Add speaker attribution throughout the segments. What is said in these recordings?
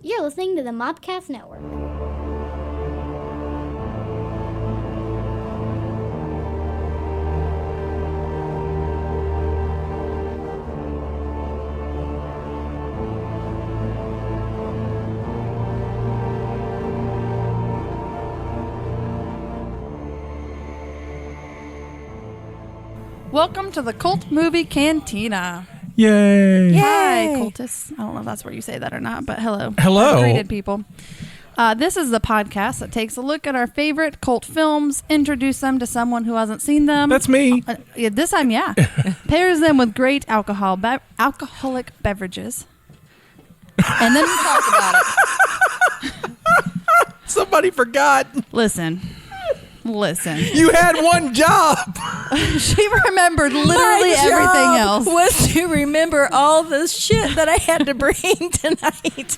Speaker 1: You're listening to the Mopcast Network.
Speaker 2: Welcome to the Cult Movie Cantina.
Speaker 3: Yay!
Speaker 2: Hi, cultists. I don't know if that's where you say that or not, but hello.
Speaker 3: Hello.
Speaker 2: Greeted people. This is the podcast that takes a look at our favorite cult films, introduce them to someone who hasn't seen them.
Speaker 3: That's me.
Speaker 2: This time, yeah. Pairs them with great alcoholic beverages. And then we talk about it.
Speaker 3: Somebody forgot.
Speaker 2: Listen.
Speaker 3: You had one job.
Speaker 2: She remembered literally everything else.
Speaker 4: Was to remember all the shit that I had to bring tonight.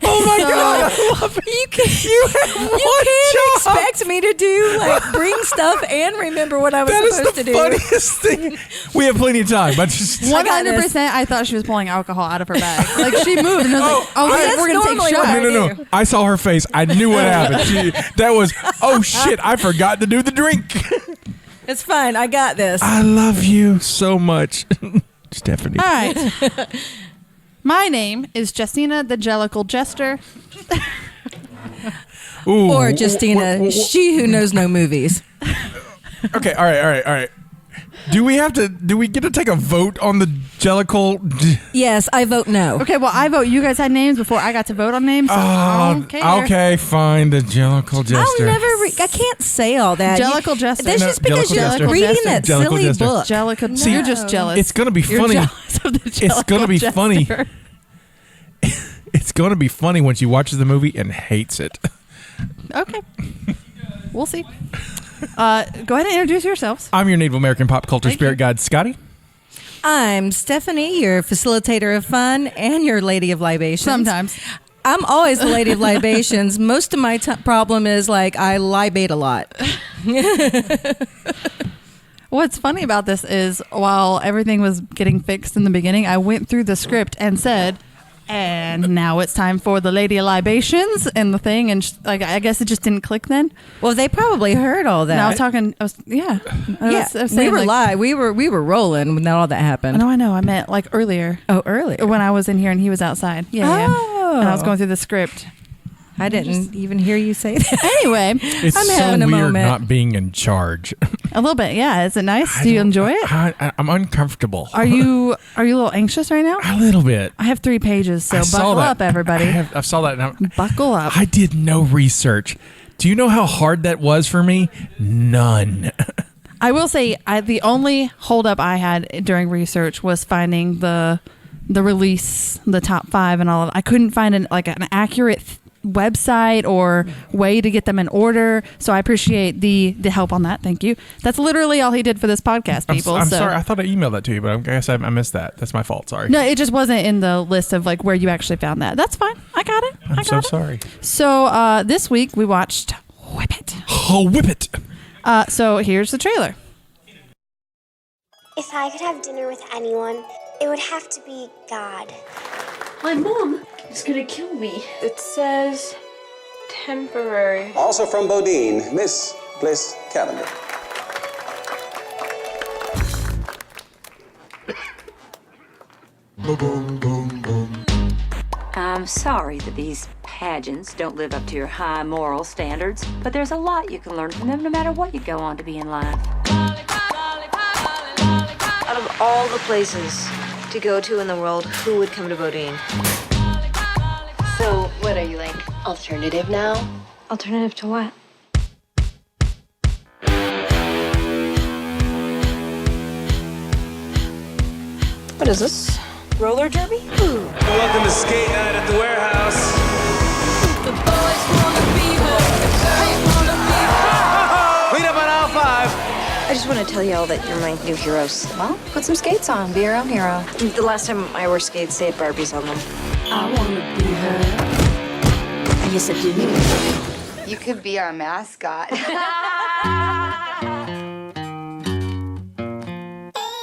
Speaker 3: Oh my God! I love it.
Speaker 4: You can't expect me to do bring stuff and remember what I was supposed to do.
Speaker 3: That is the funniest thing. We have plenty of time, but just
Speaker 2: 100%. I thought she was pulling alcohol out of her bag. Like she moved, and I was we're gonna take shots.
Speaker 3: No. I saw her face. I knew what happened. That was shit. I forgot to do the drink.
Speaker 4: It's fine. I got this.
Speaker 3: I love you so much, Stephanie.
Speaker 2: All right. My name is Jestina, the Jellicle Jester.
Speaker 3: Ooh,
Speaker 4: or Jestina, she who knows no movies.
Speaker 3: Okay. All right. Do we get to take a vote on the Jellicle?
Speaker 4: Yes, I vote no.
Speaker 2: Okay, well, I vote. You guys had names before I got to vote on names, so I don't care.
Speaker 3: Okay, fine. The Jellicle Jester.
Speaker 4: I can't say all that.
Speaker 2: Jellicle Jester.
Speaker 4: That's just because you're
Speaker 3: Jester.
Speaker 4: reading
Speaker 2: Jester.
Speaker 4: that
Speaker 3: Jellicle
Speaker 4: silly
Speaker 3: Jester.
Speaker 4: book.
Speaker 2: Jellicle.
Speaker 3: See,
Speaker 2: You're just jealous.
Speaker 3: It's gonna be
Speaker 2: You're
Speaker 3: funny.
Speaker 2: jealous of the
Speaker 3: It's gonna be
Speaker 2: Jester.
Speaker 3: funny. It's gonna be funny when she watches the movie and hates it.
Speaker 2: Okay. We'll see. Go ahead and introduce yourselves.
Speaker 3: I'm your Native American pop culture
Speaker 2: Thank
Speaker 3: spirit
Speaker 2: you.
Speaker 3: guide, Scotty.
Speaker 4: I'm Stephanie, your facilitator of fun and your lady of libations.
Speaker 2: Sometimes.
Speaker 4: I'm always the lady of libations. Most of my problem is I libate a lot.
Speaker 2: What's funny about this is while everything was getting fixed in the beginning, I went through the script and said, and now it's time for the Lady Libations and the thing. And I guess it just didn't click then.
Speaker 4: Well, they probably heard all that.
Speaker 2: And I was talking, I was
Speaker 4: we were live. We were rolling when all that happened.
Speaker 2: No, I know. I meant earlier.
Speaker 4: Oh, earlier.
Speaker 2: When I was in here and he was outside. Yeah. And I was going through the script.
Speaker 4: I didn't even hear you say that.
Speaker 2: Anyway,
Speaker 3: It's
Speaker 4: I'm
Speaker 3: so
Speaker 4: having a
Speaker 3: weird
Speaker 4: moment.
Speaker 3: not being in charge.
Speaker 2: a little bit. Yeah. Is it nice? Do you enjoy it?
Speaker 3: I'm uncomfortable.
Speaker 2: Are you a little anxious right now?
Speaker 3: A little bit.
Speaker 2: I have 3 pages, so
Speaker 3: I saw
Speaker 2: buckle
Speaker 3: that.
Speaker 2: up, everybody.
Speaker 3: I saw that. And
Speaker 2: Buckle up.
Speaker 3: I did no research. Do you know how hard that was for me? None.
Speaker 2: I will say the only holdup I had during research was finding the release, the top 5 and all of it. I couldn't find an accurate website or way to get them in order. So I appreciate the help on that. Thank you. That's literally all he did for this podcast, people.
Speaker 3: I'm sorry. I thought I emailed that to you, but I guess I missed that. That's my fault. Sorry.
Speaker 2: No, it just wasn't in the list of where you actually found that. That's fine. I got it.
Speaker 3: I'm so sorry.
Speaker 2: So this week we watched Whip It.
Speaker 3: Oh, whip it.
Speaker 2: So here's the trailer.
Speaker 5: If I could have dinner with anyone, it would have to be God.
Speaker 6: My mom is gonna kill me. It says temporary.
Speaker 7: Also from Bodine, Miss Bliss Cavender.
Speaker 8: I'm sorry that these pageants don't live up to your high moral standards, but there's a lot you can learn from them no matter what you go on to be in life.
Speaker 9: Out of all the places to go to in the world, who would come to Bodine?
Speaker 6: So, what are you alternative now?
Speaker 9: Alternative to what?
Speaker 6: What is this?
Speaker 9: Roller derby?
Speaker 7: Welcome to skate night at the warehouse.
Speaker 6: The boys wanna be her, the girls wanna be her.
Speaker 7: Clean up on aisle 5.
Speaker 9: I just want to tell y'all that you're my new heroes.
Speaker 6: Well, put some skates on, be your own hero.
Speaker 9: The last time I wore skates, they had Barbies on them.
Speaker 6: I wanna be her. Yes, I do.
Speaker 10: You could be our mascot.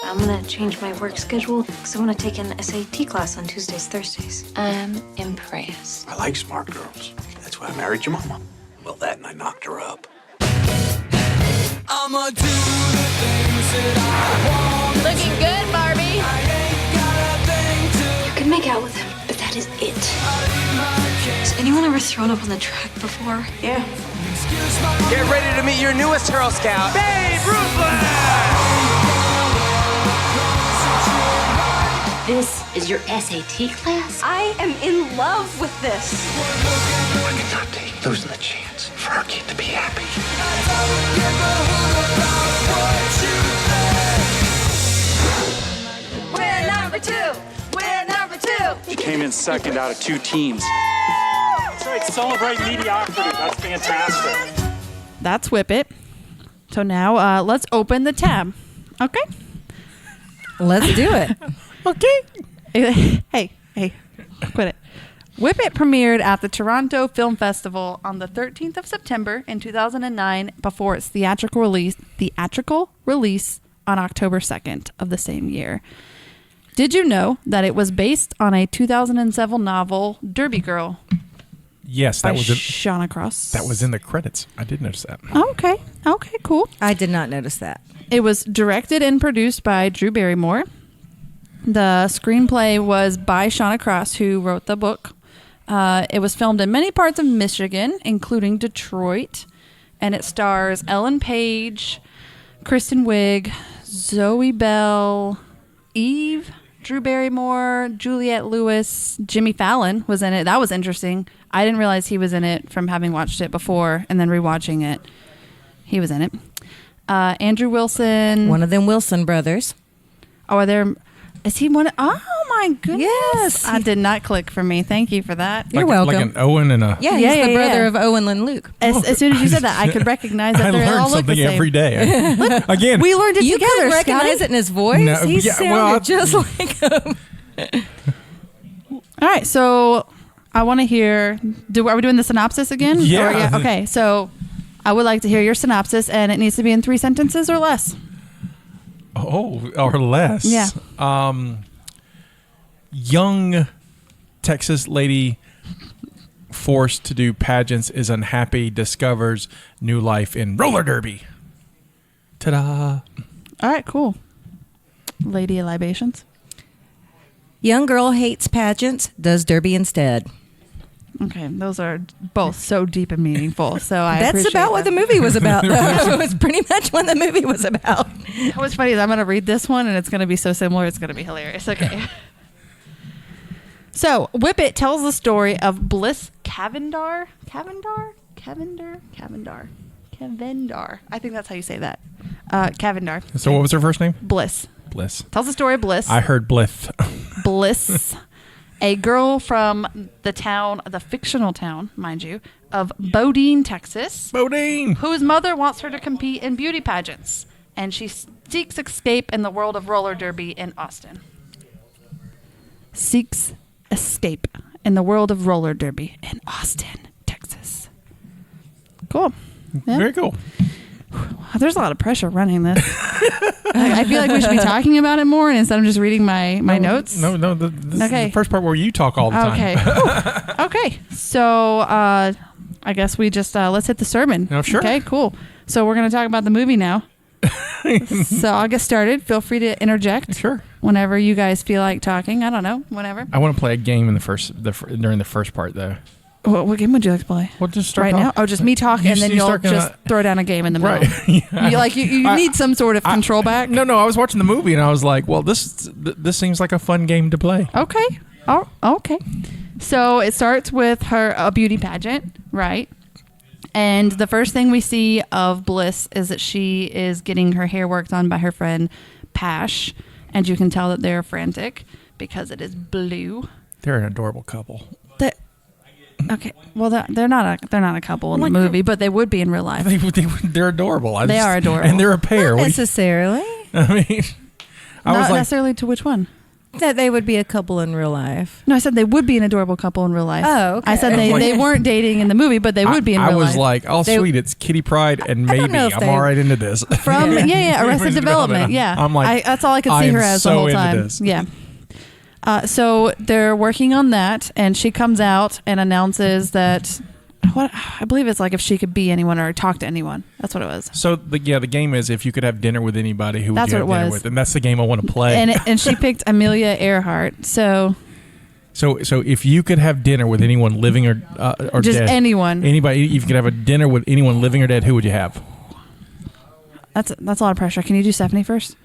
Speaker 9: I'm gonna change my work schedule because I want to take an SAT class on Tuesdays, Thursdays.
Speaker 10: I'm impressed.
Speaker 11: I like smart girls. That's why I married your mama. Well, that and I knocked her up.
Speaker 12: I'ma do the things that I want.
Speaker 1: Looking good, Barbie.
Speaker 12: I ain't got a thing to.
Speaker 9: You can make out with him, but that is it. Has anyone ever thrown up on the track before?
Speaker 10: Yeah.
Speaker 7: Get ready to meet your newest Girl Scout, Babe Ruthless!
Speaker 1: This is your SAT class?
Speaker 9: I am in love with this.
Speaker 11: I cannot take losing the chance for our kid to be happy.
Speaker 9: We're number two. We're number two.
Speaker 13: She came in second out of 2 teams. That's right, celebrate mediocrity. That's fantastic.
Speaker 2: That's Whip It. So now let's open the tab. Okay?
Speaker 4: Let's do it.
Speaker 2: Okay. Hey, quit it. Whip It premiered at the Toronto Film Festival on the 13th of September in 2009 before its theatrical release on October 2nd of the same year. Did you know that it was based on a 2007 novel, Derby Girl?
Speaker 3: Yes, that
Speaker 2: by
Speaker 3: was
Speaker 2: Shauna Cross.
Speaker 3: That was in the credits. I did notice that.
Speaker 2: Okay, cool.
Speaker 4: I did not notice that.
Speaker 2: It was directed and produced by Drew Barrymore. The screenplay was by Shauna Cross, who wrote the book. It was filmed in many parts of Michigan, including Detroit, and it stars Ellen Page, Kristen Wiig, Zoe Bell, Eve, Drew Barrymore, Juliette Lewis, Jimmy Fallon was in it. That was interesting. I didn't realize he was in it from having watched it before and then rewatching it. He was in it. Andrew Wilson.
Speaker 4: One of them Wilson brothers.
Speaker 2: Oh, are there... Is he one? Oh my goodness!
Speaker 4: Yes,
Speaker 2: I did not click for me. Thank you for that.
Speaker 4: You're welcome.
Speaker 3: Like an Owen and a.
Speaker 4: Yeah, he's the brother of Owen and Luke.
Speaker 2: As soon as you said that, I could recognize that
Speaker 3: I
Speaker 2: they're
Speaker 3: learn
Speaker 2: all look the
Speaker 3: something
Speaker 2: same.
Speaker 3: every day. Again,
Speaker 2: we learned it
Speaker 4: you
Speaker 2: together.
Speaker 4: You couldn't recognize it in his voice.
Speaker 3: No,
Speaker 4: He sounded just like him.
Speaker 2: All right, so I want to hear. Are we doing the synopsis again?
Speaker 3: Yeah.
Speaker 2: Okay, so I would like to hear your synopsis, and it needs to be in 3 sentences or less.
Speaker 3: Oh, or less.
Speaker 2: Yeah.
Speaker 3: Young Texas lady forced to do pageants is unhappy, discovers new life in roller derby. Ta-da.
Speaker 2: All right, cool. Lady of Libations.
Speaker 4: Young girl hates pageants, does derby instead.
Speaker 2: Okay, those are both so deep and meaningful. So
Speaker 4: That's about what the movie was about. It was pretty much what the movie was about.
Speaker 2: What's funny is I'm going to read this one, and it's going to be so similar. It's going to be hilarious. Okay. So, Whip It tells the story of Bliss Cavendar. I think that's how you say that. Cavendar.
Speaker 3: So what was her first name?
Speaker 2: Bliss. Tells the story of Bliss.
Speaker 3: I heard Blith.
Speaker 2: Bliss. A girl from the fictional town, mind you, of Bodine, Texas.
Speaker 3: Bodine.
Speaker 2: Whose mother wants her to compete in beauty pageants. And she seeks escape in the world of roller derby in Austin. Seeks escape in the world of roller derby in Austin, Texas. Cool. Yeah.
Speaker 3: Very cool.
Speaker 2: There's a lot of pressure running this. I feel like we should be talking about it more instead of just reading my notes.
Speaker 3: No. This is the first part where you talk all the time.
Speaker 2: Okay. Okay. So I guess we just let's hit the sermon.
Speaker 3: Oh, sure.
Speaker 2: Okay, cool. So we're going to talk about the movie now. So I'll get started. Feel free to interject.
Speaker 3: Sure.
Speaker 2: Whenever you guys feel like talking. I don't know. Whenever.
Speaker 3: I want to play a game in during the first part, though.
Speaker 2: What game would you like to play?
Speaker 3: Well, just start
Speaker 2: right now. Oh, just me talking, and then you'll just throw down a game in the middle.
Speaker 3: Right. Yeah.
Speaker 2: You need some sort of control back.
Speaker 3: No. I was watching the movie and I was like, well, this seems like a fun game to play.
Speaker 2: Okay. Oh, okay. So it starts with a beauty pageant, right? And the first thing we see of Bliss is that she is getting her hair worked on by her friend Pash, and you can tell that they're frantic because it is blue.
Speaker 3: They're an adorable couple.
Speaker 2: Okay, well they're not a couple in the movie, but they would be in real life.
Speaker 3: They're adorable.
Speaker 2: They are adorable,
Speaker 3: and they're a pair.
Speaker 4: Not necessarily.
Speaker 3: I mean,
Speaker 2: Not necessarily to which one?
Speaker 4: that they would be a couple in real life.
Speaker 2: No, I said they would be an adorable couple in real life.
Speaker 4: Oh, okay.
Speaker 2: I said they weren't dating in the movie, but they would be in real life.
Speaker 3: I was like, oh, sweet, it's Kitty Pryde and Maeby. I'm all right into this.
Speaker 2: From Arrested Development. Yeah,
Speaker 3: I'm like,
Speaker 2: that's all I could see her as the whole time.
Speaker 3: This.
Speaker 2: Yeah. So they're working on that, and she comes out and announces that I believe it's like if she could be anyone or talk to anyone. That's what it was.
Speaker 3: So the game is if you could have dinner with anybody, who would you have dinner with? And that's the game I want to play.
Speaker 2: And she picked Amelia Earhart. So
Speaker 3: if you could have dinner with anyone living or
Speaker 2: just
Speaker 3: dead, anybody, if you could have a dinner with anyone living or dead, who would you have?
Speaker 2: That's a lot of pressure. Can you do Stephanie first?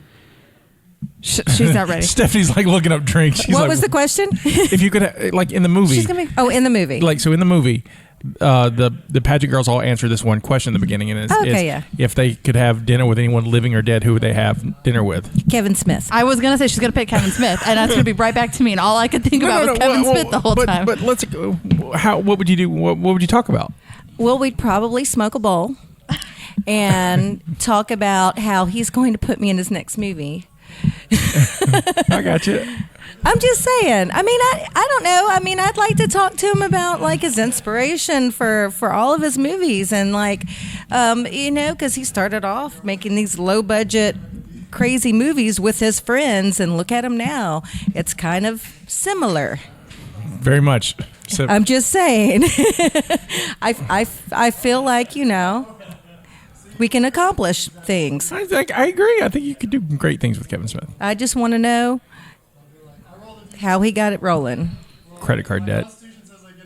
Speaker 2: She's not ready.
Speaker 3: Stephanie's like looking up drinks. She's
Speaker 4: what was the question?
Speaker 3: If you could, like in the movie.
Speaker 2: She's gonna be,
Speaker 4: in the movie.
Speaker 3: Like so in the movie. The pageant girls all answer this one question in the beginning, and it's if they could have dinner with anyone living or dead, who would they have dinner with?
Speaker 4: Kevin Smith.
Speaker 2: I was gonna say she's gonna pick Kevin Smith, and that's gonna be right back to me, and all I could think about was Kevin Smith the whole time.
Speaker 3: But let's go. What would you do? What would you talk about?
Speaker 4: Well, we'd probably smoke a bowl and talk about how he's going to put me in his next movie.
Speaker 3: I got you.
Speaker 4: I'm just saying. I mean, I don't know. I mean, I'd like to talk to him about like his inspiration for all of his movies, and like, because he started off making these low budget, crazy movies with his friends, and look at him now. It's kind of similar.
Speaker 3: Very much. So,
Speaker 4: I'm just saying. I feel like we can accomplish things.
Speaker 3: I agree. I think you could do great things with Kevin Smith.
Speaker 4: I just want to know how he got it rolling.
Speaker 3: Credit card debt.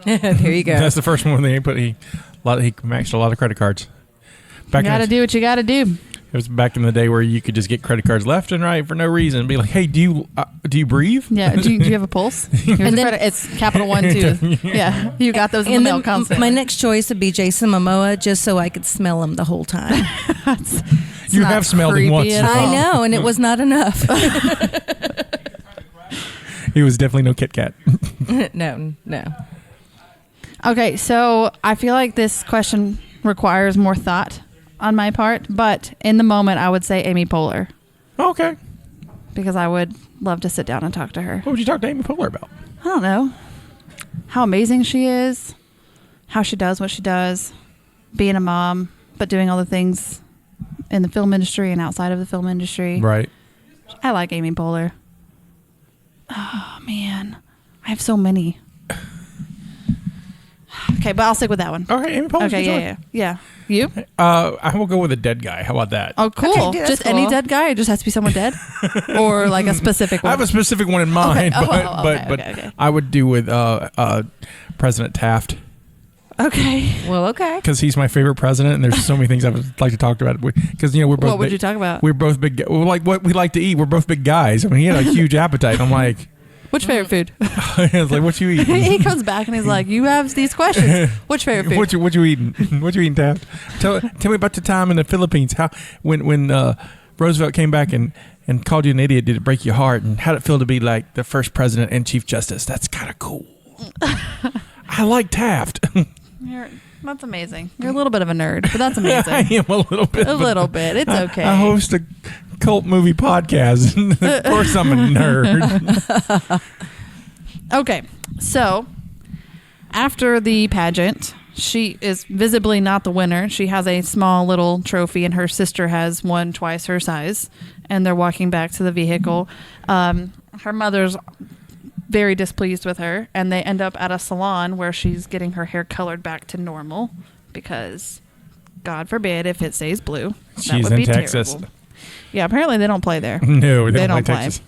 Speaker 4: There you go.
Speaker 3: That's the first one he maxed a lot of credit cards.
Speaker 2: You gotta do what you gotta do.
Speaker 3: It was back in the day where you could just get credit cards left and right for no reason and be like, hey, do you breathe?
Speaker 2: Yeah. Do you have a pulse? And then it's Capital One too. Yeah. You got those in the mail constantly.
Speaker 4: My next choice would be Jason Momoa, just so I could smell him the whole time.
Speaker 3: You have smelled him once.
Speaker 4: I know, and it was not enough.
Speaker 3: He was definitely no Kit Kat.
Speaker 4: No.
Speaker 2: Okay, so I feel like this question requires more thought on my part, but in the moment, I would say Amy Poehler.
Speaker 3: Okay.
Speaker 2: Because I would love to sit down and talk to her.
Speaker 3: What would you talk to Amy Poehler about?
Speaker 2: I don't know. How amazing she is, how she does what she does, being a mom, but doing all the things in the film industry and outside of the film industry.
Speaker 3: Right.
Speaker 2: I like Amy Poehler. Oh, man. I have so many. Okay, but I'll stick with that one.
Speaker 3: Okay, Amy Poehler.
Speaker 2: Okay, yeah. You?
Speaker 3: I will go with a dead guy. How about that?
Speaker 2: Oh, cool.
Speaker 4: Okay,
Speaker 2: just
Speaker 4: cool.
Speaker 2: Any dead guy? It just has to be someone dead? Or like a specific one?
Speaker 3: I have a specific one in mind,
Speaker 2: okay.
Speaker 3: I would do with President Taft.
Speaker 2: Okay.
Speaker 4: Well, okay.
Speaker 3: Because he's my favorite president, and there's so many things I would like to talk about. Because we're both.
Speaker 2: What would you talk about?
Speaker 3: We're both big. Like what we like to eat. We're both big guys. I mean, he had a huge appetite. I'm like,
Speaker 2: which favorite food?
Speaker 3: I was like, what you eating?
Speaker 2: He comes back and he's like, you have these questions. Which favorite food?
Speaker 3: What you eating? What you eating, Taft? Tell me about the time in the Philippines. How when Roosevelt came back and called you an idiot, did it break your heart? And how did it feel to be like the first president and chief justice? That's kind of cool. I like Taft.
Speaker 2: That's amazing. You're a little bit of a nerd, but that's amazing.
Speaker 3: I am a little bit.
Speaker 2: A little bit. It's okay.
Speaker 3: I host a cult movie podcast. Of course, I'm a nerd.
Speaker 2: Okay, so after the pageant, she is visibly not the winner. She has a small little trophy, and her sister has one twice her size. And they're walking back to the vehicle. Her mother's very displeased with her, and they end up at a salon where she's getting her hair colored back to normal because, God forbid, if it stays blue, that would be
Speaker 3: Texas.
Speaker 2: terrible. Yeah, apparently they don't play there.
Speaker 3: No, they don't play Texas.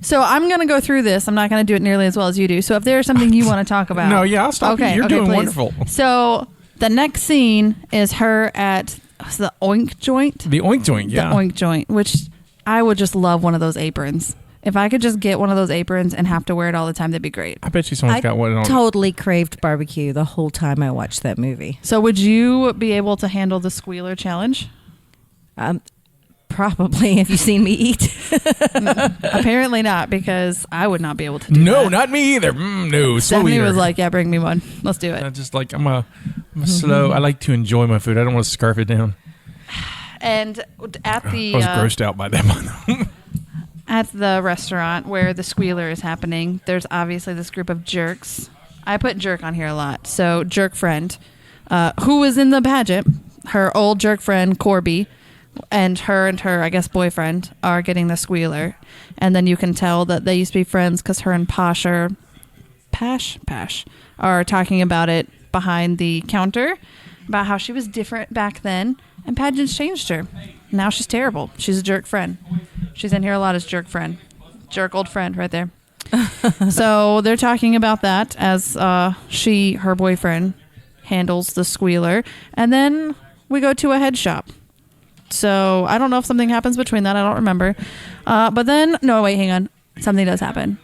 Speaker 2: So I'm going to go through this. I'm not going to do it nearly as well as you do. So if there's something you want to talk about.
Speaker 3: No, yeah, I'll stop you. You're doing
Speaker 2: please.
Speaker 3: wonderful.
Speaker 2: So the next scene is her at the Oink Joint.
Speaker 3: The Oink Joint, yeah.
Speaker 2: The Oink Joint, which I would just love one of those aprons. If I could just get one of those aprons and have to wear it all the time, that'd be great.
Speaker 3: I bet you someone's got one on.
Speaker 4: I totally craved barbecue the whole time I watched that movie.
Speaker 2: So would you be able to handle the squealer challenge?
Speaker 4: Probably. Have you seen me eat?
Speaker 2: Apparently not, because I would not be able to do that.
Speaker 3: No, not me either. No,
Speaker 2: Stephanie was like, yeah, bring me one. Let's do it.
Speaker 3: I just like, I'm a slow, I like to enjoy my food. I don't want to scarf it down.
Speaker 2: And at the...
Speaker 3: I was grossed out by that one.
Speaker 2: at the restaurant where the squealer is happening, there's obviously this group of jerks. I put jerk on here a lot. So jerk friend, who was in the pageant, her old jerk friend Corby, and her, I guess, boyfriend are getting the squealer. And then you can tell that they used to be friends because her and Pash are talking about it behind the counter, about how she was different back then, and pageants changed her. Now she's terrible. She's a jerk friend. She's in here a lot as jerk friend. Jerk old friend right there. So they're talking about that as her boyfriend, handles the squealer. And then we go to a head shop. So I don't know if something happens between that. I don't remember. But then, no, wait, hang on. Something does happen.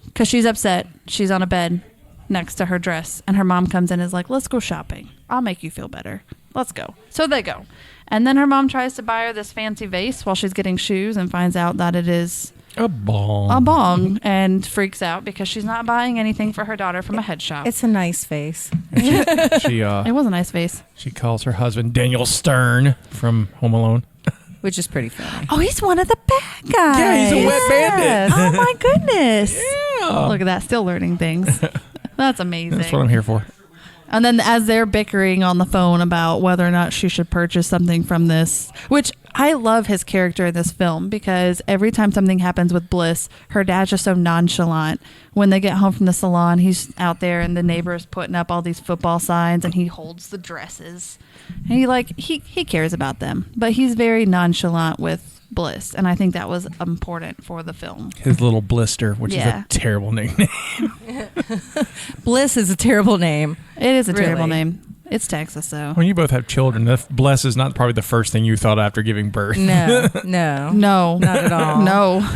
Speaker 2: Because she's upset. She's on a bed next to her dress. And her mom comes in and is like, let's go shopping. I'll make you feel better. Let's go. So they go. And then her mom tries to buy her this fancy vase while she's getting shoes and finds out that it is
Speaker 3: a bong.
Speaker 2: And freaks out because she's not buying anything for her daughter from a head shop.
Speaker 4: It's a nice face.
Speaker 2: It was a nice face.
Speaker 3: She calls her husband Daniel Stern from Home Alone.
Speaker 4: Which is pretty funny.
Speaker 2: Oh, he's one of the bad guys.
Speaker 3: Yeah, he's a wet bandit.
Speaker 2: Oh, my goodness.
Speaker 3: Yeah.
Speaker 2: Look at that. Still learning things. That's amazing.
Speaker 3: That's what I'm here for.
Speaker 2: And then as they're bickering on the phone about whether or not she should purchase something from this, which I love his character in this film because every time something happens with Bliss, her dad's just so nonchalant. When they get home from the salon, he's out there and the neighbor's putting up all these football signs and he holds the dresses. And he cares about them, but he's very nonchalant with Bliss, and I think that was important for the film.
Speaker 3: His little blister, which is a terrible nickname.
Speaker 4: Bliss is a terrible name.
Speaker 2: It is a terrible name. It's Texas, though.
Speaker 3: When you both have children, Bless is not probably the first thing you thought after giving birth.
Speaker 4: No,
Speaker 2: not at all. No,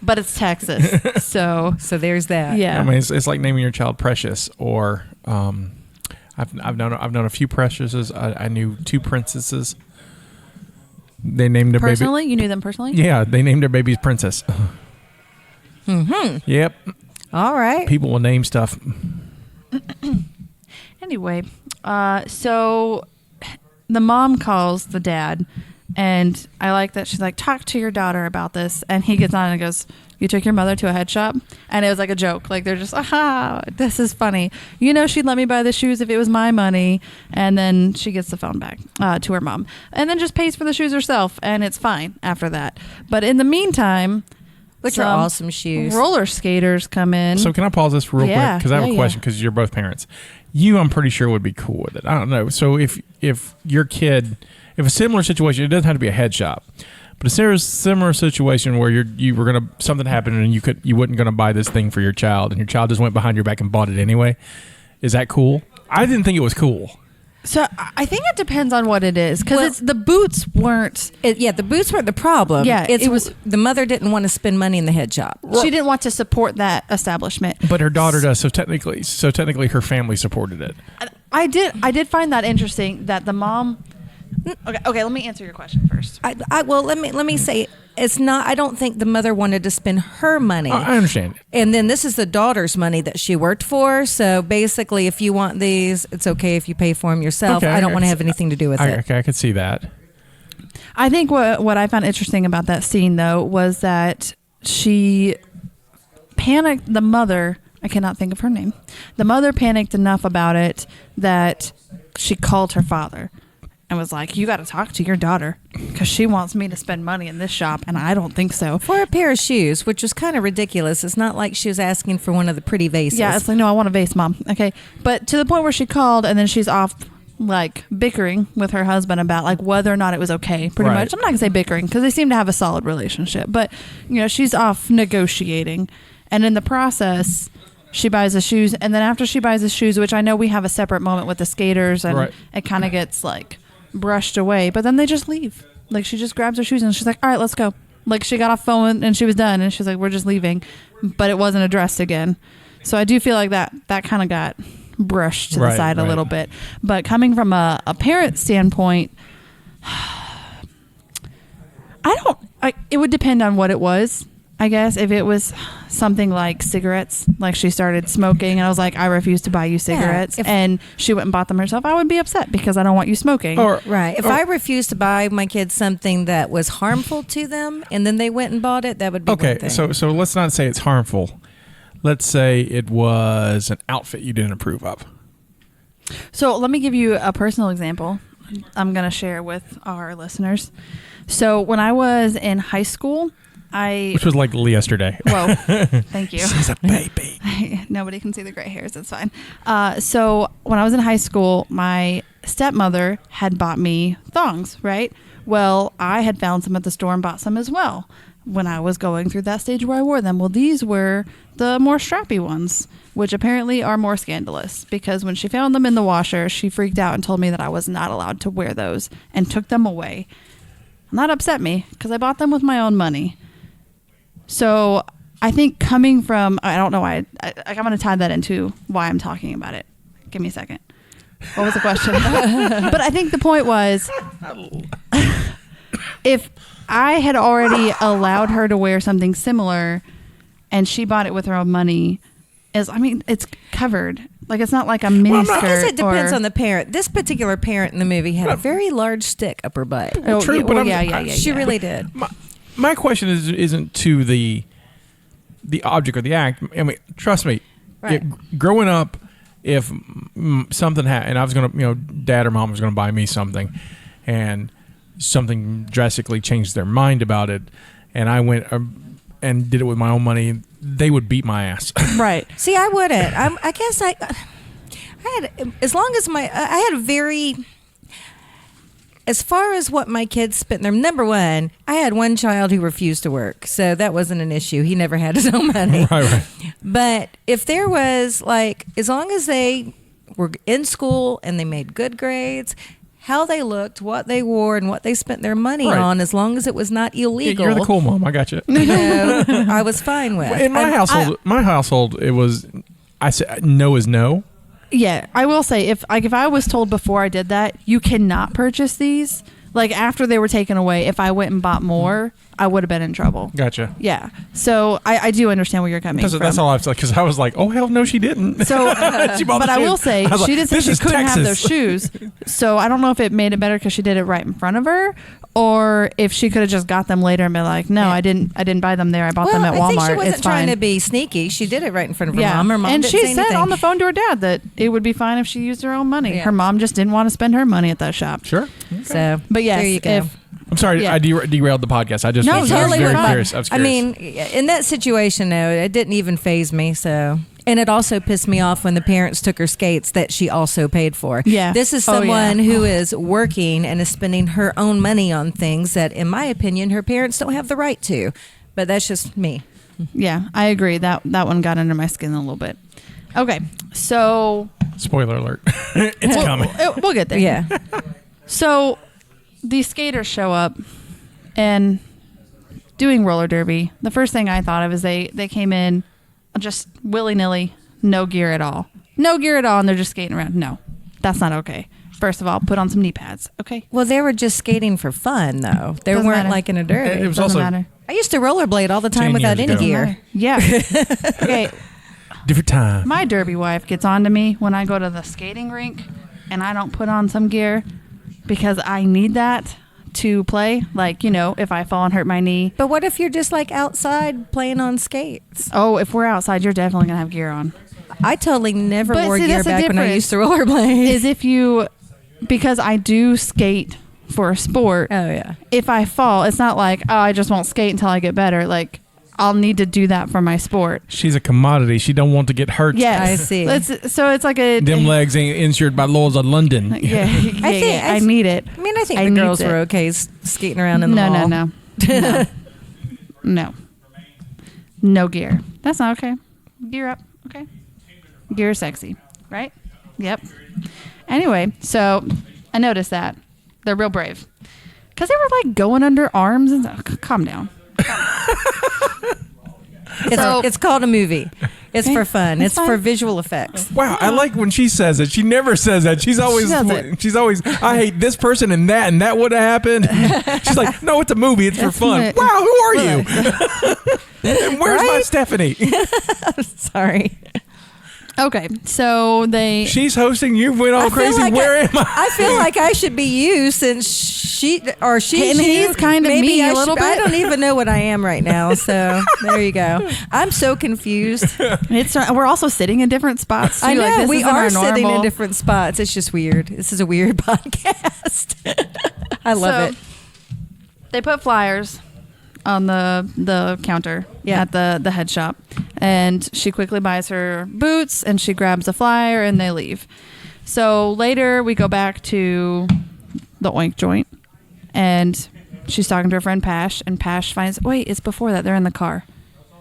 Speaker 2: but it's Texas, so
Speaker 4: there's that.
Speaker 2: Yeah,
Speaker 3: I mean, it's like naming your child Precious, or I've known a few Preciouses. I knew two Princesses. They named their baby.
Speaker 2: Personally? You knew them personally?
Speaker 3: Yeah, they named their babies Princess.
Speaker 4: Mm-hmm.
Speaker 3: Yep.
Speaker 4: All right.
Speaker 3: People will name stuff.
Speaker 2: Anyway, so the mom calls the dad, and I like that she's like, talk to your daughter about this. And he gets on and goes, you took your mother to a head shop? And it was like a joke. Like, they're just, this is funny. You know, she'd let me buy the shoes if it was my money. And then she gets the phone back to her mom. And then just pays for the shoes herself. And it's fine after that. But in the meantime,
Speaker 4: which are awesome shoes.
Speaker 2: Roller skaters come in.
Speaker 3: So can I pause this real quick? Because I have a question, because you're both parents. You, I'm pretty sure, would be cool with it. I don't know. So if your kid, if a similar situation, it doesn't have to be a head shop, but a similar situation where you were gonna, something happened and you wasn't gonna buy this thing for your child, and your child just went behind your back and bought it anyway, is that cool? I didn't think it was cool.
Speaker 2: So I think it depends on what it is, because the boots weren't.
Speaker 4: The boots weren't the problem.
Speaker 2: Yeah, it was
Speaker 4: the mother didn't want to spend money in the head shop.
Speaker 2: She didn't want to support that establishment.
Speaker 3: But her daughter does. So technically, her family supported it.
Speaker 2: I did find that interesting that the mom. Okay. Let me answer your question first.
Speaker 4: Let me say it's not. I don't think the mother wanted to spend her money.
Speaker 3: I understand.
Speaker 4: And then this is the daughter's money that she worked for. So basically, if you want these, it's okay if you pay for them yourself. I don't want to have anything to do with it.
Speaker 3: Okay, I could see that.
Speaker 2: I think what I found interesting about that scene, though, was that she panicked. The mother, I cannot think of her name. The mother panicked enough about it that she called her father and was like, you got to talk to your daughter because she wants me to spend money in this shop, and I don't think so.
Speaker 4: For a pair of shoes, which was kind of ridiculous. It's not like she was asking for one of the pretty vases.
Speaker 2: Yeah, it's like, no, I want a vase, Mom. Okay. But to the point where she called, and then she's off, like, bickering with her husband about, like, whether or not it was okay, pretty much. I'm not going to say bickering because they seem to have a solid relationship. But, you know, she's off negotiating. And in the process, she buys the shoes. And then after she buys the shoes, which I know we have a separate moment with the skaters, and it kind of gets, like, brushed away, but then they just leave. Like, she just grabs her shoes and she's like, all right, let's go. Like, she got off phone and she was done, and she's like, we're just leaving, but it wasn't addressed again. So I do feel like that kind of got brushed to the side a little bit. But coming from a parent standpoint, it would depend on what it was, I guess. If it was something like cigarettes. Like she started smoking, and I was like, I refuse to buy you cigarettes. And she went and bought them herself. I would be upset because I don't want you smoking.
Speaker 4: If I refused to buy my kids something that was harmful to them, and then they went and bought it, that would be one thing.
Speaker 3: So let's not say it's harmful. Let's say it was an outfit you didn't approve of.
Speaker 2: So let me give you a personal example I'm going to share with our listeners. So when I was in high school, which was like yesterday.
Speaker 3: Whoa.
Speaker 2: Thank you.
Speaker 3: She's a baby.
Speaker 2: Nobody can see the gray hairs. It's fine. So when I was in high school, my stepmother had bought me thongs, right? Well, I had found some at the store and bought some as well when I was going through that stage where I wore them. Well, these were the more strappy ones, which apparently are more scandalous, because when she found them in the washer, she freaked out and told me that I was not allowed to wear those and took them away. And that upset me because I bought them with my own money. So I think coming from, I don't know why, I'm going to tie that into why I'm talking about it. Give me a second. What was the question? But I think the point was, if I had already allowed her to wear something similar and she bought it with her own money, it's covered. Like, it's not like a mini skirt.
Speaker 4: I guess it depends on the parent. This particular parent in the movie had a very large stick up her butt.
Speaker 3: True, but
Speaker 4: she really did.
Speaker 3: My question isn't to the object or the act. I mean, trust me, growing up, if something happened, and I was going to, dad or mom was going to buy me something, and something drastically changed their mind about it, and I went and did it with my own money, they would beat my ass.
Speaker 2: Right.
Speaker 4: See, I wouldn't. I guess I had, as long as I had a very, as far as what my kids spent there, number one, I had one child who refused to work, so that wasn't an issue. He never had his own money.
Speaker 3: Right.
Speaker 4: But if there was, as long as they were in school and they made good grades, how they looked, what they wore, and what they spent their money on, as long as it was not illegal.
Speaker 3: You're the cool mom. I got you.
Speaker 4: I was fine with.
Speaker 3: In my household, it was, I said no is no.
Speaker 2: Yeah, I will say, if I was told before I did that, you cannot purchase these, like after they were taken away, if I went and bought more, I would have been in trouble.
Speaker 3: Gotcha.
Speaker 2: Yeah. So I do understand where you're coming from.
Speaker 3: That's all I was like, because I was like, oh, hell no, she didn't.
Speaker 2: So, but I will say, she did say she couldn't have those shoes. So I don't know if it made it better because she did it right in front of her, or if she could have just got them later and been like, no, I didn't buy them there. I bought them at Walmart.
Speaker 4: I think she wasn't
Speaker 2: it's
Speaker 4: trying
Speaker 2: fine.
Speaker 4: to be sneaky. She did it right in front of her mom. Her mom
Speaker 2: and
Speaker 4: didn't
Speaker 2: she
Speaker 4: say
Speaker 2: said
Speaker 4: anything.
Speaker 2: on the phone to her dad that it would be fine if she used her own money.
Speaker 4: Yeah.
Speaker 2: Her mom just didn't want to spend her money at that shop.
Speaker 3: Sure.
Speaker 4: Okay. So,
Speaker 2: but yes,
Speaker 4: there you go.
Speaker 3: I'm sorry, I derailed the podcast. I just
Speaker 4: no,
Speaker 3: was
Speaker 4: totally
Speaker 3: very
Speaker 4: fine.
Speaker 3: curious. I was curious.
Speaker 4: I mean, in that situation, though, it didn't even faze me. So, and it also pissed me off when the parents took her skates that she also paid for.
Speaker 2: Yeah,
Speaker 4: this is someone who is working and is spending her own money on things that, in my opinion, her parents don't have the right to. But that's just me.
Speaker 2: Yeah, I agree. That one got under my skin a little bit. Okay, so
Speaker 3: spoiler alert, it's coming.
Speaker 2: We'll get there.
Speaker 4: Yeah.
Speaker 2: So these skaters show up and doing roller derby. The first thing I thought of is they came in just willy-nilly, no gear at all. No gear at all, and they're just skating around. No, that's not okay. First of all, put on some knee pads. Okay.
Speaker 4: Well, they were just skating for fun, though. They weren't
Speaker 2: matter.
Speaker 4: like in a derby.
Speaker 3: It was
Speaker 2: Doesn't
Speaker 3: also
Speaker 2: matter.
Speaker 4: I used to rollerblade all the time without any gear.
Speaker 2: Yeah. Okay.
Speaker 3: Different time.
Speaker 2: My derby wife gets on to me when I go to the skating rink and I don't put on some gear because I need that to play. Like, if I fall and hurt my knee.
Speaker 4: But what if you're just like outside playing on skates?
Speaker 2: Oh, if we're outside, you're definitely going to have gear on.
Speaker 4: I totally never
Speaker 2: But
Speaker 4: wore
Speaker 2: see,
Speaker 4: gear
Speaker 2: that's the
Speaker 4: back when I
Speaker 2: difference.
Speaker 4: used to rollerblade.
Speaker 2: Is because I do skate for a sport.
Speaker 4: Oh, yeah.
Speaker 2: If I fall, it's not like, I just won't skate until I get better. Like, I'll need to do that for my sport.
Speaker 3: She's a commodity. She don't want to get hurt.
Speaker 2: Yes.
Speaker 4: I see.
Speaker 2: So it's like a...
Speaker 3: Them legs ain't insured by Laws of London.
Speaker 2: Yeah, I need it.
Speaker 4: I mean, I think the girls were okay skating around in the mall.
Speaker 2: No. No gear. That's not okay. Gear up. Okay. Gear is sexy. Right? Yep. Anyway, so I noticed that. They're real brave. Because they were like going under arms and calm down.
Speaker 4: It's called a movie. It's for fun. It's
Speaker 2: fine.
Speaker 4: for visual effects.
Speaker 3: Wow, I like when she says it. She never says that. She's always, I hate this person and that would have happened. She's like, no, it's a movie. It's for fun. Wow, who are you? And where's my Stephanie?
Speaker 4: Sorry.
Speaker 2: Okay, so
Speaker 3: She's hosting. You went all crazy. Where am I?
Speaker 4: I feel like I should be you since she.
Speaker 2: And he's kind of me a little bit.
Speaker 4: I don't even know what I am right now. So there you go. I'm so confused.
Speaker 2: We're also sitting in different spots too.
Speaker 4: I know
Speaker 2: like, this
Speaker 4: we
Speaker 2: isn't
Speaker 4: are
Speaker 2: our
Speaker 4: sitting in
Speaker 2: normal-
Speaker 4: different spots. It's just weird. This is a weird podcast. I love it.
Speaker 2: They put flyers on the counter at the head shop, and she quickly buys her boots and she grabs a flyer and they leave. So later we go back to the Oink Joint and she's talking to her friend Pash, and Pash finds it's before that they're in the car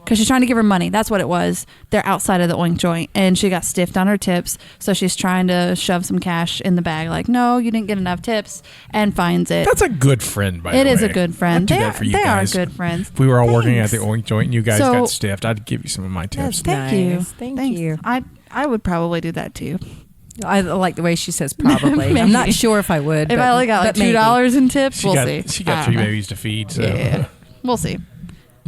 Speaker 2: because she's trying to give her money. That's what it was. They're outside of the Oink Joint and she got stiffed on her tips, so she's trying to shove some cash in the bag like, no, you didn't get enough tips, and finds it.
Speaker 3: That's a good friend, by the way.
Speaker 2: It is a good friend.
Speaker 3: I'd do that for you
Speaker 2: they
Speaker 3: guys.
Speaker 2: are good friends.
Speaker 3: If we were all working at the Oink Joint and you guys
Speaker 2: So-
Speaker 3: got stiffed, I'd give you some of my tips.
Speaker 2: Thank you.
Speaker 4: Thank you.
Speaker 2: I would probably do that too.
Speaker 4: I like the way she says probably. I'm not sure if I would.
Speaker 2: If I only got like $2 in tips, we'll see.
Speaker 3: She got 3 babies to feed, so
Speaker 2: Yeah, we'll see.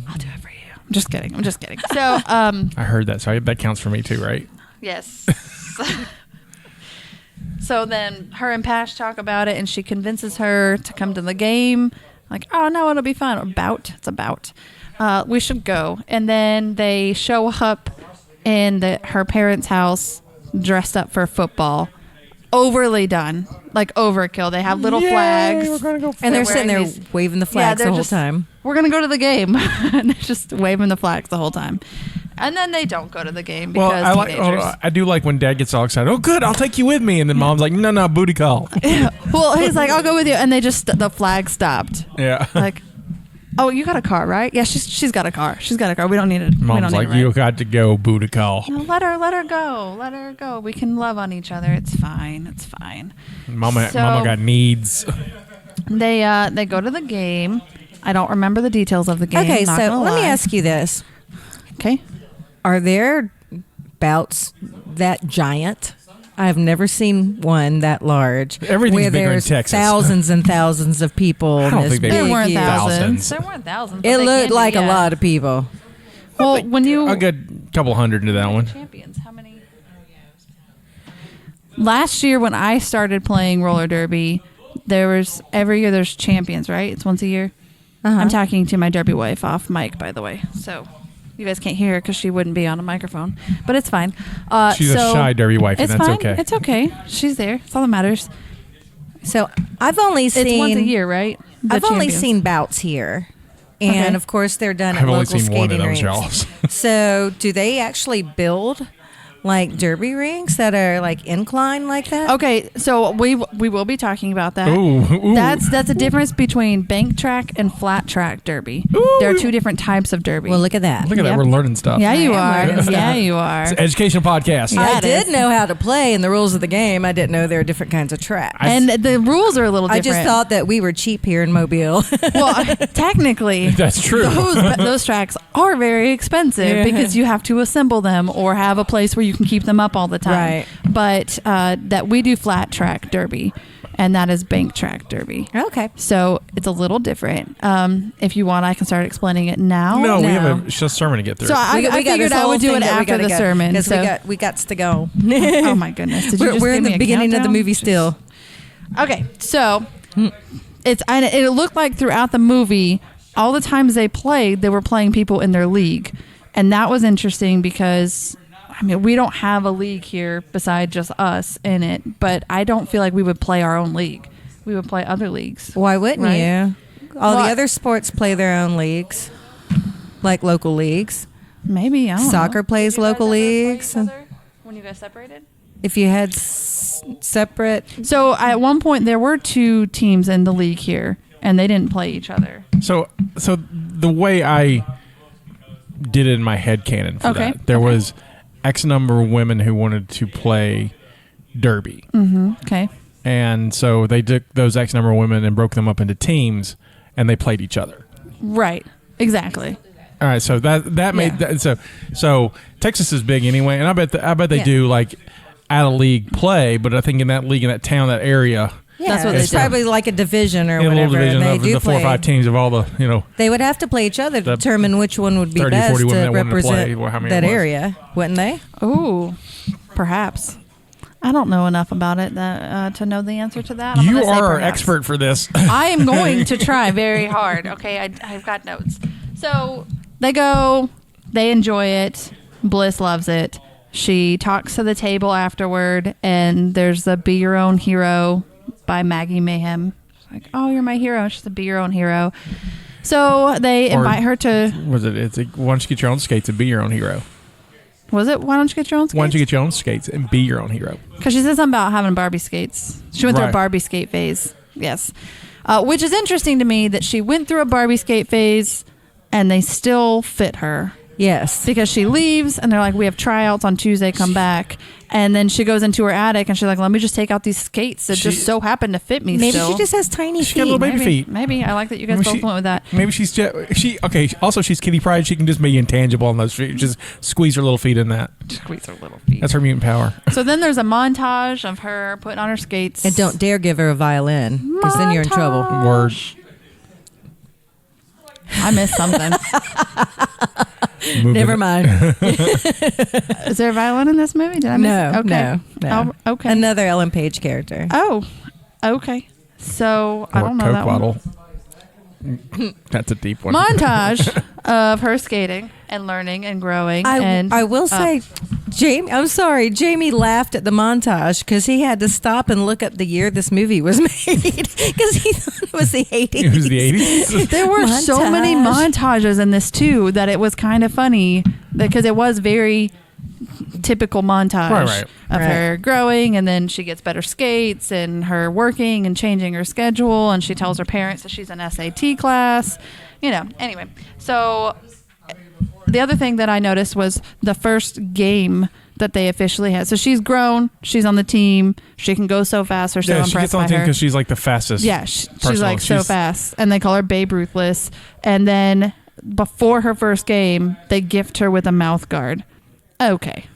Speaker 2: I'll do it for you. I'm just kidding. So,
Speaker 3: I heard that, so that counts for me too, right?
Speaker 2: yes. So then her and Pash talk about it, and she convinces her to come to the game. Like, oh no, it'll be fun. It's a bout. We should go. And then they show up in her parents' house dressed up for football. Overly done, like overkill. They have little flags,
Speaker 3: we're gonna go
Speaker 4: and they're sitting there waving the flags the whole time.
Speaker 2: We're gonna go to the game, and they're just waving the flags the whole time. And then they don't go to the game because
Speaker 3: I do like when Dad gets all excited. Oh, good, I'll take you with me, and then Mom's like, no, booty call.
Speaker 2: Well, he's like, I'll go with you, and they just the flag stopped.
Speaker 3: Yeah,
Speaker 2: like, oh, you got a car, right? Yeah, she's got a car. She's got a car. We don't need it.
Speaker 3: Mom's like, you got to go, booty call.
Speaker 2: No, let her go. Let her go. We can love on each other. It's fine.
Speaker 3: Mama got needs.
Speaker 2: They go to the game. I don't remember the details of the game.
Speaker 4: Okay,
Speaker 2: not
Speaker 4: so
Speaker 2: gonna
Speaker 4: let me
Speaker 2: lie.
Speaker 4: ask you this.
Speaker 2: Okay.
Speaker 4: Are there bouts that giant? I've never seen one that large.
Speaker 3: Everything's
Speaker 4: where
Speaker 3: bigger in
Speaker 4: there's
Speaker 3: Texas.
Speaker 4: Thousands and thousands of people.
Speaker 3: I don't think
Speaker 2: There weren't
Speaker 3: thousands.
Speaker 2: There weren't thousands.
Speaker 4: It looked like a lot of people.
Speaker 2: Well, when you
Speaker 3: I'll get a couple hundred into that one.
Speaker 2: champions, how many? Last year when I started playing roller derby, every year there's champions, right? It's once a year. I'm talking to my derby wife off mic, by the way. So you guys can't hear her because she wouldn't be on a microphone, but it's fine.
Speaker 3: She's a shy derby wife, and
Speaker 2: it's
Speaker 3: that's
Speaker 2: fine.
Speaker 3: okay.
Speaker 2: It's okay. She's there. That's all that matters.
Speaker 4: So I've only seen.
Speaker 2: It's once a year, right? The
Speaker 4: I've only
Speaker 2: champions.
Speaker 4: seen bouts here. And
Speaker 2: Okay.
Speaker 4: of course, they're done at
Speaker 3: I've only
Speaker 4: local
Speaker 3: seen one of
Speaker 4: skating
Speaker 3: those,
Speaker 4: rinks.
Speaker 3: y'all.
Speaker 4: So, do they actually build like derby rinks that are like incline like that?
Speaker 2: Okay, so we will be talking about that.
Speaker 3: Ooh.
Speaker 2: That's a difference between bank track and flat track derby. There are two different types of derby.
Speaker 4: Well, look at that.
Speaker 3: Look at that.
Speaker 2: Yep.
Speaker 3: We're learning stuff.
Speaker 2: Yeah, you
Speaker 4: I am
Speaker 2: are.
Speaker 4: learning stuff.
Speaker 2: Yeah, you are.
Speaker 3: It's an educational podcast.
Speaker 2: Yeah.
Speaker 4: I
Speaker 2: it
Speaker 4: did
Speaker 2: is.
Speaker 4: know how to play and the rules of the game. I didn't know there are different kinds of tracks.
Speaker 2: And the rules are a little
Speaker 4: I
Speaker 2: different.
Speaker 4: just thought that we were cheap here in Mobile.
Speaker 2: Well, technically,
Speaker 3: That's true.
Speaker 2: those tracks are very expensive
Speaker 4: Yeah.
Speaker 2: because you have to assemble them or have a place where you can keep them up all the time.
Speaker 4: Right.
Speaker 2: But that we do flat track derby, and that is bank track derby.
Speaker 4: Okay.
Speaker 2: So it's a little different. If you want, I can start explaining it now.
Speaker 3: No, we have a sermon to get through.
Speaker 2: So I
Speaker 4: got
Speaker 2: figured
Speaker 4: this
Speaker 2: I
Speaker 4: whole
Speaker 2: would do
Speaker 4: thing
Speaker 2: it
Speaker 4: that we
Speaker 2: after
Speaker 4: gotta
Speaker 2: the
Speaker 4: go,
Speaker 2: sermon.
Speaker 4: 'cause
Speaker 2: So.
Speaker 4: we got to go.
Speaker 2: Oh my goodness! Did you just
Speaker 4: we're
Speaker 2: give
Speaker 4: in
Speaker 2: me
Speaker 4: the
Speaker 2: a
Speaker 4: beginning of the
Speaker 2: countdown?
Speaker 4: movie still.
Speaker 2: Okay, so it looked like throughout the movie, all the times they played, they were playing people in their league, and that was interesting because, I mean, we don't have a league here beside just us in it, but I don't feel like we would play our own league. We would play other leagues.
Speaker 4: Why wouldn't
Speaker 2: Right?
Speaker 4: you? All
Speaker 2: Well,
Speaker 4: the other sports play their own leagues, like local leagues.
Speaker 2: Maybe I don't
Speaker 4: Soccer
Speaker 2: know.
Speaker 4: plays local leagues.
Speaker 2: When you guys separated.
Speaker 4: If you had separate,
Speaker 2: So at one point there were two teams in the league here, and they didn't play each other.
Speaker 3: So the way I did it in my head canon for
Speaker 2: Okay.
Speaker 3: that, there was X number of women who wanted to play derby.
Speaker 2: Mm-hmm. Okay.
Speaker 3: And so they took those X number of women and broke them up into teams, and they played each other.
Speaker 2: Right. Exactly.
Speaker 3: All right, so that made that, so Texas is big anyway, and I bet they do like out of league play, but I think in that league, in that town, that area.
Speaker 4: Yeah,
Speaker 2: that's what
Speaker 4: it's
Speaker 2: they do.
Speaker 4: probably like a division or
Speaker 3: In a
Speaker 4: whatever.
Speaker 3: little division
Speaker 4: they
Speaker 3: of
Speaker 4: do
Speaker 3: the 4 or 5 teams of all the,
Speaker 4: They would have to play each other to
Speaker 3: the
Speaker 4: determine which one would be
Speaker 3: 30,
Speaker 4: best
Speaker 3: 40 women
Speaker 4: to
Speaker 3: that wanted to
Speaker 4: represent
Speaker 3: play, how many
Speaker 4: that
Speaker 3: it was.
Speaker 4: area, wouldn't they?
Speaker 2: Ooh, perhaps. I don't know enough about it to know the answer to that. I'm
Speaker 3: You
Speaker 2: gonna say
Speaker 3: are our
Speaker 2: perhaps.
Speaker 3: expert for this.
Speaker 2: I am going to try very hard. Okay, I've got notes. So they go, they enjoy it. Bliss loves it. She talks to the table afterward, and there's the Be Your Own Hero by Maggie Mayhem. She's like, oh, you're my hero. She's the Be Your Own Hero. So they invite her to...
Speaker 3: Was it? It's why don't you get your own skates and be your own hero?
Speaker 2: Was it? Why don't you get your own skates?
Speaker 3: Why don't you get your own skates and be your own hero?
Speaker 2: Because she said something about having Barbie skates. She went through a
Speaker 3: Right.
Speaker 2: Barbie skate phase. Yes. Which is interesting to me that she went through a Barbie skate phase and they still fit her.
Speaker 4: Yes.
Speaker 2: Because she leaves and they're like, we have tryouts on Tuesday, come back. And then she goes into her attic and she's like, let me just take out these skates that just so happen to fit me
Speaker 4: Maybe
Speaker 2: still.
Speaker 4: she just has tiny
Speaker 3: She
Speaker 4: feet.
Speaker 3: got little baby feet.
Speaker 2: Maybe. I like that you guys both went with that.
Speaker 3: Maybe she's okay. Also, she's Kitty Pryde. She can just be intangible on those feet. Just squeeze her little feet in that.
Speaker 2: Squeeze her little feet.
Speaker 3: That's her mutant power.
Speaker 2: So then there's a montage of her putting on her skates.
Speaker 4: And don't dare give her a violin, because then you're in trouble.
Speaker 3: Word.
Speaker 2: I missed something.
Speaker 4: Never mind.
Speaker 2: Is there a violin in this movie? Did I miss
Speaker 4: No,
Speaker 2: it? Okay.
Speaker 4: no.
Speaker 2: Oh, okay.
Speaker 4: Another Ellen Page character.
Speaker 2: Oh, okay. So I don't know
Speaker 3: Coke
Speaker 2: that one.
Speaker 3: bottle. That's a deep one.
Speaker 2: Montage of her skating and learning and growing.
Speaker 4: I will say, Jamie laughed at the montage because he had to stop and look up the year this movie was made because he thought it was the 80s.
Speaker 3: It was the 80s.
Speaker 2: There were so many montages in this too that it was kind of funny because it was very typical montage of her growing, and then she gets better skates and her working and changing her schedule, and she tells her parents that she's in SAT class, anyway. So the other thing that I noticed was the first game that they officially had. So she's grown, she's on the team, she can go so fast, they're so
Speaker 3: Yeah,
Speaker 2: impressed
Speaker 3: she gets on
Speaker 2: by
Speaker 3: the team
Speaker 2: her.
Speaker 3: because she's like the fastest.
Speaker 2: Yeah, she's like so fast, and they call her Babe Ruthless. And then before her first game, they gift her with a mouth guard. Okay.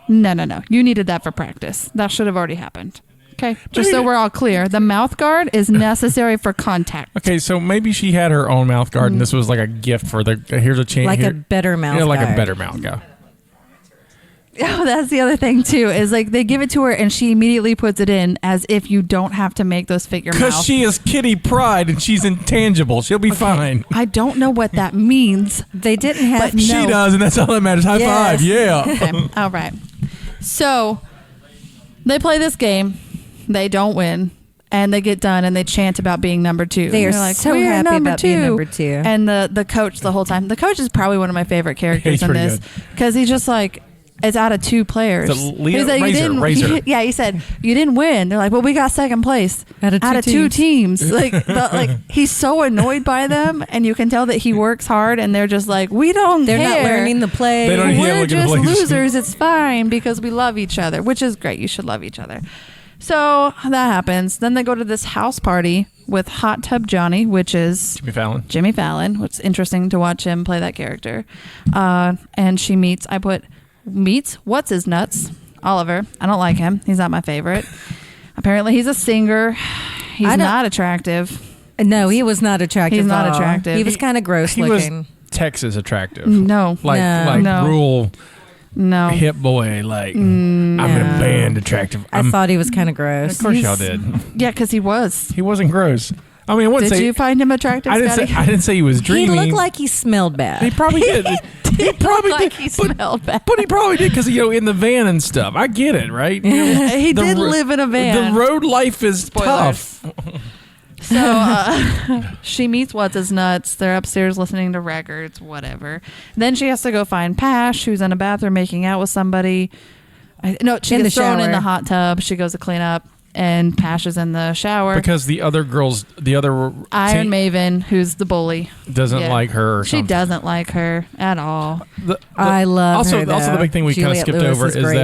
Speaker 2: No. You needed that for practice. That should have already happened. Okay. Just so we're all clear, the mouth guard is necessary for contact.
Speaker 3: Okay, so maybe she had her own mouth guard, and this was like a gift for here's a chance.
Speaker 4: Like a better mouth
Speaker 3: Yeah, like
Speaker 4: guard.
Speaker 3: a better mouth guard.
Speaker 2: Oh, that's the other thing too, is like they give it to her and she immediately puts it in as if you don't have to make those fit your mouth.
Speaker 3: Because she is Kitty Pryde and she's intangible. She'll be fine.
Speaker 2: I don't know what that means.
Speaker 4: They didn't have
Speaker 2: But
Speaker 3: She does, and that's all that matters. High five. Yeah.
Speaker 2: Okay. All right. So they play this game. They don't win. And they get done and they chant about being number 2.
Speaker 4: They are
Speaker 2: They're like,
Speaker 4: so
Speaker 2: "We're
Speaker 4: happy
Speaker 2: number
Speaker 4: about being number 2.
Speaker 2: And the coach the whole time. The coach is probably one of my favorite characters
Speaker 3: He's
Speaker 2: in
Speaker 3: pretty
Speaker 2: this.
Speaker 3: good.
Speaker 2: Because he's just like, it's out of 2 players.
Speaker 3: It's a leader-
Speaker 2: He's like,
Speaker 3: razor.
Speaker 2: Yeah, he said, you didn't win. They're like, well, we got second place
Speaker 4: Out of 2
Speaker 2: teams. Like he's so annoyed by them, and you can tell that he works hard, and they're just like, we don't
Speaker 4: They're
Speaker 2: care.
Speaker 4: not learning the play.
Speaker 3: They don't even
Speaker 2: We're
Speaker 3: look at the
Speaker 2: just
Speaker 3: plays.
Speaker 2: losers. It's fine because we love each other, which is great. You should love each other. So that happens. Then they go to this house party with Hot Tub Johnny, which is Jimmy Fallon, which is interesting to watch him play that character. And she meets what's his nuts? Oliver. I don't like him. He's not my favorite. Apparently he's a singer. He's not attractive.
Speaker 4: No, he was not attractive.
Speaker 2: He's not
Speaker 4: at all.
Speaker 2: attractive.
Speaker 4: He was kind of gross
Speaker 3: He
Speaker 4: looking.
Speaker 3: was Texas attractive.
Speaker 2: No.
Speaker 3: Like
Speaker 2: No.
Speaker 3: rural
Speaker 2: No.
Speaker 3: hip boy. Like, I'm in a band attractive.
Speaker 4: I thought he was kind of gross.
Speaker 3: Of course y'all did.
Speaker 2: Yeah, because he was.
Speaker 3: He wasn't gross. I mean, I wouldn't
Speaker 2: Did
Speaker 3: say.
Speaker 2: you find him attractive,
Speaker 3: I
Speaker 2: Scotty?
Speaker 3: didn't say he was
Speaker 4: He
Speaker 3: dreamy.
Speaker 4: looked like he smelled bad.
Speaker 3: He probably did. He probably
Speaker 2: like
Speaker 3: did.
Speaker 2: he smelled bad.
Speaker 3: But he probably did because in the van and stuff. I get it, right?
Speaker 2: He
Speaker 3: The
Speaker 2: did
Speaker 3: ro-
Speaker 2: live in a van.
Speaker 3: The road life is
Speaker 2: Spoilers.
Speaker 3: tough.
Speaker 2: So she meets What's His Nuts. They're upstairs listening to records, whatever. Then she has to go find Pash, who's in a bathroom making out with somebody. She
Speaker 4: In the
Speaker 2: gets thrown
Speaker 4: shower.
Speaker 2: in the hot tub. She goes to clean up, and Pash is in the shower.
Speaker 3: Because the other girls,
Speaker 2: Iron Maven, who's the bully,
Speaker 3: doesn't like her. Or
Speaker 2: she
Speaker 3: something.
Speaker 2: doesn't like her at all.
Speaker 4: I love
Speaker 3: also,
Speaker 4: her,
Speaker 3: Also,
Speaker 4: though.
Speaker 3: the big thing we kind of
Speaker 4: Juliette
Speaker 3: skipped
Speaker 4: Lewis
Speaker 3: over
Speaker 4: is
Speaker 3: is
Speaker 4: great.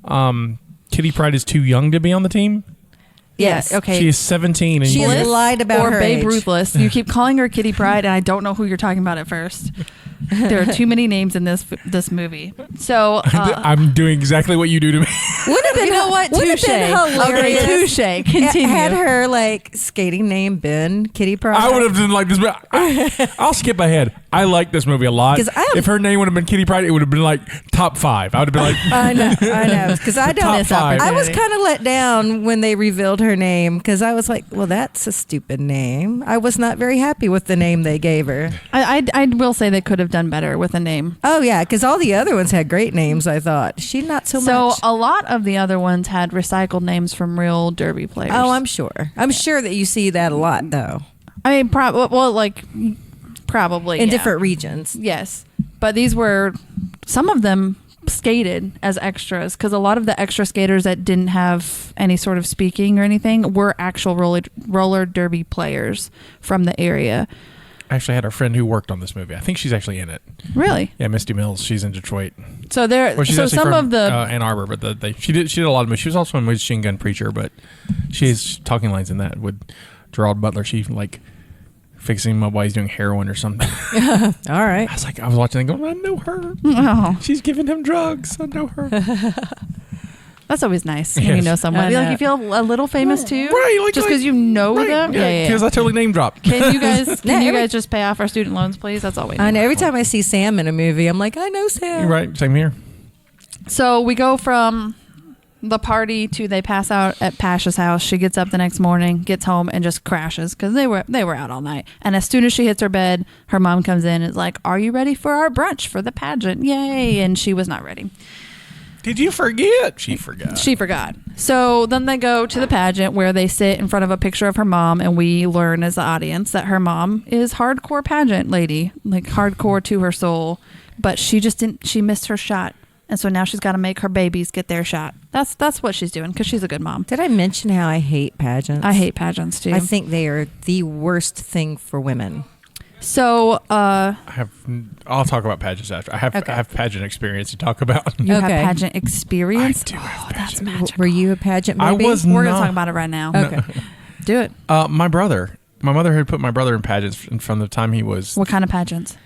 Speaker 3: that Kitty Pryde is too young to be on the team.
Speaker 4: Yes.
Speaker 2: Okay.
Speaker 3: She is 17. And
Speaker 4: She
Speaker 3: you
Speaker 4: has lied about
Speaker 2: or
Speaker 4: her
Speaker 2: Babe
Speaker 4: age.
Speaker 2: Ruthless. You keep calling her Kitty Pryde, and I don't know who you're talking about at first. There are too many names in this movie. So
Speaker 3: I'm doing exactly what you do to me.
Speaker 4: Would have been,
Speaker 2: you know what?
Speaker 4: Would have
Speaker 2: Touche.
Speaker 4: been hilarious.
Speaker 2: Okay, touche. Continue.
Speaker 4: Had her like skating name been Kitty Pryde.
Speaker 3: I would have done like this. I'll skip ahead. I like this movie a lot. If her name would have been Kitty Pryde, it would have been like top 5. I would have been like,
Speaker 4: I know, because I don't.
Speaker 3: Top 5.
Speaker 4: I was kind of let down when they revealed her name because I was like, well, that's a stupid name. I was not very happy with the name they gave her.
Speaker 2: I will say they could have done better with a name.
Speaker 4: Oh yeah, because all the other ones had great names. I thought she not so much.
Speaker 2: So a lot of the other ones had recycled names from real derby players.
Speaker 4: Oh, I'm sure. I'm sure that you see that a lot though.
Speaker 2: I mean, probably
Speaker 4: in different regions.
Speaker 2: Yes, but these were some of them skated as extras because a lot of the extra skaters that didn't have any sort of speaking or anything were actual roller derby players from the area.
Speaker 3: I actually had a friend who worked on this movie. I think she's actually in it.
Speaker 2: Really?
Speaker 3: Yeah, Misty Mills. She's in Detroit.
Speaker 2: So there.
Speaker 3: Well, she's
Speaker 2: so
Speaker 3: actually
Speaker 2: some
Speaker 3: from,
Speaker 2: of the
Speaker 3: Ann Arbor, but she did a lot of movies. She was also a Machine Gun Preacher, but she's talking lines in that with Gerald Butler. She like fixing him up while he's doing heroin or something.
Speaker 4: All right.
Speaker 3: I was watching and going, I know her.
Speaker 2: Oh.
Speaker 3: She's giving him drugs. I know her.
Speaker 2: That's always nice when
Speaker 3: Yes.
Speaker 2: you know someone. Like you feel a little famous too,
Speaker 3: right? Like,
Speaker 2: just because you know them. Yeah.
Speaker 3: Because I totally name dropped.
Speaker 2: Can you guys just pay off our student loans, please? That's all we need.
Speaker 4: I know. Every time I see Sam in a movie, I'm like, I know Sam.
Speaker 3: Right. Same here.
Speaker 2: So we go from the party to they pass out at Pash's house. She gets up the next morning, gets home, and just crashes because they were out all night. And as soon as she hits her bed, her mom comes in and is like, "Are you ready for our brunch for the pageant? Yay!" And she was not ready.
Speaker 3: Did you forget? She forgot.
Speaker 2: She forgot. So then they go to the pageant where they sit in front of a picture of her mom, and we learn as the audience that her mom is hardcore pageant lady, like hardcore to her soul. But she just didn't. She missed her shot. And so now she's got to make her babies get their shot. That's what she's doing because she's a good mom.
Speaker 4: Did I mention how I hate pageants?
Speaker 2: I hate pageants too.
Speaker 4: I think they are the worst thing for women.
Speaker 2: So
Speaker 3: I'll talk about pageants after. I have pageant experience to talk about.
Speaker 2: You have pageant experience?
Speaker 3: I do have
Speaker 2: that's
Speaker 3: pageant.
Speaker 2: magical.
Speaker 4: Were you a pageant maybe?
Speaker 3: I was
Speaker 2: We're
Speaker 3: not.
Speaker 2: going to talk about it right now.
Speaker 4: Okay.
Speaker 2: Do it.
Speaker 3: My mother had put my brother in pageants from the time he was
Speaker 2: What kind of pageants?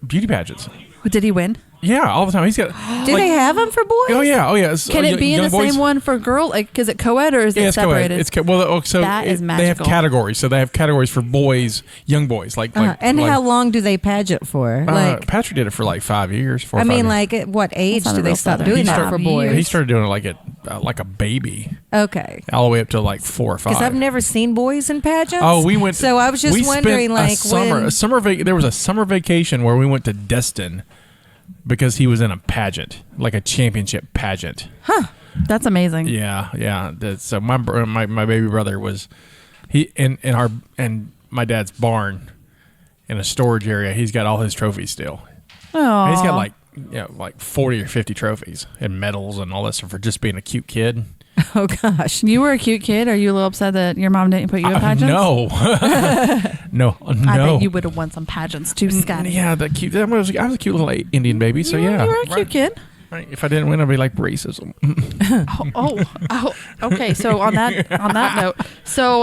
Speaker 3: beauty pageants.
Speaker 2: Did he win?
Speaker 3: Yeah, all the time. He's got.
Speaker 4: Do they have them for boys?
Speaker 3: Oh yeah. So,
Speaker 2: Can it be in the
Speaker 3: boys?
Speaker 2: same one for girl? Like, is it co-ed or is it
Speaker 3: It's
Speaker 2: separated?
Speaker 3: co-ed. It's so
Speaker 2: That is
Speaker 3: they have
Speaker 2: magical.
Speaker 3: categories. So they have categories for boys, young boys,
Speaker 4: And how long do they pageant for?
Speaker 3: Patrick did it for like 5 years. 4 or
Speaker 4: I
Speaker 3: 5
Speaker 4: mean,
Speaker 3: years.
Speaker 4: like, at what age
Speaker 2: That's not
Speaker 4: do
Speaker 2: a
Speaker 4: they
Speaker 2: real
Speaker 4: stop
Speaker 2: feather.
Speaker 4: doing
Speaker 2: He
Speaker 4: that for boys?
Speaker 3: He started doing it like a baby.
Speaker 4: Okay.
Speaker 3: All the way up to like 4 or 5.
Speaker 4: Because I've never seen boys in pageants.
Speaker 3: Oh, we went.
Speaker 4: So I was just wondering, like,
Speaker 3: there was a summer vacation where we went to Destin because he was in a pageant, like a championship pageant.
Speaker 2: Huh. That's amazing.
Speaker 3: Yeah. So my baby brother was in my dad's barn in a storage area. He's got all his trophies still.
Speaker 2: Oh.
Speaker 3: He's got like 40 or 50 trophies and medals and all that stuff for just being a cute kid.
Speaker 4: Oh gosh,
Speaker 2: you were a cute kid. Are you a little upset that your mom didn't put you in pageants?
Speaker 3: No, no.
Speaker 2: I bet you would have won some pageants too, Scotty.
Speaker 3: Yeah, I was a cute little Indian baby. So yeah,
Speaker 2: you were a cute kid.
Speaker 3: Right. If I didn't win, I'd be like racism.
Speaker 2: Okay. So on that note, so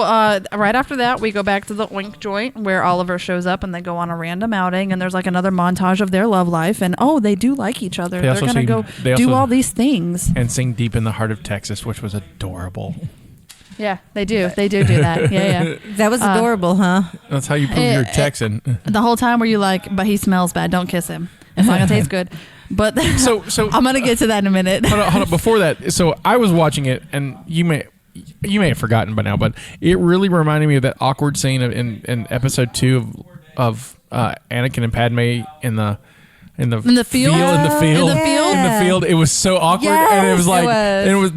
Speaker 2: right after that, we go back to the Oink joint where Oliver shows up and they go on a random outing, and there's like another montage of their love life, and they do like each other. They're gonna go do all these things
Speaker 3: and sing "Deep in the Heart of Texas," which was adorable.
Speaker 2: Yeah, they do. They do that. Yeah.
Speaker 4: That was adorable, huh?
Speaker 3: That's how you prove you're Texan.
Speaker 2: The whole time were you like, but he smells bad. Don't kiss him. It's not gonna taste good. But
Speaker 3: so
Speaker 2: I'm gonna get to that in a minute.
Speaker 3: Hold on. Before that, so I was watching it, and you may have forgotten by now, but it really reminded me of that awkward scene in episode 2 of Anakin and Padme in the field. It was so awkward, and it was like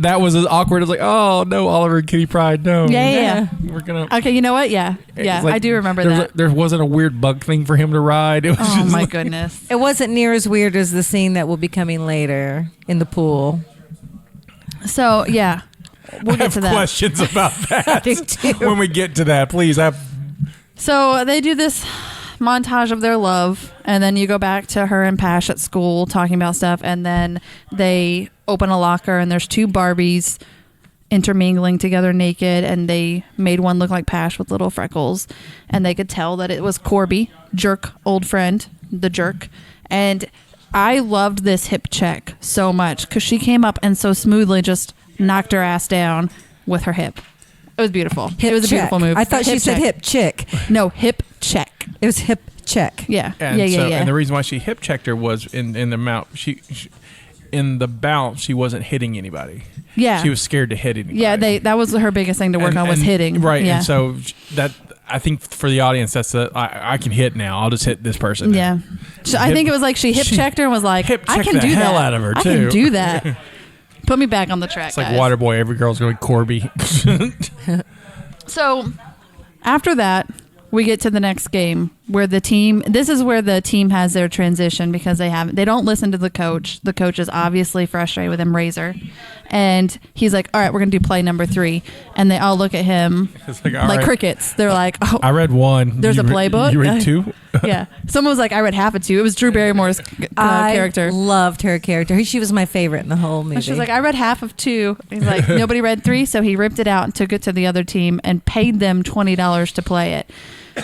Speaker 3: that was as awkward as like, oh no, Oliver and Kitty Pryde, no.
Speaker 2: Yeah.
Speaker 3: We're gonna.
Speaker 2: Okay, you know what? Yeah,
Speaker 3: like,
Speaker 2: I do remember that.
Speaker 3: There wasn't a weird bug thing for him to ride. It was just
Speaker 2: my
Speaker 3: like,
Speaker 2: goodness.
Speaker 4: It wasn't near as weird as the scene that will be coming later in the pool.
Speaker 2: So yeah, we'll get to that.
Speaker 3: Questions about that
Speaker 4: I do too.
Speaker 3: when we get to that, please.
Speaker 2: So they do this montage of their love, and then you go back to her and Pash at school talking about stuff, and then they open a locker and there's 2 Barbies intermingling together naked, and they made one look like Pash with little freckles, and they could tell that it was Corby, jerk old friend, the jerk. And I loved this hip check so much because she came up and so smoothly just knocked her ass down with her hip. It was beautiful. It was a beautiful move.
Speaker 4: I thought she said hip chick.
Speaker 2: No, hip check.
Speaker 4: It was hip check.
Speaker 2: Yeah.
Speaker 3: And
Speaker 2: yeah.
Speaker 3: And the reason why she hip checked her was in the mount. She in the bounce, she wasn't hitting anybody.
Speaker 2: Yeah.
Speaker 3: She was scared to hit anybody.
Speaker 2: Yeah, that was her biggest thing to work on was hitting.
Speaker 3: Right.
Speaker 2: Yeah.
Speaker 3: And so that, I think for the audience, that's I can hit now. I'll just hit this person.
Speaker 2: Yeah. I think it was like she hip checked her and was like, I can do that.
Speaker 3: Hell out of her, too.
Speaker 2: I can do that. Put me back on the track,
Speaker 3: It's like
Speaker 2: guys.
Speaker 3: Waterboy. Every girl's going Corby.
Speaker 2: So after that, we get to the next game where this is where the team has their transition because they don't listen to the coach. The coach is obviously frustrated with him, Razor. And he's like, all right, we're going to do play number 3. And they all look at him like crickets. They're like, oh,
Speaker 3: I read 1.
Speaker 2: There's a playbook.
Speaker 3: You read 2?
Speaker 2: Yeah. Someone was like, I read half of 2. It was Drew Barrymore's character.
Speaker 4: I loved her character. She was my favorite in the whole movie.
Speaker 2: She's like, I read half of 2. He's like, nobody read 3. So he ripped it out and took it to the other team and paid them $20 to play it.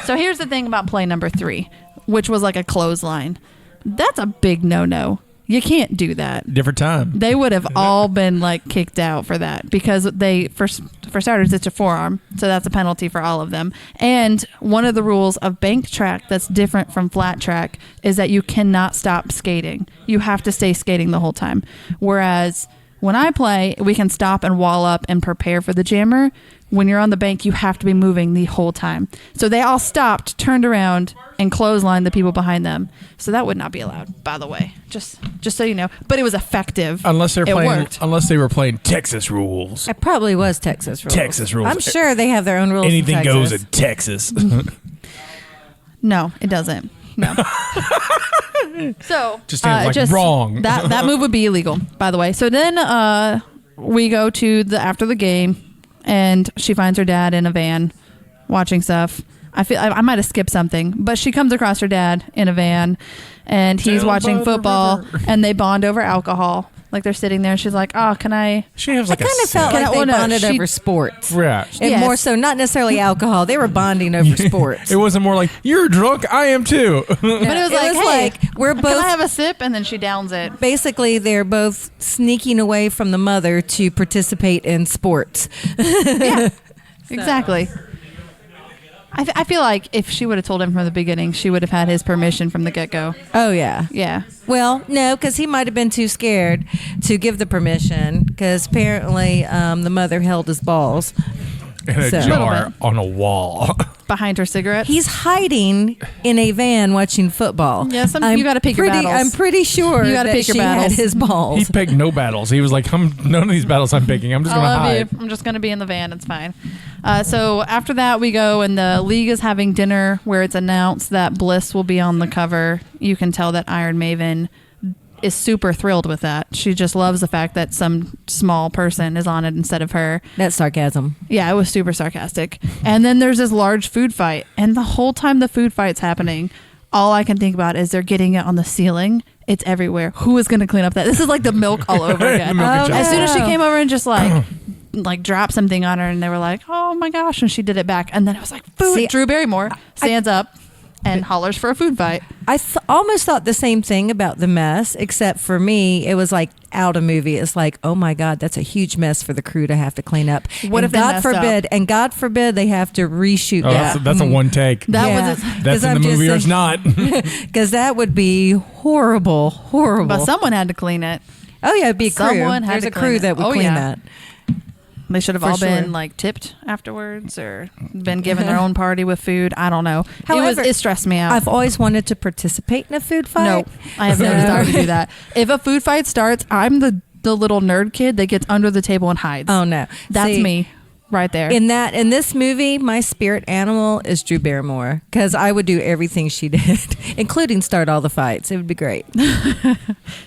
Speaker 2: So here's the thing about play number 3, which was like a clothesline. That's a big no-no. You can't do that.
Speaker 3: Different time.
Speaker 2: They would have all been like kicked out for that because for starters, it's a forearm. So that's a penalty for all of them. And one of the rules of bank track that's different from flat track is that you cannot stop skating. You have to stay skating the whole time. Whereas when I play, we can stop and wall up and prepare for the jammer. When you're on the bank, you have to be moving the whole time. So they all stopped, turned around, and clotheslined the people behind them. So that would not be allowed, by the way. Just so you know. But it was effective.
Speaker 3: Unless they were playing Texas rules.
Speaker 4: It probably was Texas rules.
Speaker 3: Texas rules.
Speaker 4: I'm sure they have their own rules.
Speaker 3: Anything
Speaker 4: in
Speaker 3: goes in Texas.
Speaker 2: No, it doesn't. No. So
Speaker 3: just wrong.
Speaker 2: That move would be illegal, by the way. So then we go to after the game. And she finds her dad in a van watching stuff. I feel I might have skipped something, but she comes across her dad in a van and he's watching football and they bond over alcohol. Like they're sitting there and she's like, oh, can I?
Speaker 3: She has like
Speaker 4: I kind of felt like they bonded over sports.
Speaker 3: Yeah.
Speaker 4: And more so, not necessarily alcohol. They were bonding over sports.
Speaker 3: It wasn't more like, you're drunk, I am too.
Speaker 2: But it was like, hey,
Speaker 4: we're both.
Speaker 2: Can I have a sip? And then she downs it.
Speaker 4: Basically, they're both sneaking away from the mother to participate in sports.
Speaker 2: Yeah, exactly. I feel like if she would have told him from the beginning, she would have had his permission from the get-go.
Speaker 4: Oh, yeah.
Speaker 2: Yeah.
Speaker 4: Well, no, because he might have been too scared to give the permission because apparently the mother held his balls.
Speaker 3: In a jar on a wall.
Speaker 2: Behind her cigarettes.
Speaker 4: He's hiding in a van watching football.
Speaker 2: Yeah, you got to pick your battles.
Speaker 4: I'm pretty sure
Speaker 2: you gotta
Speaker 4: that
Speaker 2: pick your
Speaker 4: she
Speaker 2: battles.
Speaker 4: had his balls.
Speaker 3: He picked no battles. He was like, none of these battles I'm picking. I'm just going to hide.
Speaker 2: I'm just going to be in the van. It's fine. So after that, we go and the league is having dinner where it's announced that Bliss will be on the cover. You can tell that Iron Maven is super thrilled with that. She just loves the fact that some small person is on it instead of her.
Speaker 4: That's sarcasm.
Speaker 2: Yeah, it was super sarcastic. And then there's this large food fight. And the whole time the food fight's happening, all I can think about is they're getting it on the ceiling. It's everywhere. Who is going to clean up that? This is like the milk all over again. As soon as she came over and just like dropped something on her and they were like, oh my gosh. And she did it back. And then it was like, food. See, Drew Barrymore stands up and hollers for a food fight.
Speaker 4: I almost thought the same thing about the mess, except for me, it was like out of movie. It's like, oh my God, that's a huge mess for the crew to have to clean up.
Speaker 2: What if
Speaker 4: God forbid? And God forbid they have to reshoot that.
Speaker 3: That's a one take.
Speaker 2: That's
Speaker 3: in the movie or it's not.
Speaker 4: Because that would be horrible.
Speaker 2: But someone had to clean it.
Speaker 4: Oh yeah, it'd be a crew.
Speaker 2: Someone had
Speaker 4: There's
Speaker 2: to
Speaker 4: a crew that would clean that.
Speaker 2: They should have all been like tipped afterwards or been given their own party with food. I don't know.
Speaker 4: However,
Speaker 2: it stressed me out.
Speaker 4: I've always wanted to participate in a food fight.
Speaker 2: No, I have no desire to do that. If a food fight starts, I'm the little nerd kid that gets under the table and hides.
Speaker 4: Oh no,
Speaker 2: that's me. Right there.
Speaker 4: In this movie, my spirit animal is Drew Barrymore because I would do everything she did, including start all the fights. It would be great.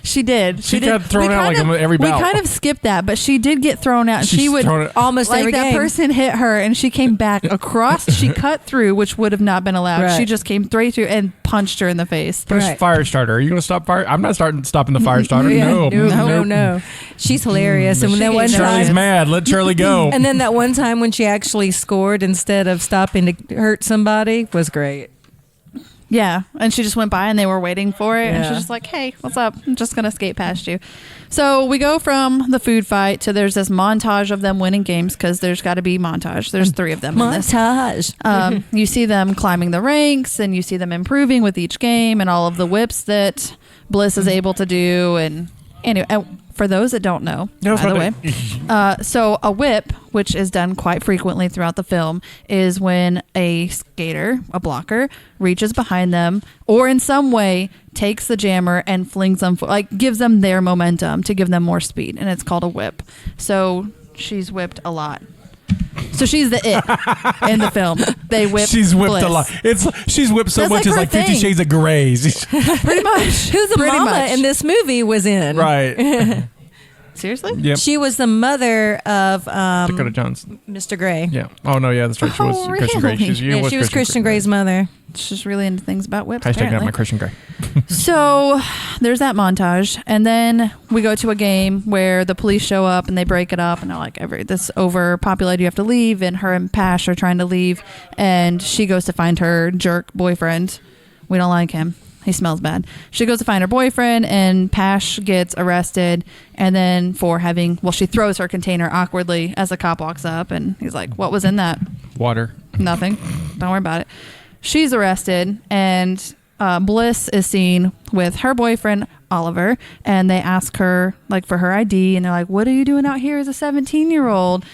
Speaker 2: She did.
Speaker 3: She got thrown out like every bout.
Speaker 2: We kind of skipped that, but she did get thrown out. She would
Speaker 4: almost
Speaker 2: like
Speaker 4: every
Speaker 2: that
Speaker 4: game.
Speaker 2: person hit her, and she came back across. She cut through, which would have not been allowed.
Speaker 4: Right.
Speaker 2: She just came straight through and punched her in the face.
Speaker 3: First Firestarter. Are you going to stop fire? I'm not stopping the Firestarter.
Speaker 4: No. She's hilarious. And then one
Speaker 3: Charlie's
Speaker 4: time,
Speaker 3: mad. Let Charlie go.
Speaker 4: And then that one time when she actually scored instead of stopping to hurt somebody was great.
Speaker 2: Yeah, and she just went by and they were waiting for it, and
Speaker 4: Yeah.
Speaker 2: she's just like, "Hey, what's up? I'm just gonna skate past you." So we go from the food fight to there's this montage of them winning games because there's got to be montage. There's 3 of them in this.
Speaker 4: Montage.
Speaker 2: You see them climbing the ranks, and you see them improving with each game, and all of the whips that Bliss is able to do. And anyway, for those that don't know, by the way, so a whip, which is done quite frequently throughout the film, is when a skater, a blocker, reaches behind them or in some way takes the jammer and flings them, like gives them their momentum to give them more speed, and it's called a whip. So she's whipped a lot. So she's the it in the film. They whip.
Speaker 3: She's whipped
Speaker 2: Bliss.
Speaker 3: a lot. She's whipped so
Speaker 2: That's
Speaker 3: much.
Speaker 2: like
Speaker 3: It's
Speaker 2: her
Speaker 3: like 50
Speaker 2: thing.
Speaker 3: Shades of Grey.
Speaker 2: Pretty much.
Speaker 4: Who the
Speaker 2: Pretty
Speaker 4: mama
Speaker 2: much.
Speaker 4: in this movie was in.
Speaker 3: Right.
Speaker 2: Seriously?
Speaker 3: Yep.
Speaker 4: She was the mother of
Speaker 3: Dakota Johnson.
Speaker 4: Mr. Gray.
Speaker 3: Yeah. Oh no. Yeah, that's right. She was
Speaker 2: Oh,
Speaker 3: Christian Grey.
Speaker 2: really?
Speaker 4: She was Christian Gray's mother.
Speaker 2: She's really into things about whips.
Speaker 3: Hashtag not
Speaker 2: apparently.
Speaker 3: my Christian Grey.
Speaker 2: So there's that montage, and then we go to a game where the police show up and they break it up, and they're like, "This overpopulated, you have to leave." And her and Pash are trying to leave, and she goes to find her jerk boyfriend. We don't like him. He smells bad. She goes to find her boyfriend, and Pash gets arrested. And then for having, she throws her container awkwardly as a cop walks up, and he's like, "What was in that?"
Speaker 3: Water.
Speaker 2: Nothing. Don't worry about it. She's arrested, and Bliss is seen with her boyfriend Oliver, and they ask her like for her ID, and they're like, "What are you doing out here as a 17-year-old?"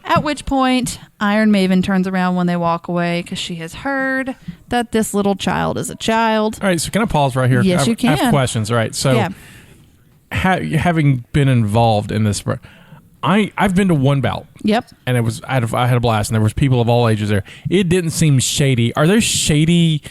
Speaker 2: At which point, Iron Maiden turns around when they walk away because she has heard that this little child is a child.
Speaker 3: All right. So can I pause right here?
Speaker 2: Yes, you
Speaker 3: I have
Speaker 2: can.
Speaker 3: questions. All right. So
Speaker 2: Yeah.
Speaker 3: having been involved in this, I've been to one bout.
Speaker 2: Yep.
Speaker 3: And I had a blast, and there was people of all ages there. It didn't seem shady. Are there shady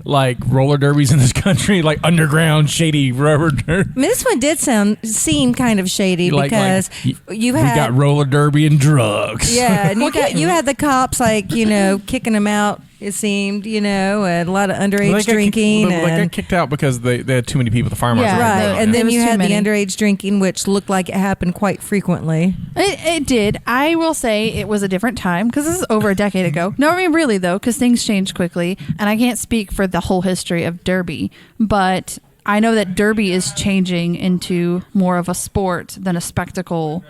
Speaker 3: like roller derbies in this country, like underground shady roller derby?
Speaker 4: This one did seem kind of shady because you had
Speaker 3: we got roller derby and drugs.
Speaker 4: Yeah, and you had the cops kicking them out. It seemed, and a lot of underage drinking.
Speaker 3: They got kicked out because they had too many people at the fire marshal.
Speaker 4: Right. And then
Speaker 2: was
Speaker 4: you
Speaker 2: too
Speaker 4: had the
Speaker 2: many.
Speaker 4: underage drinking, which looked like it happened quite frequently.
Speaker 2: It did. I will say it was a different time because this is over a decade ago. No, I mean really though, because things change quickly, and I can't speak for the whole history of Derby, but I know that Derby is changing into more of a sport than a spectacle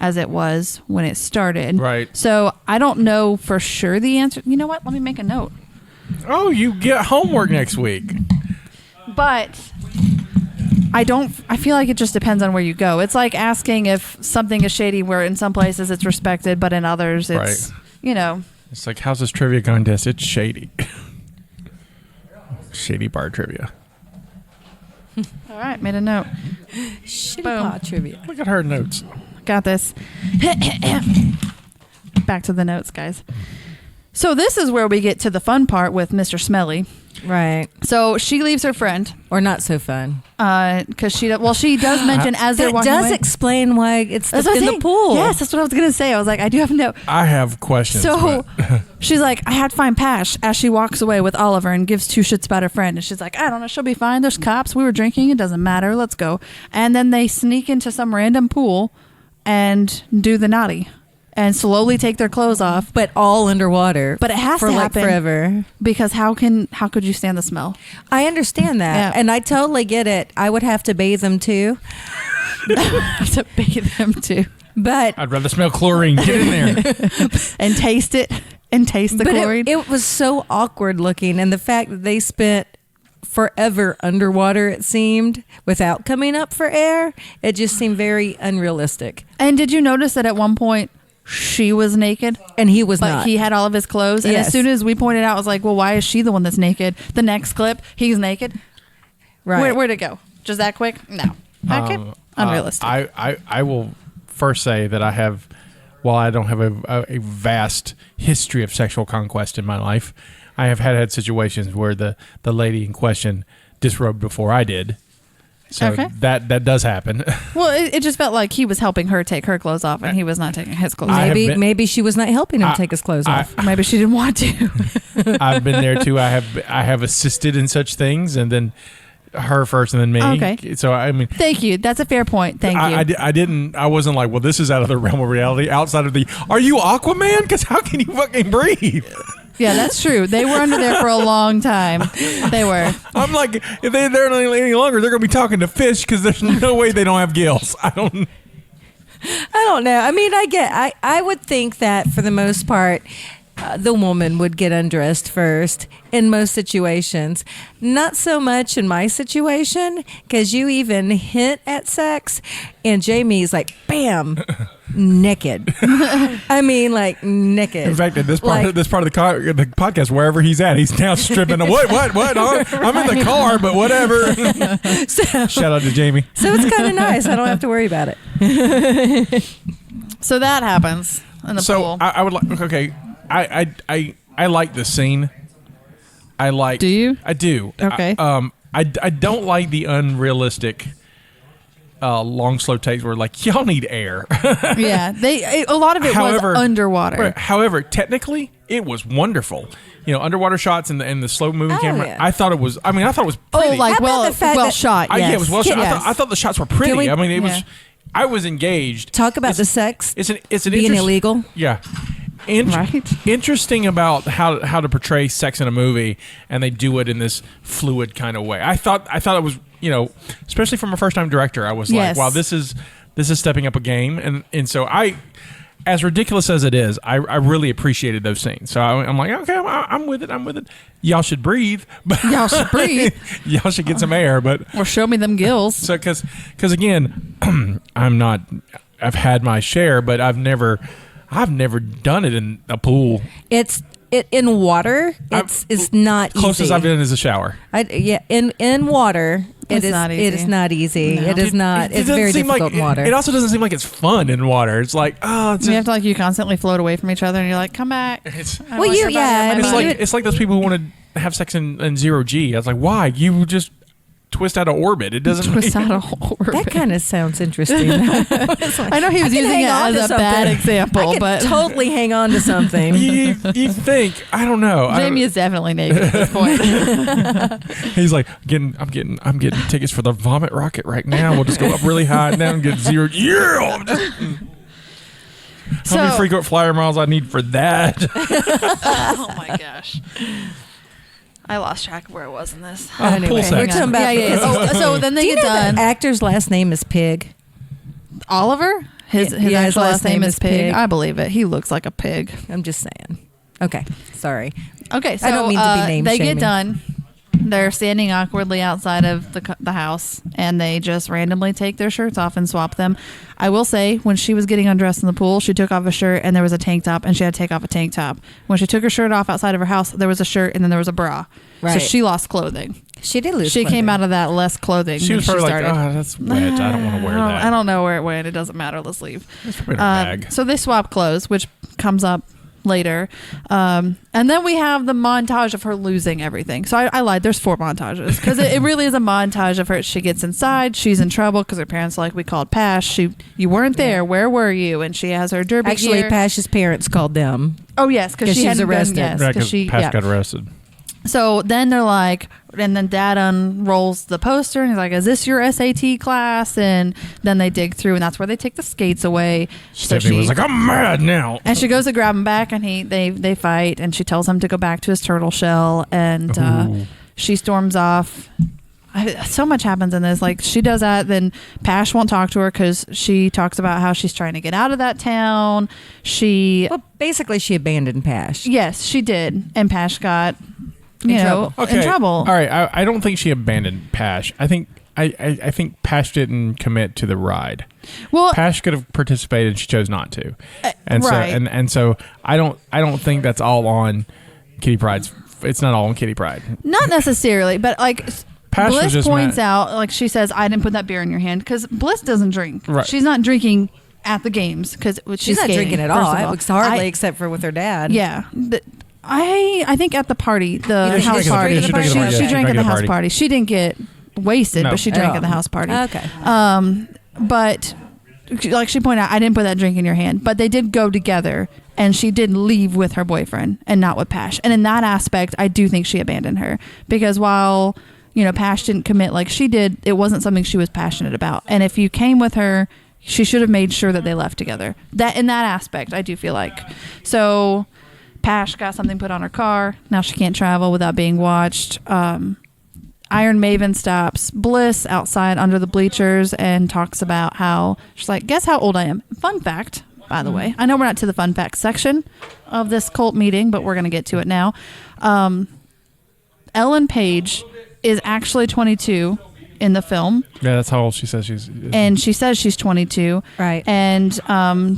Speaker 2: as it was when it started.
Speaker 3: Right.
Speaker 2: So I don't know for sure the answer. You know what? Let me make a note.
Speaker 3: Oh, you get homework next week.
Speaker 2: But I feel like it just depends on where you go. It's like asking if something is shady where in some places it's respected, but in others it's,
Speaker 3: It's like, how's this trivia contest? It's shady. Shady bar trivia.
Speaker 2: All right, made a note.
Speaker 4: Shitty
Speaker 2: Boom.
Speaker 4: pot trivia.
Speaker 3: Look at her notes.
Speaker 2: Got this. Back to the notes, guys. So this is where we get to the fun part with Mr. Smelly.
Speaker 4: Right.
Speaker 2: So she leaves her friend.
Speaker 4: Or not so fun.
Speaker 2: Because she does mention as they're
Speaker 4: That
Speaker 2: walking
Speaker 4: does
Speaker 2: away.
Speaker 4: explain why it's
Speaker 2: That's what
Speaker 4: in
Speaker 2: I'm
Speaker 4: the
Speaker 2: saying.
Speaker 4: pool.
Speaker 2: Yes, that's what I was going to say. I was like, I do have a note.
Speaker 3: I have questions.
Speaker 2: So
Speaker 3: but-
Speaker 2: she's like, I had to find Pash as she walks away with Oliver and gives 2 shits about her friend. And she's like, I don't know, she'll be fine. There's cops. We were drinking. It doesn't matter. Let's go. And then they sneak into some random pool and do the naughty and slowly take their clothes off.
Speaker 4: But all underwater.
Speaker 2: But it has
Speaker 4: for
Speaker 2: to
Speaker 4: like
Speaker 2: happen
Speaker 4: forever.
Speaker 2: because how could you stand the smell?
Speaker 4: I understand that.
Speaker 2: Yeah.
Speaker 4: And I totally get it. I would have to bathe them too.
Speaker 2: To bathe them too.
Speaker 4: But
Speaker 3: I'd rather smell chlorine. Get in there.
Speaker 2: And taste it and taste the chlorine.
Speaker 4: it was so awkward looking, and the fact that they spent forever underwater, it seemed, without coming up for air, it just seemed very unrealistic.
Speaker 2: And did you notice that at one point she was naked
Speaker 4: and he was
Speaker 2: but
Speaker 4: not?
Speaker 2: He had all of his clothes, and
Speaker 4: Yes.
Speaker 2: as soon as we pointed out, I was like, well, why is she the one that's naked? The next clip, he's naked.
Speaker 4: Right.
Speaker 2: Where'd it go? Just that quick? No. Okay. Unrealistic.
Speaker 3: I will first say that I have, while I don't have a vast history of sexual conquest in my life, I have had situations where the lady in question disrobed before I did. So
Speaker 2: Okay.
Speaker 3: that does happen.
Speaker 2: Well, it just felt like he was helping her take her clothes off, and he was not taking his clothes
Speaker 3: I
Speaker 2: off.
Speaker 3: have been-
Speaker 4: Maybe she was not helping him take his clothes off.
Speaker 2: Maybe she didn't want to.
Speaker 3: I've been there too. I have assisted in such things, and then her first, and then me.
Speaker 2: Okay.
Speaker 3: So I mean,
Speaker 2: Thank you. That's a fair point. Thank you.
Speaker 3: I wasn't like, well, this is out of the realm of reality, outside of the. Are you Aquaman? Because how can you fucking breathe?
Speaker 2: Yeah, that's true. They were under there for a long time. They were.
Speaker 3: I'm like, if they're there any longer, they're going to be talking to fish because there's no way they don't have gills. I don't
Speaker 4: know. I mean, I would think that for the most part, the woman would get undressed first in most situations. Not so much in my situation, because you even hint at sex, and Jamie's like, bam, naked. I mean, like naked.
Speaker 3: In fact, at this part of the podcast, wherever he's at, he's now stripping. What? I'm in the car, but whatever. Shout out to Jamie.
Speaker 4: So it's kind of nice. I don't have to worry about it.
Speaker 2: So that happens in the pool.
Speaker 3: I would like. Okay. I like the scene.
Speaker 2: Do you?
Speaker 3: I do.
Speaker 2: Okay.
Speaker 3: I don't like the unrealistic long slow takes where like y'all need air.
Speaker 2: Yeah. A lot of it was underwater.
Speaker 3: Right, however, technically it was wonderful. You know, underwater shots and the slow moving camera.
Speaker 4: Yeah.
Speaker 3: I thought it was pretty.
Speaker 2: Oh, like well shot. Yes.
Speaker 3: Yeah, it was well shot.
Speaker 2: Yes.
Speaker 3: I thought the shots were pretty. I mean, it was. I was engaged.
Speaker 4: Talk about the sex.
Speaker 3: It's an
Speaker 4: being illegal.
Speaker 3: Yeah.
Speaker 2: Right.
Speaker 3: Interesting about how to portray sex in a movie, and they do it in this fluid kind of way. I thought it was, you know, especially from a first time director, I was like, wow, this is stepping up a game, and so as ridiculous as it is, I really appreciated those scenes. So I'm like, okay, I'm with it. Y'all should breathe.
Speaker 2: Y'all should breathe.
Speaker 3: Y'all should get some air, but
Speaker 2: or show me them gills.
Speaker 3: So because again, I've had my share, but I've never done it in a pool.
Speaker 4: In water. It's not easy.
Speaker 3: Closest I've been is a shower.
Speaker 4: In water.
Speaker 2: It's not easy.
Speaker 4: It is not easy.
Speaker 2: No.
Speaker 4: It is not. It's very difficult in water.
Speaker 3: It also doesn't seem like it's fun in water. It's like,
Speaker 2: you have to you constantly float away from each other, and you're like, come back.
Speaker 3: It's like those people who want to have sex in zero G. I was like, why? You just twist out of orbit. It doesn't
Speaker 2: twist out of orbit.
Speaker 4: That kind of sounds interesting.
Speaker 2: I know he was using it as a bad example, but
Speaker 4: totally hang on to something.
Speaker 3: you think? I don't know.
Speaker 2: Jamie is definitely naked at this point.
Speaker 3: He's like, I'm getting tickets for the vomit rocket right now. We'll just go up really high and down and get zero. Yeah. How many frequent flyer miles I need for that?
Speaker 2: Oh my gosh. I lost track of where it was in this.
Speaker 4: Anyway, we're talking about
Speaker 2: so then they get done.
Speaker 4: The actor's last name is Pig.
Speaker 2: Oliver? His last name is Pig. I believe it. He looks like a pig.
Speaker 4: I'm just saying. Okay, sorry.
Speaker 2: Okay, so
Speaker 4: I don't mean to be name
Speaker 2: they
Speaker 4: shaming.
Speaker 2: get done. They're standing awkwardly outside of the house, and they just randomly take their shirts off and swap them. I will say, when she was getting undressed in the pool, she took off a shirt, and there was a tank top, and she had to take off a tank top. When she took her shirt off outside of her house, there was a shirt, and then there was a bra.
Speaker 4: Right.
Speaker 2: So she lost clothing.
Speaker 4: She did lose
Speaker 2: She
Speaker 4: clothing.
Speaker 2: came out of that less clothing.
Speaker 3: She was probably
Speaker 2: started.
Speaker 3: like, that's wet. I don't want to wear that.
Speaker 2: I don't know where it went. It doesn't matter. Let's leave.
Speaker 3: It's probably in her bag.
Speaker 2: So they swap clothes, which comes up later. And then we have the montage of her losing everything. So I lied. There's 4 montages because it really is a montage of her. She gets inside. She's in trouble because her parents are like, we called Pash. You weren't there. Where were you? And she has her derby
Speaker 4: Actually,
Speaker 2: gear.
Speaker 4: Pash's parents called them.
Speaker 2: Oh, yes. Because she
Speaker 4: was
Speaker 2: hadn't
Speaker 4: arrested.
Speaker 2: Yes,
Speaker 3: Right, because Pash got arrested.
Speaker 2: So then they're like, and then Dad unrolls the poster and he's like, is this your SAT class? And then they dig through, and that's where they take the skates away.
Speaker 3: Stephanie was like, I'm mad now.
Speaker 2: And she goes to grab him back, and they fight, and she tells him to go back to his turtle shell, and she storms off. So much happens in this. Like, she does that, then Pash won't talk to her because she talks about how she's trying to get out of that town.
Speaker 4: Well, basically, she abandoned Pash.
Speaker 2: Yes, she did. And Pash got...
Speaker 4: In trouble.
Speaker 2: In trouble.
Speaker 3: All right. I don't think she abandoned Pash. I think Pash didn't commit to the ride.
Speaker 2: Well,
Speaker 3: Pash could have participated. She chose not to, and
Speaker 2: right.
Speaker 3: so I don't think that's all on Kitty Pryde's. It's not all on Kitty Pryde.
Speaker 2: Not necessarily, but like
Speaker 3: Pash was
Speaker 2: Bliss
Speaker 3: just
Speaker 2: points
Speaker 3: mad.
Speaker 2: out, like she says, I didn't put that beer in your hand because Bliss doesn't drink.
Speaker 3: Right.
Speaker 2: She's not drinking at the games because
Speaker 4: She's not drinking at all. Hardly, except for with her dad.
Speaker 2: Yeah. I think at the party, the
Speaker 3: she
Speaker 2: house
Speaker 3: drank
Speaker 2: party,
Speaker 3: at the party.
Speaker 2: she drank at the house party. She didn't get wasted,
Speaker 3: No.
Speaker 2: but she drank at the house party.
Speaker 4: Okay.
Speaker 2: But like she pointed out, I didn't put that drink in your hand, but they did go together, and she did leave with her boyfriend and not with Pash. And in that aspect, I do think she abandoned her because while Pash didn't commit like she did, it wasn't something she was passionate about. And if you came with her, she should have made sure that they left together. That in that aspect, I do feel like so. Pash got something put on her car. Now she can't travel without being watched. Iron Maven stops Bliss outside under the bleachers and talks about how she's like, guess how old I am. Fun fact, by the way. I know we're not to the fun fact section of this cult meeting, but we're going to get to it now. Ellen Page is actually 22 in the film.
Speaker 3: Yeah, that's how old she says she's.
Speaker 2: And she says she's 22.
Speaker 4: Right.
Speaker 2: And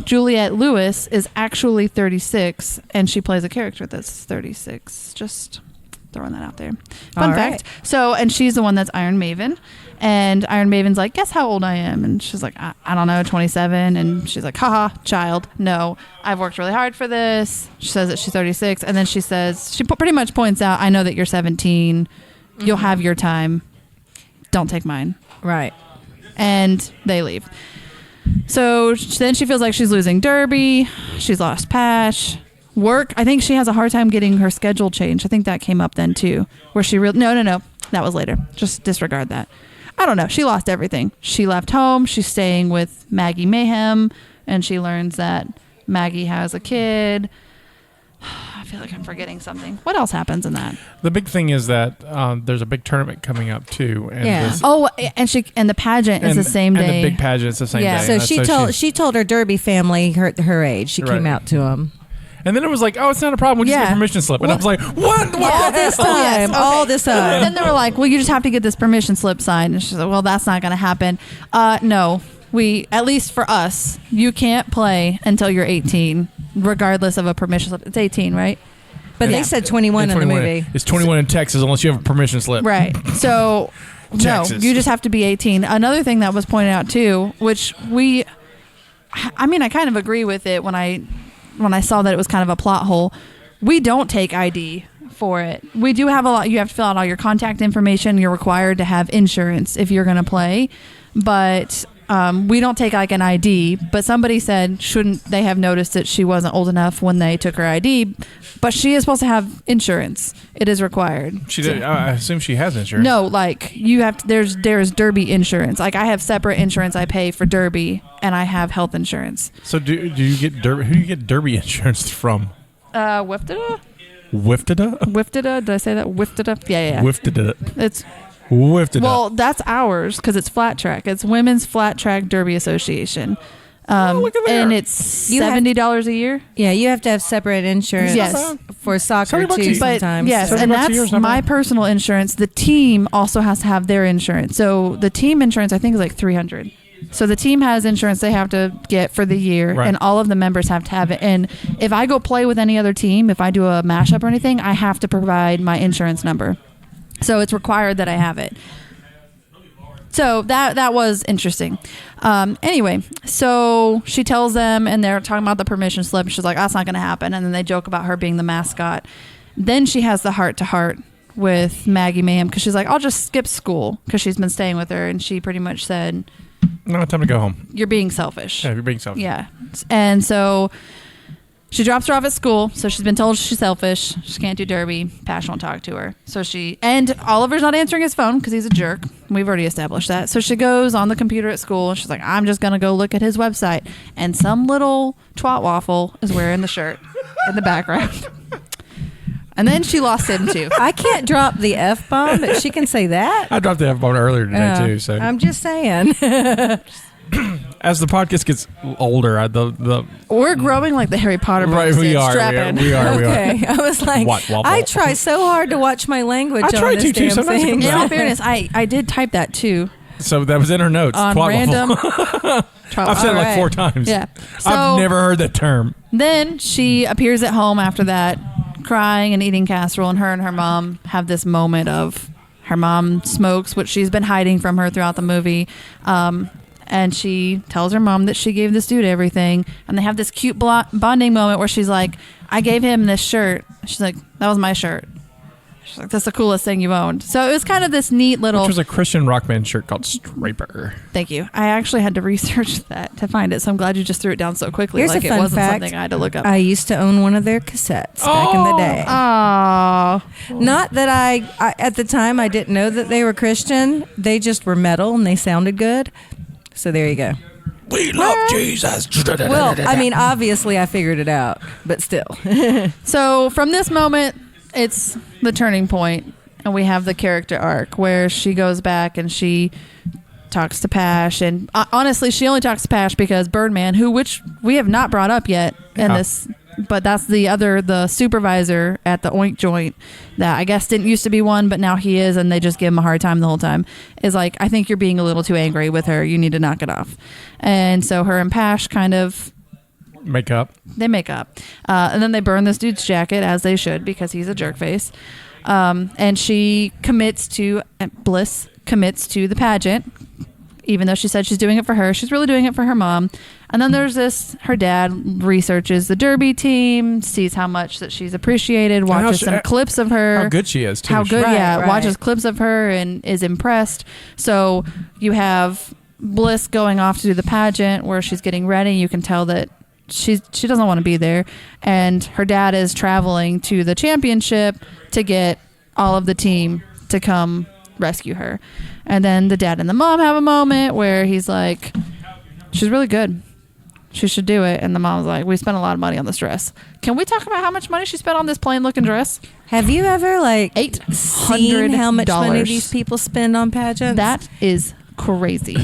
Speaker 2: Juliette Lewis is actually 36, and she plays a character that's 36. Just throwing that out there. Fun
Speaker 4: All
Speaker 2: fact.
Speaker 4: right.
Speaker 2: So, and she's the one that's Iron Maven. And Iron Maven's like, guess how old I am? And she's like, I don't know, 27. And she's like, haha, child. No, I've worked really hard for this. She says that she's 36. And then she says, she pretty much points out, I know that you're 17. You'll have your time. Don't take mine.
Speaker 4: Right.
Speaker 2: And they leave. So then she feels like she's losing Derby. She's lost Pash. Work. I think she has a hard time getting her schedule changed. I think that came up then too. Where she no. That was later. Just disregard that. I don't know. She lost everything. She left home. She's staying with Maggie Mayhem. And she learns that Maggie has a kid. I feel like I'm forgetting something. What else happens in that?
Speaker 3: The big thing is that there's a big tournament coming up too. And
Speaker 4: Yeah.
Speaker 2: And the pageant is the same day.
Speaker 3: And the big pageant is the same day.
Speaker 4: So she told her Derby family her age. She came out to them.
Speaker 3: And then it was like, oh, it's not a problem. We just get a permission slip. And I was like, what?
Speaker 4: All this time. All this time.
Speaker 2: And then they were like, well, you just have to get this permission slip signed. And she's like, well, that's not going to happen. No. At least for us, you can't play until you're 18, regardless of a permission slip. It's 18, right?
Speaker 4: But they said 21 in the movie.
Speaker 3: It's 21 in Texas unless you have a permission slip.
Speaker 2: Right. So, no, you just have to be 18. Another thing that was pointed out, too, which I kind of agree with it when I saw that it was kind of a plot hole. We don't take ID for it. We do have you have to fill out all your contact information. You're required to have insurance if you're going to play. But we don't take like an ID, but somebody said, shouldn't they have noticed that she wasn't old enough when they took her ID? But she is supposed to have insurance. It is required.
Speaker 3: She did. I assume she has insurance.
Speaker 2: No, like you have to, there's Derby insurance. Like I have separate insurance I pay for Derby, and I have health insurance.
Speaker 3: So do you get Derby? Who do you get Derby insurance from?
Speaker 2: Wiftida?
Speaker 3: Wiftida?
Speaker 2: Did I say that? Wiftida? Yeah.
Speaker 3: Wiftida.
Speaker 2: It's
Speaker 3: Wiftida.
Speaker 2: Well, that's ours because it's flat track. It's Women's Flat Track Derby Association.
Speaker 3: Look at there.
Speaker 2: And it's $70 a year.
Speaker 4: Yeah, you have to have separate insurance.
Speaker 2: Yes.
Speaker 4: For soccer too sometimes.
Speaker 2: Yes, and that's my personal insurance. The team also has to have their insurance. So the team insurance I think is like $300. So the team has insurance they have to get for the year,
Speaker 3: right.
Speaker 2: And all of the members have to have it. And if I go play with any other team, if I do a mashup or anything, I have to provide my insurance number. So it's required that I have it. So that was interesting. Anyway, so she tells them, and they're talking about the permission slip. She's like, that's not going to happen. And then they joke about her being the mascot. Then she has the heart-to-heart with Maggie Mayhem because she's like, I'll just skip school because she's been staying with her. And she pretty much said,
Speaker 3: no, time to go home.
Speaker 2: You're being selfish.
Speaker 3: Yeah, you're being selfish.
Speaker 2: Yeah. And so she drops her off at school. So she's been told she's selfish. She can't do Derby. Pash won't talk to her. And Oliver's not answering his phone because he's a jerk. We've already established that. So she goes on the computer at school. And she's like, I'm just going to go look at his website. And some little twat waffle is wearing the shirt in the background. And then she lost him too.
Speaker 4: I can't drop the F-bomb, but she can say that.
Speaker 3: I dropped the F-bomb earlier today too. So
Speaker 4: I'm just saying.
Speaker 3: As the podcast gets older,
Speaker 2: we're growing like the Harry Potter books.
Speaker 3: Right, we are.
Speaker 4: Okay, I was like, I try so hard to watch my language. I try to too. Sometimes
Speaker 2: in all fairness, I did type that too.
Speaker 3: So that was in her notes.
Speaker 2: On random.
Speaker 3: I've said it like 4 times.
Speaker 2: Yeah. So,
Speaker 3: I've never heard that term.
Speaker 2: Then she appears at home after that, crying and eating casserole, and her mom have this moment of her mom smokes, which she's been hiding from her throughout the movie. And she tells her mom that she gave this dude everything. And they have this cute bonding moment where she's like, I gave him this shirt. She's like, that was my shirt. She's like, that's the coolest thing you owned. So it was kind of this neat little...
Speaker 3: Which was a Christian rock band shirt called Straper.
Speaker 2: Thank you. I actually had to research that to find it. So I'm glad you just threw it down so quickly.
Speaker 4: Here's
Speaker 2: like
Speaker 4: a fun
Speaker 2: it wasn't
Speaker 4: fact.
Speaker 2: something I had to look up.
Speaker 4: I used to own one of their cassettes back in the day.
Speaker 2: Oh.
Speaker 4: Not that I at the time, I didn't know that they were Christian. They just were metal and they sounded good. So there you go.
Speaker 3: We love Jesus.
Speaker 4: Well, I mean, obviously I figured it out, but still.
Speaker 2: So from this moment, it's the turning point, and we have the character arc where she goes back and she talks to Pash, and honestly, she only talks to Pash because Birdman, which we have not brought up yet in this, but that's the supervisor at the Oink Joint that I guess didn't used to be one, but now he is, and they just give him a hard time the whole time. Is like, I think you're being a little too angry with her. You need to knock it off. And so her and Pash kind of
Speaker 3: make up.
Speaker 2: They make up, and then they burn this dude's jacket, as they should, because he's a jerkface. And Bliss commits to the pageant, even though she said she's doing it for her. She's really doing it for her mom. And then there's her dad researches the Derby team, sees how much that she's appreciated, watches some clips of her.
Speaker 3: How good she is, too.
Speaker 2: How good,
Speaker 4: Right.
Speaker 2: watches clips of her and is impressed. So you have Bliss going off to do the pageant where she's getting ready. You can tell that she doesn't want to be there. And her dad is traveling to the championship to get all of the team to come rescue her. And then the dad and the mom have a moment where he's like, she's really good, she should do it. And the mom's like, we spent a lot of money on this dress. Can we talk about how much money she spent on this plain looking dress?
Speaker 4: Have you ever seen how much money
Speaker 2: $800.
Speaker 4: these people spend on pageants?
Speaker 2: That is crazy.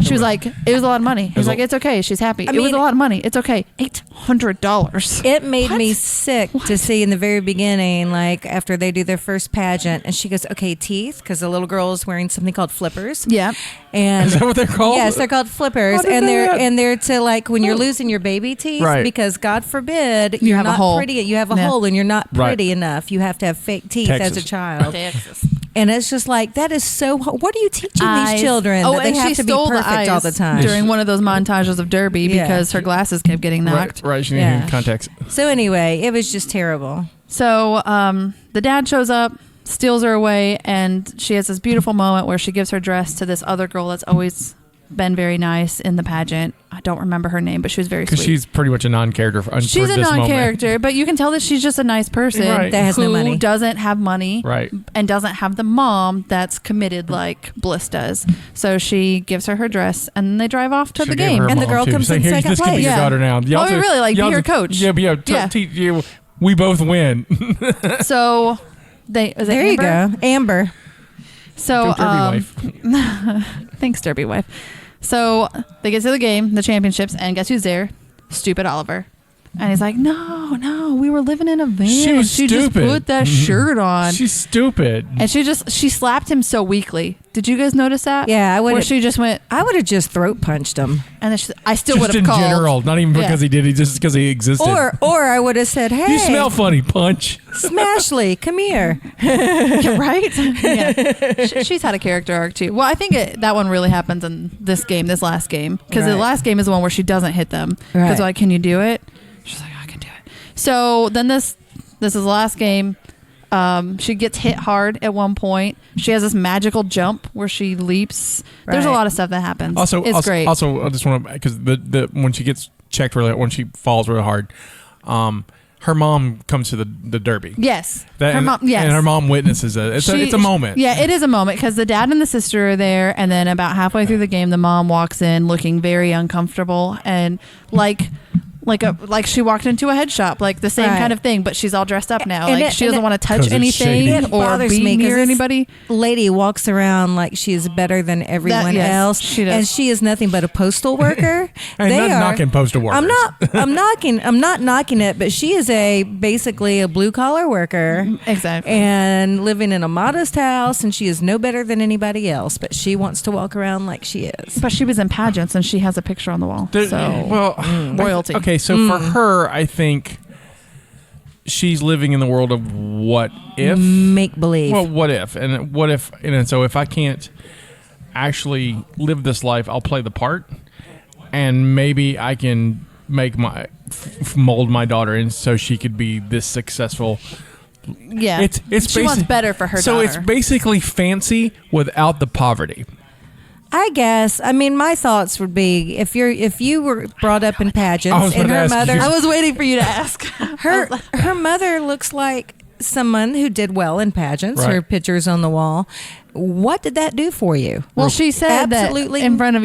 Speaker 2: She was like, it was a lot of money. He was like, it's okay. She's happy. It was a lot of money. It's okay. $800.
Speaker 4: It made me sick to see in the very beginning, like after they do their first pageant, and she goes, okay, teeth, because the little girl is wearing something called flippers.
Speaker 2: Yeah.
Speaker 4: And
Speaker 3: is that what they're called?
Speaker 4: Yes, they're called flippers, and they're to like when you're losing your baby teeth,
Speaker 3: right.
Speaker 4: Because God forbid
Speaker 2: you
Speaker 4: you're
Speaker 2: have
Speaker 4: not
Speaker 2: a hole.
Speaker 4: pretty. You have a hole, and you're not pretty enough. You have to have fake teeth as a child.
Speaker 2: Texas.
Speaker 4: And it's just like, that is so. What are you teaching these children?
Speaker 2: Oh,
Speaker 4: that they
Speaker 2: and
Speaker 4: have
Speaker 2: she
Speaker 4: to be
Speaker 2: stole
Speaker 4: perfect all the time
Speaker 2: during one of those montages of Derby because her glasses kept getting knocked.
Speaker 3: Right. She didn't have contacts.
Speaker 4: So anyway, it was just terrible.
Speaker 2: So the dad shows up, steals her away, and she has this beautiful moment where she gives her dress to this other girl that's always been very nice in the pageant. I don't remember her name, but she was very sweet.
Speaker 3: Because she's pretty much a non-character.
Speaker 2: She's a non-character, but you can tell that she's just a nice person
Speaker 3: that
Speaker 4: has no money,
Speaker 2: who doesn't have money,
Speaker 3: right,
Speaker 2: and doesn't have the mom that's committed like Bliss does. So she gives her dress, and then they drive off to the game,
Speaker 4: and the girl comes in second
Speaker 3: this
Speaker 4: place.
Speaker 3: Could be your daughter now.
Speaker 2: Y'all really like be her coach.
Speaker 3: Yeah. We both win.
Speaker 2: So
Speaker 4: there you go, Amber.
Speaker 2: So
Speaker 3: Derby wife.
Speaker 2: Thanks, Derby wife. So they get to the game, the championships, and guess who's there? Stupid Oliver. And he's like, no, we were living in a van.
Speaker 3: She was
Speaker 2: She
Speaker 3: stupid.
Speaker 2: just put that shirt on.
Speaker 3: She's stupid.
Speaker 2: And she slapped him so weakly. Did you guys notice that?
Speaker 4: Yeah, I would.
Speaker 2: Where she just went.
Speaker 4: I would have just throat punched him.
Speaker 2: And then I still would have
Speaker 3: just
Speaker 2: called.
Speaker 3: in general, not even because he did it, just because he existed.
Speaker 4: Or I would have said, hey,
Speaker 3: you smell funny, punch.
Speaker 4: Smashley, come here.
Speaker 2: Right? Yeah. She's had a character arc too. Well, I think that one really happens in this last game. Because the last game is the one where she doesn't hit them. Because like, can you do it? She's like, I can do it. So then this is the last game. She gets hit hard at one point. She has this magical jump where she leaps. There's a lot of stuff that happens. It's great.
Speaker 3: Also, I just want to, because the when she gets checked really, when she falls really hard, her mom comes to the Derby.
Speaker 2: Yes.
Speaker 3: Her mom. Yes. And her mom witnesses it. It's a moment.
Speaker 2: Yeah, it is a moment because the dad and the sister are there, and then about halfway through the game, the mom walks in looking very uncomfortable and like she walked into a head shop, like the same kind of thing, but she's all dressed up now. Like she doesn't want to touch anything or be near anybody.
Speaker 4: Lady walks around like she is better than everyone else,
Speaker 2: she does.
Speaker 4: and she is nothing but a postal worker.
Speaker 3: I'm not knocking postal workers.
Speaker 4: I'm not knocking it, but she is basically a blue collar worker,
Speaker 2: exactly,
Speaker 4: and living in a modest house, and she is no better than anybody else. But she wants to walk around like she is.
Speaker 2: But she was in pageants, and she has a picture on the wall. Royalty.
Speaker 3: Okay. So for her, I think she's living in the world of what if,
Speaker 4: make believe.
Speaker 3: Well, what if, and so if I can't actually live this life, I'll play the part, and maybe I can make mold my daughter in so she could be this successful.
Speaker 2: Yeah, she wants better for her.
Speaker 3: So
Speaker 2: daughter.
Speaker 3: it's basically fancy without the poverty.
Speaker 4: I guess. I mean, my thoughts would be if you were brought up in pageants, and her mother.
Speaker 2: I was waiting for you to ask.
Speaker 4: Her mother looks like someone who did well in pageants,
Speaker 3: Right.
Speaker 4: her pictures on the wall. What did that do for you?
Speaker 2: Well, she said
Speaker 4: Absolutely.
Speaker 2: that in front of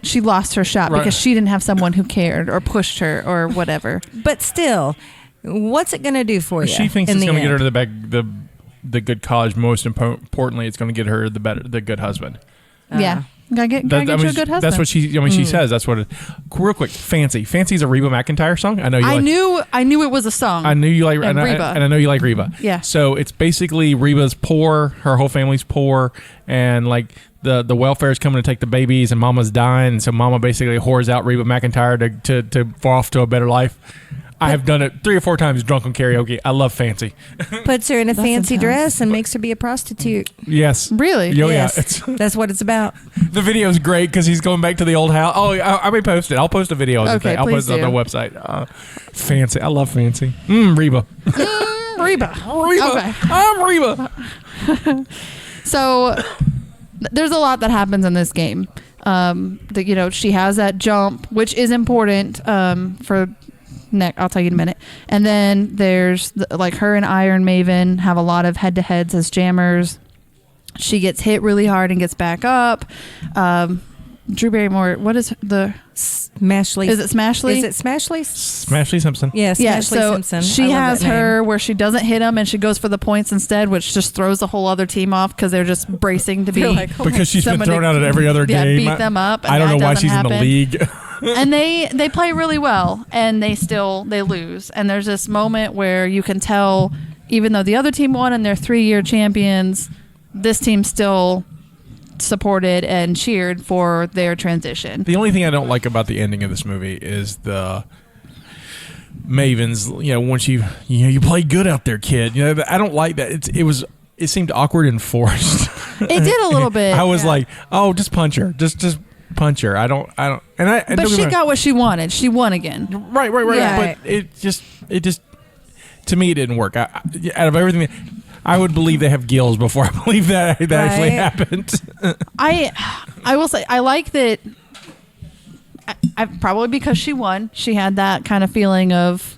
Speaker 2: she lost her shot
Speaker 3: Right.
Speaker 2: because she didn't have someone who cared or pushed her or whatever.
Speaker 4: But still, what's it going to do for you?
Speaker 3: She thinks
Speaker 4: in
Speaker 3: it's
Speaker 4: the
Speaker 3: going to get her
Speaker 4: end?
Speaker 3: to the good college. Most importantly, it's going to get her the good husband.
Speaker 2: Yeah. Gotta get you a good husband.
Speaker 3: That's what she says. That's what. Real quick, Fancy. Fancy's a Reba McEntire song. I know you.
Speaker 2: I knew it was a song.
Speaker 3: I knew you like
Speaker 2: and Reba.
Speaker 3: and I know you like Reba.
Speaker 2: Yeah.
Speaker 3: So it's basically Reba's poor. Her whole family's poor, and like the welfare's coming to take the babies, and Mama's dying, and so Mama basically whores out Reba McEntire to fall off to a better life. I have done it 3 or 4 times drunk on karaoke. I love Fancy.
Speaker 4: Puts her in a
Speaker 2: That's
Speaker 4: fancy
Speaker 2: intense.
Speaker 4: dress and makes her be a prostitute.
Speaker 3: Yes.
Speaker 2: Really?
Speaker 3: Oh,
Speaker 4: Yes.
Speaker 3: yeah.
Speaker 4: That's what it's about.
Speaker 3: The video's great because he's going back to the old house. Oh, I may post it. I'll post a video of the
Speaker 2: Okay,
Speaker 3: thing. I'll
Speaker 2: please
Speaker 3: post it on the
Speaker 2: do.
Speaker 3: website. Fancy. I love Fancy. Reba.
Speaker 2: Reba.
Speaker 3: Reba.
Speaker 2: Okay.
Speaker 3: I'm Reba.
Speaker 2: So there's a lot that happens in this game. She has that jump, which is important for neck. I'll tell you in a minute. And then there's her and Iron Maven have a lot of head-to-heads as jammers. She gets hit really hard and gets back up. Drew Barrymore, what is the
Speaker 4: Smashley?
Speaker 2: Is it Smashley?
Speaker 4: Is it Smashley?
Speaker 3: Smashley Simpson.
Speaker 4: Yes,
Speaker 2: Yeah,
Speaker 4: Smashley
Speaker 2: so
Speaker 4: Simpson.
Speaker 2: she
Speaker 4: I love
Speaker 2: has
Speaker 4: that name.
Speaker 2: her where she doesn't hit him and she goes for the points instead, which just throws the whole other team off because they're just bracing to be
Speaker 4: They're like, oh
Speaker 3: Because she's been
Speaker 2: somebody-
Speaker 3: thrown out at every other
Speaker 2: yeah,
Speaker 3: game.
Speaker 2: beat them up. And
Speaker 3: I don't
Speaker 2: that
Speaker 3: know why
Speaker 2: doesn't
Speaker 3: she's in the
Speaker 2: happen.
Speaker 3: league.
Speaker 2: And they play really well, and they lose. And there's this moment where you can tell, even though the other team won and they're 3-year champions, this team still supported and cheered for their transition.
Speaker 3: The only thing I don't like about the ending of this movie is the Mavens. Once you played good out there, kid. I don't like that. It seemed awkward and forced.
Speaker 2: It did a little bit.
Speaker 3: I was like, oh, just punch her. Just punch her. I don't.
Speaker 2: But she got what she wanted. She won again.
Speaker 3: Right.
Speaker 2: Yeah.
Speaker 3: But it just to me it didn't work. Out of everything, I would believe they have gills before I believe that actually happened.
Speaker 2: I will say I like that. I probably because she won, she had that kind of feeling of,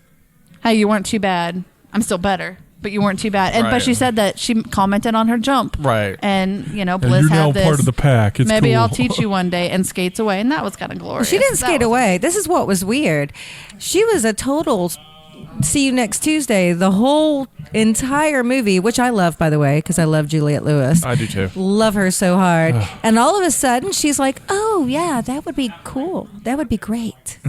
Speaker 2: hey, you weren't too bad. I'm still better, but you weren't too bad. And
Speaker 3: Right.
Speaker 2: but she said that she commented on her jump.
Speaker 3: Right.
Speaker 2: And Bliss
Speaker 3: you're now
Speaker 2: had this.
Speaker 3: part of the pack. It's
Speaker 2: Maybe
Speaker 3: cool.
Speaker 2: I'll teach you one day, and skates away, and that was kind of glorious.
Speaker 4: She didn't
Speaker 2: That
Speaker 4: skate
Speaker 2: was-
Speaker 4: away. This is what was weird. She was a total see you next Tuesday. The whole entire movie, which I love, by the way, because I love Juliette Lewis.
Speaker 3: I do too.
Speaker 4: Love her so hard. And all of a sudden, she's like, oh, yeah, that would be cool. That would be great.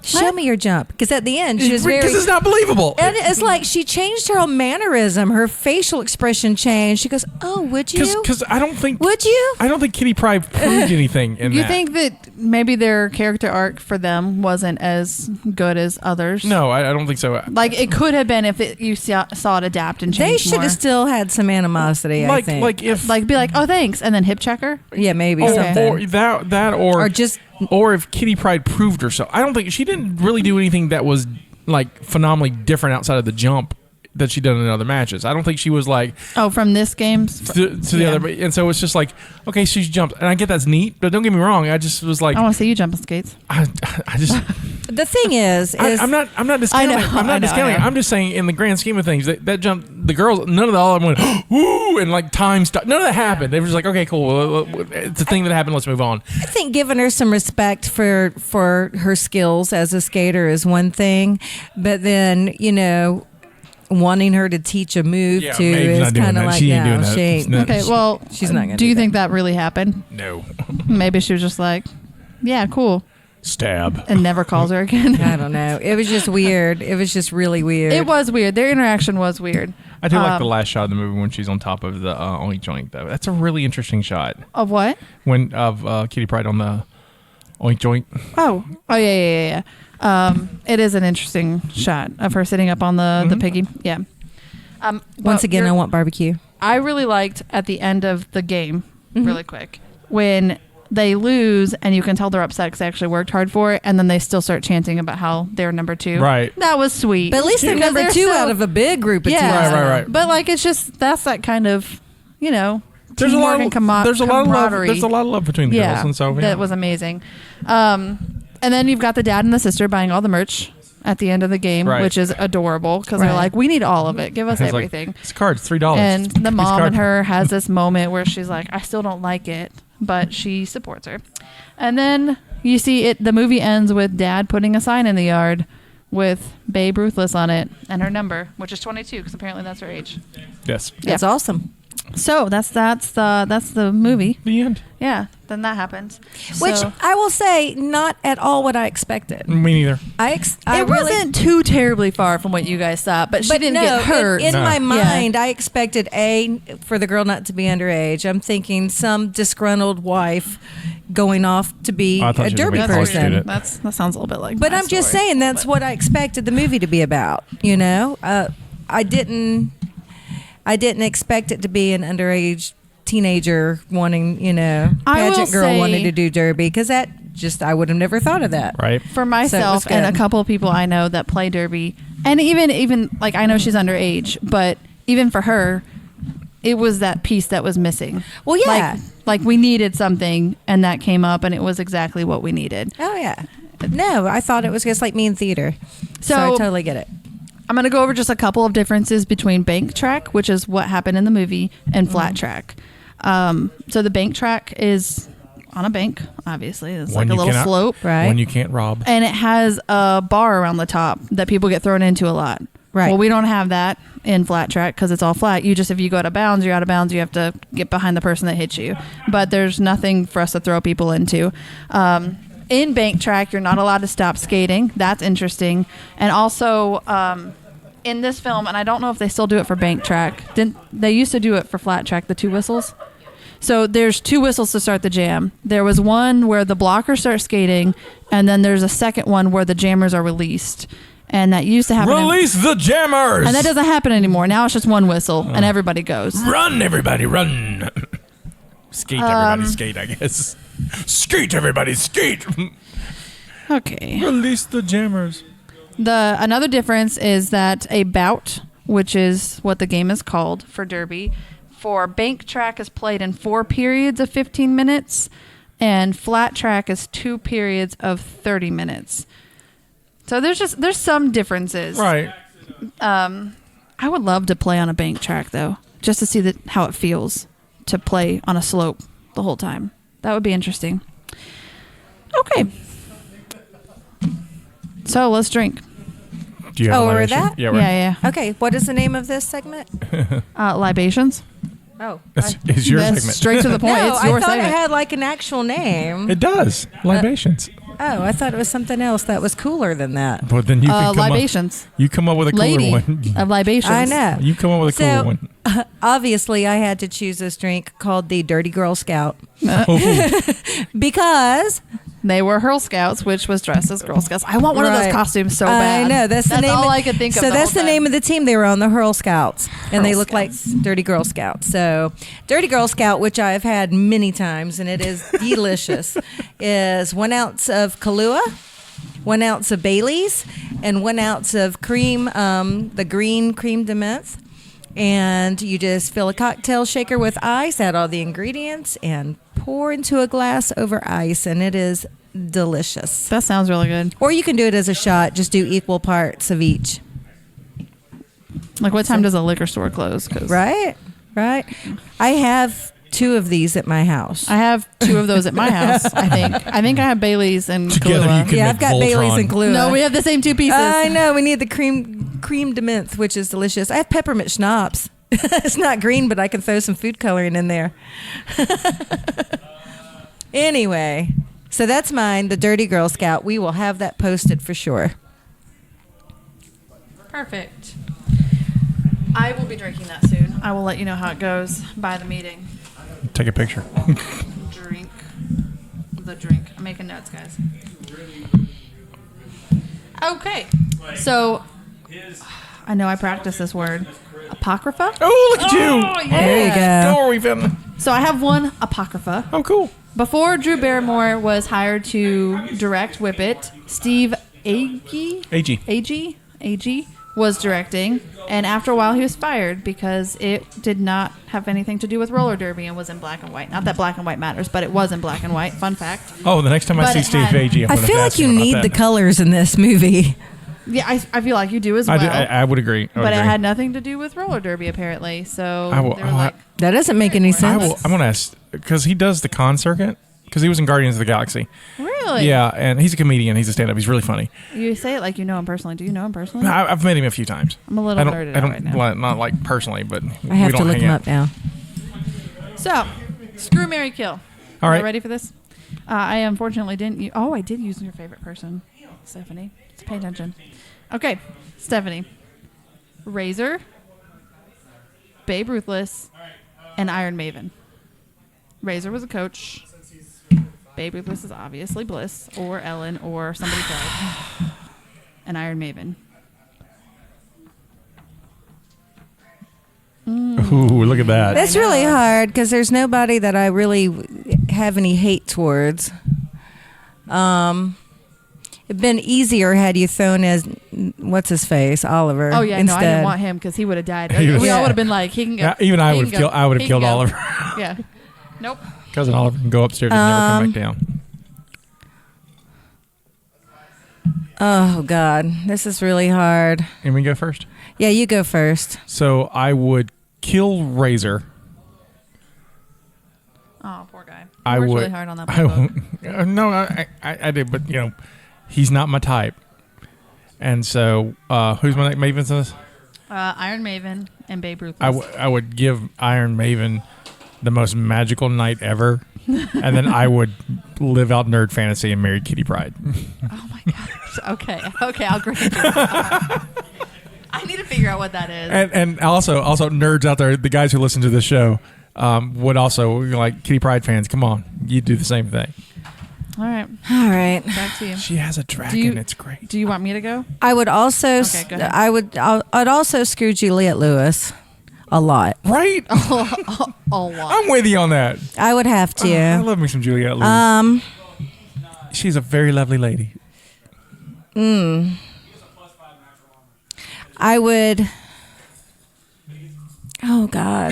Speaker 4: Show me your jump. Because at the end, she was very...
Speaker 3: Because it's not believable.
Speaker 4: And it's like she changed her whole mannerism. Her facial expression changed. She goes, oh, would you?
Speaker 3: Because I don't think...
Speaker 4: Would you?
Speaker 3: I don't think Kitty Pryde proved anything in
Speaker 2: You
Speaker 3: that.
Speaker 2: think that maybe their character arc for them wasn't as good as others?
Speaker 3: No, I don't think so.
Speaker 2: Like it could have been if you saw it adapt and change.
Speaker 4: They should have still had some animosity, I think.
Speaker 3: Like if...
Speaker 2: be like, oh, thanks, and then hip check her.
Speaker 4: Yeah, maybe
Speaker 3: Or,
Speaker 4: something.
Speaker 3: or that or
Speaker 4: just...
Speaker 3: Or if Kitty Pryde proved herself. I don't think... She didn't really do anything that was like phenomenally different outside of the jump that she done in other matches. I don't think she was like...
Speaker 2: Oh, from this game?
Speaker 3: To the other... And so it's just like, okay, she's jumped. And I get that's neat, but don't get me wrong. I just was like...
Speaker 2: I want to see you jump on skates.
Speaker 3: I just...
Speaker 4: The thing is
Speaker 3: I'm not discounting. I'm not discounting. I'm just saying, in the grand scheme of things, that jump, the girls, none of all of them went, woo, and like time stopped. None of that happened. They were just like, okay, cool. It's a thing that happened. Let's move on.
Speaker 4: I think giving her some respect for her skills as a skater is one thing, but then wanting her to teach a move
Speaker 3: Yeah,
Speaker 4: too
Speaker 3: Maeve's
Speaker 4: is
Speaker 3: not doing
Speaker 4: kind of
Speaker 3: that.
Speaker 4: like
Speaker 3: She ain't doing
Speaker 4: no,
Speaker 3: that.
Speaker 4: she ain't.
Speaker 2: Okay, well,
Speaker 4: she's not gonna
Speaker 2: do you
Speaker 4: do
Speaker 2: think that really happened?
Speaker 3: No.
Speaker 2: Maybe she was just like, yeah, cool,
Speaker 3: Stab.
Speaker 2: and never calls her again.
Speaker 4: I don't know. It was just weird. It was just really weird.
Speaker 2: It was weird. Their interaction was weird.
Speaker 3: I do like the last shot of the movie when she's on top of the oink joint, though. That's a really interesting shot.
Speaker 2: Of what?
Speaker 3: Of Kitty Pryde on the oink joint.
Speaker 2: Oh, yeah. It is an interesting shot of her sitting up on the piggy. Yeah.
Speaker 4: Once again, I want barbecue.
Speaker 2: I really liked at the end of the game, really quick, when they lose and you can tell they're upset because they actually worked hard for it, and then they still start chanting about how they're number 2.
Speaker 3: Right.
Speaker 2: That was sweet.
Speaker 4: But at least they're
Speaker 2: Because
Speaker 4: number 2 out of a big group of teams.
Speaker 3: Right.
Speaker 2: But like, it's just that's that kind of
Speaker 3: There's a
Speaker 2: teamwork
Speaker 3: lot
Speaker 2: and
Speaker 3: of there's a lot of love.
Speaker 2: camaraderie.
Speaker 3: There's a lot of love between the girls, and so
Speaker 2: that was amazing. And then you've got the dad and the sister buying all the merch at the end of the game,
Speaker 3: Right.
Speaker 2: which is adorable because they're like, we need all of it. Give us
Speaker 3: It's
Speaker 2: everything.
Speaker 3: Like, this card's $3.
Speaker 2: And the
Speaker 3: This
Speaker 2: mom
Speaker 3: card-
Speaker 2: and her has this moment where she's like, I still don't like it, but she supports her. And then you see it. The movie ends with Dad putting a sign in the yard with Babe Ruthless on it and her number, which is 22 because apparently that's her age.
Speaker 3: Yes.
Speaker 4: That's awesome.
Speaker 2: So that's the movie.
Speaker 3: The end.
Speaker 2: Yeah. Then that happens.
Speaker 4: Which
Speaker 2: So-
Speaker 4: I will say, not at all what I expected.
Speaker 3: Me neither.
Speaker 2: it wasn't too terribly far from what you guys thought, but she didn't
Speaker 4: no,
Speaker 2: get hurt.
Speaker 4: In my
Speaker 2: Yeah.
Speaker 4: mind, I expected for the girl not to be underage. I'm thinking some disgruntled wife going off to be
Speaker 3: I thought
Speaker 4: a
Speaker 3: she was gonna
Speaker 4: derby
Speaker 3: be a college
Speaker 4: person.
Speaker 3: student.
Speaker 2: That sounds a little bit like.
Speaker 4: But
Speaker 2: my
Speaker 4: I'm just
Speaker 2: story.
Speaker 4: saying that's what I expected the movie to be about. You know, I didn't expect it to be an underage teenager wanting,
Speaker 2: I will
Speaker 4: pageant girl
Speaker 2: say-
Speaker 4: wanting to do derby, because I would have never thought of that.
Speaker 3: Right.
Speaker 2: For myself and a couple of people I know that play derby, and even like I know she's underage, but even for her, it was that piece that was missing.
Speaker 4: Well, yeah.
Speaker 2: Like we needed something, and that came up, and it was exactly what we needed.
Speaker 4: Oh yeah. No, I thought it was just like me in theater. So I totally get it.
Speaker 2: I'm going to go over just a couple of differences between bank track, which is what happened in the movie, and flat track. So the bank track is on a bank, obviously. It's like a little slope.
Speaker 4: Right.
Speaker 3: One you can't rob.
Speaker 2: And it has a bar around the top that people get thrown into a lot.
Speaker 4: Right.
Speaker 2: Well, we don't have that in flat track because it's all flat. If you go out of bounds, you're out of bounds. You have to get behind the person that hits you. But there's nothing for us to throw people into. In bank track, you're not allowed to stop skating. That's interesting. And also, in this film, and I don't know if they still do it for bank track. They used to do it for flat track, the 2 whistles. So there's 2 whistles to start the jam. There was one where the blockers start skating, and then there's a second one where the jammers are released. And that used to happen.
Speaker 3: Release the jammers!
Speaker 2: And that doesn't happen anymore. Now it's just 1 whistle, and everybody goes.
Speaker 3: Run, everybody, run! Skate, everybody, skate, I guess. Skate, everybody, skate!
Speaker 2: Okay.
Speaker 3: Release the jammers.
Speaker 2: Another difference is that a bout, which is what the game is called for derby, for bank track is played in 4 periods of 15 minutes, and flat track is 2 periods of 30 minutes. So there's some differences.
Speaker 3: Right.
Speaker 2: I would love to play on a bank track though, just to see how it feels to play on a slope the whole time. That would be interesting. Okay. So let's drink.
Speaker 3: Do you have a
Speaker 4: we're
Speaker 3: libation?
Speaker 4: that?
Speaker 3: Yeah, we're
Speaker 2: Yeah.
Speaker 4: Okay, what is the name of this segment?
Speaker 2: Libations.
Speaker 4: Oh,
Speaker 3: It's your
Speaker 2: That's
Speaker 3: segment.
Speaker 2: straight to the point.
Speaker 4: no,
Speaker 2: It's your
Speaker 4: I thought
Speaker 2: segment.
Speaker 4: it had like an actual name.
Speaker 3: It does. Libations.
Speaker 4: Oh, I thought it was something else that was cooler than that.
Speaker 3: But then you can come
Speaker 2: libations.
Speaker 3: up. You come up with a cooler
Speaker 2: Lady
Speaker 3: one.
Speaker 2: of libations.
Speaker 4: I know.
Speaker 3: You come up with a cooler one.
Speaker 4: Obviously, I had to choose this drink called the Dirty Girl Scout
Speaker 3: Oh.
Speaker 4: because
Speaker 2: They were Girl Scouts, which was dressed as Girl Scouts. I want one of those
Speaker 4: Right.
Speaker 2: costumes so bad.
Speaker 4: I know that's the name.
Speaker 2: all I could think of.
Speaker 4: So
Speaker 2: the
Speaker 4: that's
Speaker 2: whole
Speaker 4: the name
Speaker 2: time.
Speaker 4: of the team. They were on the Hurl Scouts, and they
Speaker 2: Hurl
Speaker 4: look like
Speaker 2: Scouts.
Speaker 4: Dirty Girl Scouts. So Dirty Girl Scout, which I've had many times, and it is delicious, is 1 ounce of Kahlua, 1 ounce of Bailey's, and 1 ounce of cream, the green creme de menthe. And you just fill a cocktail shaker with ice, add all the ingredients, and pour into a glass over ice, and it is delicious.
Speaker 2: That sounds really good.
Speaker 4: Or you can do it as a shot. Just do equal parts of each.
Speaker 2: Like, what time does a liquor store close? 'Cause
Speaker 4: Right? I have 2 of these at my house.
Speaker 2: I have 2 of those at my house. I think I have Bailey's and
Speaker 3: Together
Speaker 2: Kahlua.
Speaker 3: you can
Speaker 4: Yeah,
Speaker 3: make
Speaker 4: I've got
Speaker 3: Voltron.
Speaker 4: Bailey's and Kahlua.
Speaker 2: No, we have the same 2 pieces.
Speaker 4: I know. We need the cream de menthe, which is delicious. I have peppermint schnapps. It's not green, but I can throw some food coloring in there. Anyway, so that's mine, the Dirty Girl Scout. We will have that posted for sure.
Speaker 2: Perfect. I will be drinking that soon. I will let you know how it goes by the meeting.
Speaker 3: Take a picture.
Speaker 2: Drink the drink. I'm making notes, guys. Okay. So, I know I practice this word. Apocrypha?
Speaker 3: Oh, look at you.
Speaker 2: yeah.
Speaker 4: There you go.
Speaker 3: Story film.
Speaker 2: So I have one Apocrypha.
Speaker 3: Oh, cool.
Speaker 2: Before Drew Barrymore was hired to direct Whip It, Steve Agee was directing, and after a while he was fired because it did not have anything to do with roller derby and was in black and white. Not that black and white matters, but it was in black and white. Fun fact.
Speaker 3: Oh, the next time I
Speaker 2: But
Speaker 3: see
Speaker 2: it
Speaker 3: Steve
Speaker 2: had-
Speaker 3: Agee, I'm
Speaker 4: I
Speaker 3: gonna
Speaker 4: feel
Speaker 3: ask
Speaker 4: like you
Speaker 3: him about
Speaker 4: need
Speaker 3: that.
Speaker 4: the colors in this movie.
Speaker 2: Yeah, I feel like you do as well.
Speaker 3: I would agree.
Speaker 2: But it had nothing to do with roller derby, apparently. So they were like,
Speaker 4: that doesn't make any sense.
Speaker 3: I'm going to ask, because he does the con circuit, because he was in Guardians of the Galaxy.
Speaker 2: Really?
Speaker 3: Yeah, and he's a comedian. He's a stand-up. He's really funny.
Speaker 2: You say it like you know him personally. Do you know him personally?
Speaker 3: I've met him a few times.
Speaker 2: I'm a little nerded out right now.
Speaker 3: Well, not like personally, but
Speaker 4: I have to look him up now.
Speaker 2: So, screw, marry, kill.
Speaker 3: All right.
Speaker 2: You ready for this? I unfortunately didn't. I did use your favorite person, Stephanie. Just pay attention. Okay, Stephanie. Razor, Babe Ruthless, and Iron Maiden. Razor was a coach. Babe Ruthless is obviously Bliss or Ellen or somebody else. And Iron Maiden.
Speaker 3: Ooh, look at that.
Speaker 4: That's really hard because there's nobody that I really have any hate towards. It'd been easier had you thrown as what's his face, Oliver.
Speaker 2: Oh yeah,
Speaker 4: instead.
Speaker 2: no, I didn't want him because he would have died. We all would have been like, he can go.
Speaker 3: Yeah, even I would have killed. I would have killed
Speaker 2: go.
Speaker 3: Oliver.
Speaker 2: Yeah. Nope.
Speaker 3: Cousin Oliver can go upstairs and never come back down.
Speaker 4: Oh God, this is really hard.
Speaker 3: And we go first.
Speaker 4: Yeah, you go first.
Speaker 3: So I would kill Razor.
Speaker 2: Oh, poor guy.
Speaker 3: I
Speaker 2: worked
Speaker 3: would.
Speaker 2: really hard on that.
Speaker 3: No, I did, but he's not my type. And so, who's my next Maven says?
Speaker 2: Iron Maven and Babe Ruthless.
Speaker 3: I would give Iron Maven the most magical night ever, and then I would live out nerd fantasy and marry Kitty Pryde.
Speaker 2: Oh my gosh. Okay, I'll grant you. I need to figure out what that is.
Speaker 3: And also nerds out there, the guys who listen to this show, would also like Kitty Pryde fans. Come on, you do the same thing.
Speaker 2: All right. Back to you.
Speaker 3: She has a dragon. It's great.
Speaker 2: Do you want me to go?
Speaker 4: I would also.
Speaker 2: Okay, go ahead.
Speaker 4: I'd also screw Juliette Lewis a lot.
Speaker 3: Right?
Speaker 2: A lot.
Speaker 3: I'm with you on that.
Speaker 4: I would have to.
Speaker 3: I love me some Juliette Lewis. She's a very lovely lady.
Speaker 4: I would. Oh God.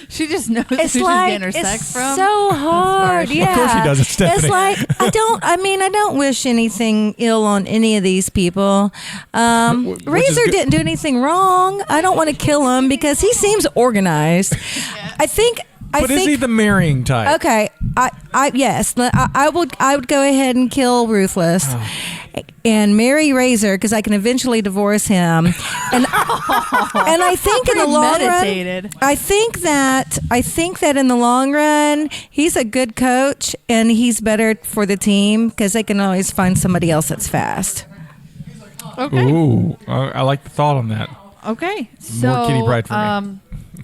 Speaker 2: She just knows who she's getting her sex from.
Speaker 4: So hard. Yeah.
Speaker 3: Of course she does. It's Stephanie.
Speaker 4: It's like I don't wish anything ill on any of these people. Razor didn't do anything wrong. I don't want to kill him because he seems organized. I think.
Speaker 3: But is he the marrying type?
Speaker 4: Okay. Yes. I would go ahead and kill Ruthless. And marry Razor because I can eventually divorce him, and I think in the long run, I think that in the long run, he's a good coach and he's better for the team because they can always find somebody else that's fast.
Speaker 2: Okay.
Speaker 3: Ooh, I like the thought on that.
Speaker 2: Okay. So
Speaker 3: More Kitty Pryde for me.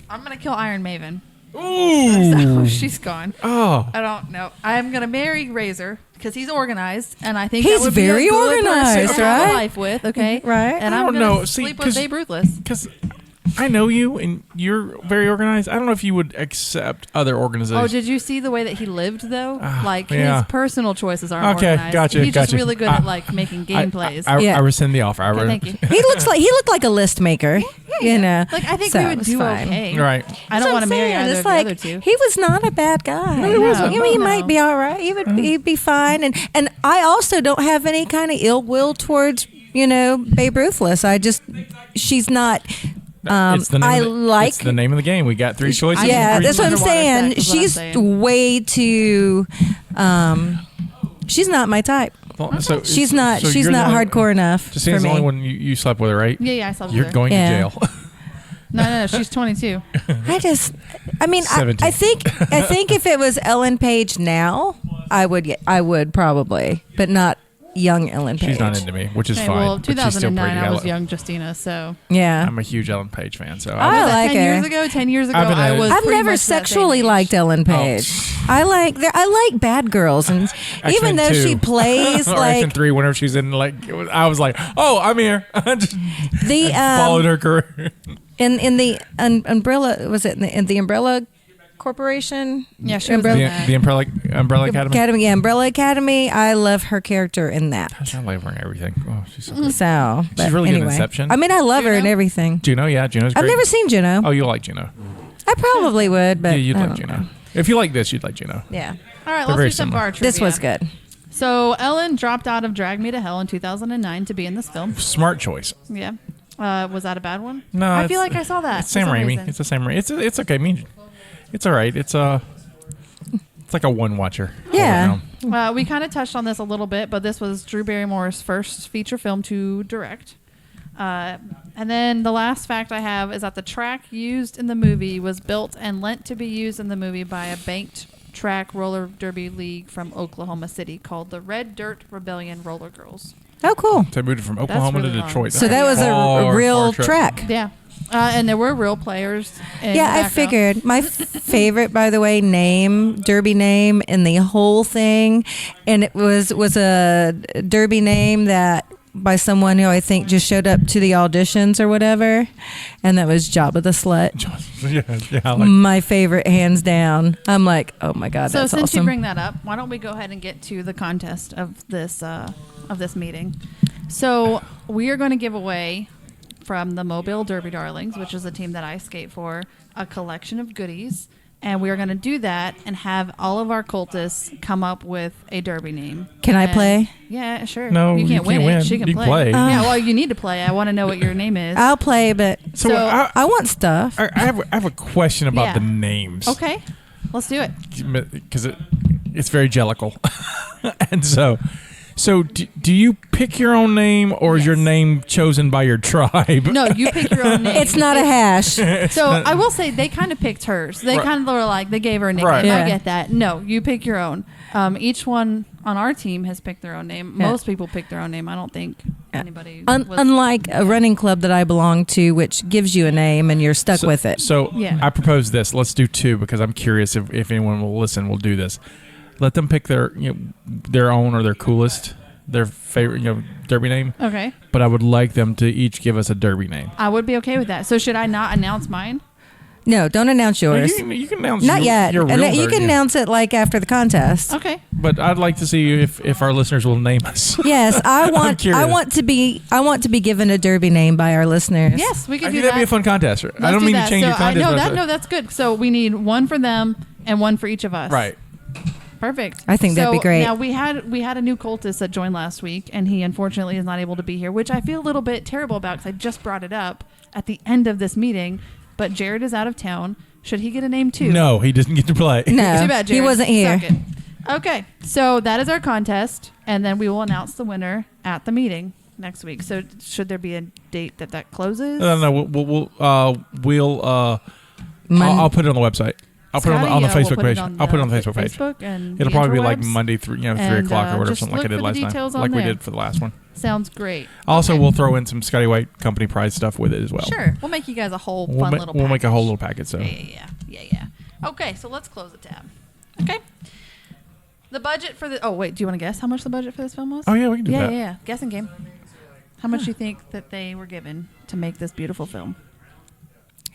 Speaker 2: I'm gonna kill Iron Maven.
Speaker 3: Ooh.
Speaker 2: So she's gone.
Speaker 3: Oh.
Speaker 2: I don't know. I'm gonna marry Razor because he's organized, and I think
Speaker 4: he's
Speaker 2: that would
Speaker 4: very
Speaker 2: be a good
Speaker 4: organized,
Speaker 2: person to
Speaker 4: right?
Speaker 2: have a life with. Okay,
Speaker 4: right.
Speaker 2: And
Speaker 3: I
Speaker 2: I'm
Speaker 3: don't
Speaker 2: gonna
Speaker 3: know.
Speaker 2: sleep with Babe Ruthless
Speaker 3: Because I know you, and you're very organized. I don't know if you would accept other organizations.
Speaker 2: Oh, did you see the way that he lived though? Like
Speaker 3: yeah.
Speaker 2: his personal choices aren't
Speaker 3: Okay,
Speaker 2: organized.
Speaker 3: gotcha.
Speaker 2: He's just really good at like making game plays.
Speaker 3: I rescind the offer.
Speaker 2: Okay, thank you.
Speaker 4: He looked like a list maker. You know,
Speaker 2: like I think
Speaker 4: so
Speaker 2: we would
Speaker 4: it's
Speaker 2: do
Speaker 4: fine.
Speaker 2: okay.
Speaker 3: Right.
Speaker 2: I don't want to marry either
Speaker 4: it's
Speaker 2: of
Speaker 4: like,
Speaker 2: the other two.
Speaker 4: He was not a bad guy.
Speaker 3: No, he wasn't.
Speaker 4: He might be all right. He'd be fine. And I also don't have any kind of ill will towards Babe Ruthless. She's not.
Speaker 3: It's the name of the game. We got three choices.
Speaker 4: Yeah, that's what I'm saying.
Speaker 2: She's
Speaker 4: way too. She's not my type.
Speaker 3: Well, so
Speaker 4: she's not
Speaker 3: you're the
Speaker 4: hardcore enough.
Speaker 3: Justina's
Speaker 4: for
Speaker 3: the
Speaker 4: me.
Speaker 3: only one you slept with her, right?
Speaker 2: Yeah, I slept with
Speaker 3: You're
Speaker 2: her.
Speaker 3: going to jail.
Speaker 2: No, she's 22.
Speaker 4: I think if it was Ellen Page now, I would probably, but not young Ellen Page.
Speaker 3: She's not into me, which is
Speaker 2: Okay,
Speaker 3: fine.
Speaker 2: well,
Speaker 3: but she's still
Speaker 2: 2009,
Speaker 3: pretty.
Speaker 2: I was young Justina, so
Speaker 4: yeah,
Speaker 3: I'm a huge Ellen Page fan. So
Speaker 4: I like
Speaker 2: 10
Speaker 4: her.
Speaker 2: years ago. 10 years ago,
Speaker 4: I've never sexually liked Ellen Page. I like bad girls, and even though she plays like
Speaker 3: X-Men 3, whenever she's in I was like, oh, I'm here. I just followed her career.
Speaker 4: In the Umbrella, was it in the Umbrella Corporation?
Speaker 2: Yeah, she
Speaker 4: Umbrella,
Speaker 3: the Umbrella Academy.
Speaker 4: Yeah, Umbrella Academy. I love her character in that.
Speaker 3: I love her in everything. Oh, she's so good.
Speaker 4: So,
Speaker 3: she's really good in Inception.
Speaker 4: I mean, I love her in everything.
Speaker 3: Juno, yeah, Juno's great.
Speaker 4: I've never seen Juno.
Speaker 3: Oh, you'll like Juno.
Speaker 4: I probably would, but
Speaker 3: yeah, you'd
Speaker 4: I
Speaker 3: like
Speaker 4: don't
Speaker 3: Juno.
Speaker 4: know.
Speaker 3: If you like this, you'd like Juno.
Speaker 4: Yeah.
Speaker 2: All right,
Speaker 3: They're very
Speaker 2: let's do some
Speaker 3: similar.
Speaker 2: bar trivia.
Speaker 4: This was good.
Speaker 2: So Ellen dropped out of Drag Me to Hell in 2009 to be in this film.
Speaker 3: Smart choice.
Speaker 2: Yeah. Was that a bad one?
Speaker 3: No,
Speaker 2: I feel like I saw that.
Speaker 3: It's Sam Raimi. It's the same Raimi. It's okay. I mean, it's all right. It's like a one watcher.
Speaker 4: Yeah.
Speaker 2: We kind of touched on this a little bit, but this was Drew Barrymore's first feature film to direct. And then the last fact I have is that the track used in the movie was built and lent to be used in the movie by a banked track roller derby league from Oklahoma City called the Red Dirt Rebellion Roller Girls.
Speaker 4: Oh, cool.
Speaker 3: They moved it from Oklahoma
Speaker 2: really
Speaker 3: to Detroit.
Speaker 4: So that was a real track.
Speaker 2: Yeah. And there were real players.
Speaker 4: Yeah, I figured. My favorite, by the way, derby name in the whole thing, and it was a derby name that by someone who I think just showed up to the auditions or whatever, and that was Jabba the Slut.
Speaker 3: Yeah,
Speaker 4: my favorite, hands down. I'm like, oh my god, that's
Speaker 2: awesome. So since you bring that up, why don't we go ahead and get to the contest of this meeting? So we are going to give away from the Mobile Derby Darlings, which is a team that I skate for, a collection of goodies. And we are going to do that and have all of our cultists come up with a derby name.
Speaker 4: Can I play?
Speaker 2: Yeah, sure.
Speaker 3: No,
Speaker 2: you can't win it. She can play. Yeah, well, you need to play. I want to know what your name is.
Speaker 4: I'll play, but
Speaker 3: So
Speaker 4: I want stuff.
Speaker 3: I have a question about the names.
Speaker 2: Okay, let's do it.
Speaker 3: Because it's very Jellicle. And so do you pick your own name, or is your name chosen by your tribe?
Speaker 2: No, you pick your own name.
Speaker 4: It's not a hash.
Speaker 2: So I will say they kind of picked hers. They kind of were like, they gave her a nickname.
Speaker 3: Right.
Speaker 2: I get that. No, you pick your own. Each one on our team has picked their own name.
Speaker 4: Yeah.
Speaker 2: Most people pick their own name. I don't think anybody
Speaker 4: Unlike a running club that I belong to, which gives you a name and you're stuck with it.
Speaker 3: So
Speaker 2: Yeah.
Speaker 3: I propose this. Let's do two, because I'm curious if anyone will listen. We'll do this. Let them pick their own or their coolest, their favorite derby name.
Speaker 2: Okay.
Speaker 3: But I would like them to each give us a derby name.
Speaker 2: I would be okay with that. So should I not announce mine?
Speaker 4: No, don't announce yours.
Speaker 3: You can announce
Speaker 4: Not yet.
Speaker 3: your real
Speaker 4: You can
Speaker 3: derby.
Speaker 4: announce it like after the contest.
Speaker 2: Okay.
Speaker 3: But I'd like to see if our listeners will name us.
Speaker 4: Yes, I
Speaker 3: curious.
Speaker 4: want to be given a derby name by our listeners.
Speaker 2: Yes, we
Speaker 3: I
Speaker 2: can
Speaker 3: think
Speaker 2: do
Speaker 3: that'd
Speaker 2: that.
Speaker 3: be a fun contest. I
Speaker 2: Let's
Speaker 3: don't
Speaker 2: do
Speaker 3: mean
Speaker 2: that.
Speaker 3: to change your contest.
Speaker 2: No, that's good. So we need one for them and one for each of us.
Speaker 3: Right.
Speaker 2: Perfect.
Speaker 4: I think that'd be great.
Speaker 2: Now we had a new cultist that joined last week, and he unfortunately is not able to be here, which I feel a little bit terrible about because I just brought it up at the end of this meeting. But Jared is out of town. Should he get a name too?
Speaker 3: No, he doesn't get to play.
Speaker 4: No,
Speaker 2: Too bad, Jared.
Speaker 4: he wasn't here.
Speaker 2: Suck it. Okay, so that is our contest, and then we will announce the winner at the meeting next week. So should there be a date that closes?
Speaker 3: No. I'll put it on the website. I'll put it on the Facebook page. I'll put it on the Facebook page.
Speaker 2: And
Speaker 3: It'll
Speaker 2: the
Speaker 3: probably be like
Speaker 2: interwebs.
Speaker 3: Monday through 3
Speaker 2: And,
Speaker 3: o'clock or whatever,
Speaker 2: just
Speaker 3: something like I
Speaker 2: look
Speaker 3: did
Speaker 2: for
Speaker 3: last
Speaker 2: the
Speaker 3: time,
Speaker 2: details on
Speaker 3: like we
Speaker 2: there.
Speaker 3: did for the last one.
Speaker 2: Sounds great.
Speaker 3: Also,
Speaker 2: Okay.
Speaker 3: we'll throw in some Scotty White Company Pride stuff with it as well.
Speaker 2: Sure, we'll make you guys a whole
Speaker 3: We'll
Speaker 2: fun
Speaker 3: ma-
Speaker 2: little.
Speaker 3: we'll make a
Speaker 2: package.
Speaker 3: whole little packet. So
Speaker 2: Yeah. Okay, so let's close the tab. Okay. The budget for the. Oh wait, do you want to guess how much the budget for this film was?
Speaker 3: Oh, yeah, we can do that.
Speaker 2: Yeah. Guessing game. How much do you think that they were given to make this beautiful film?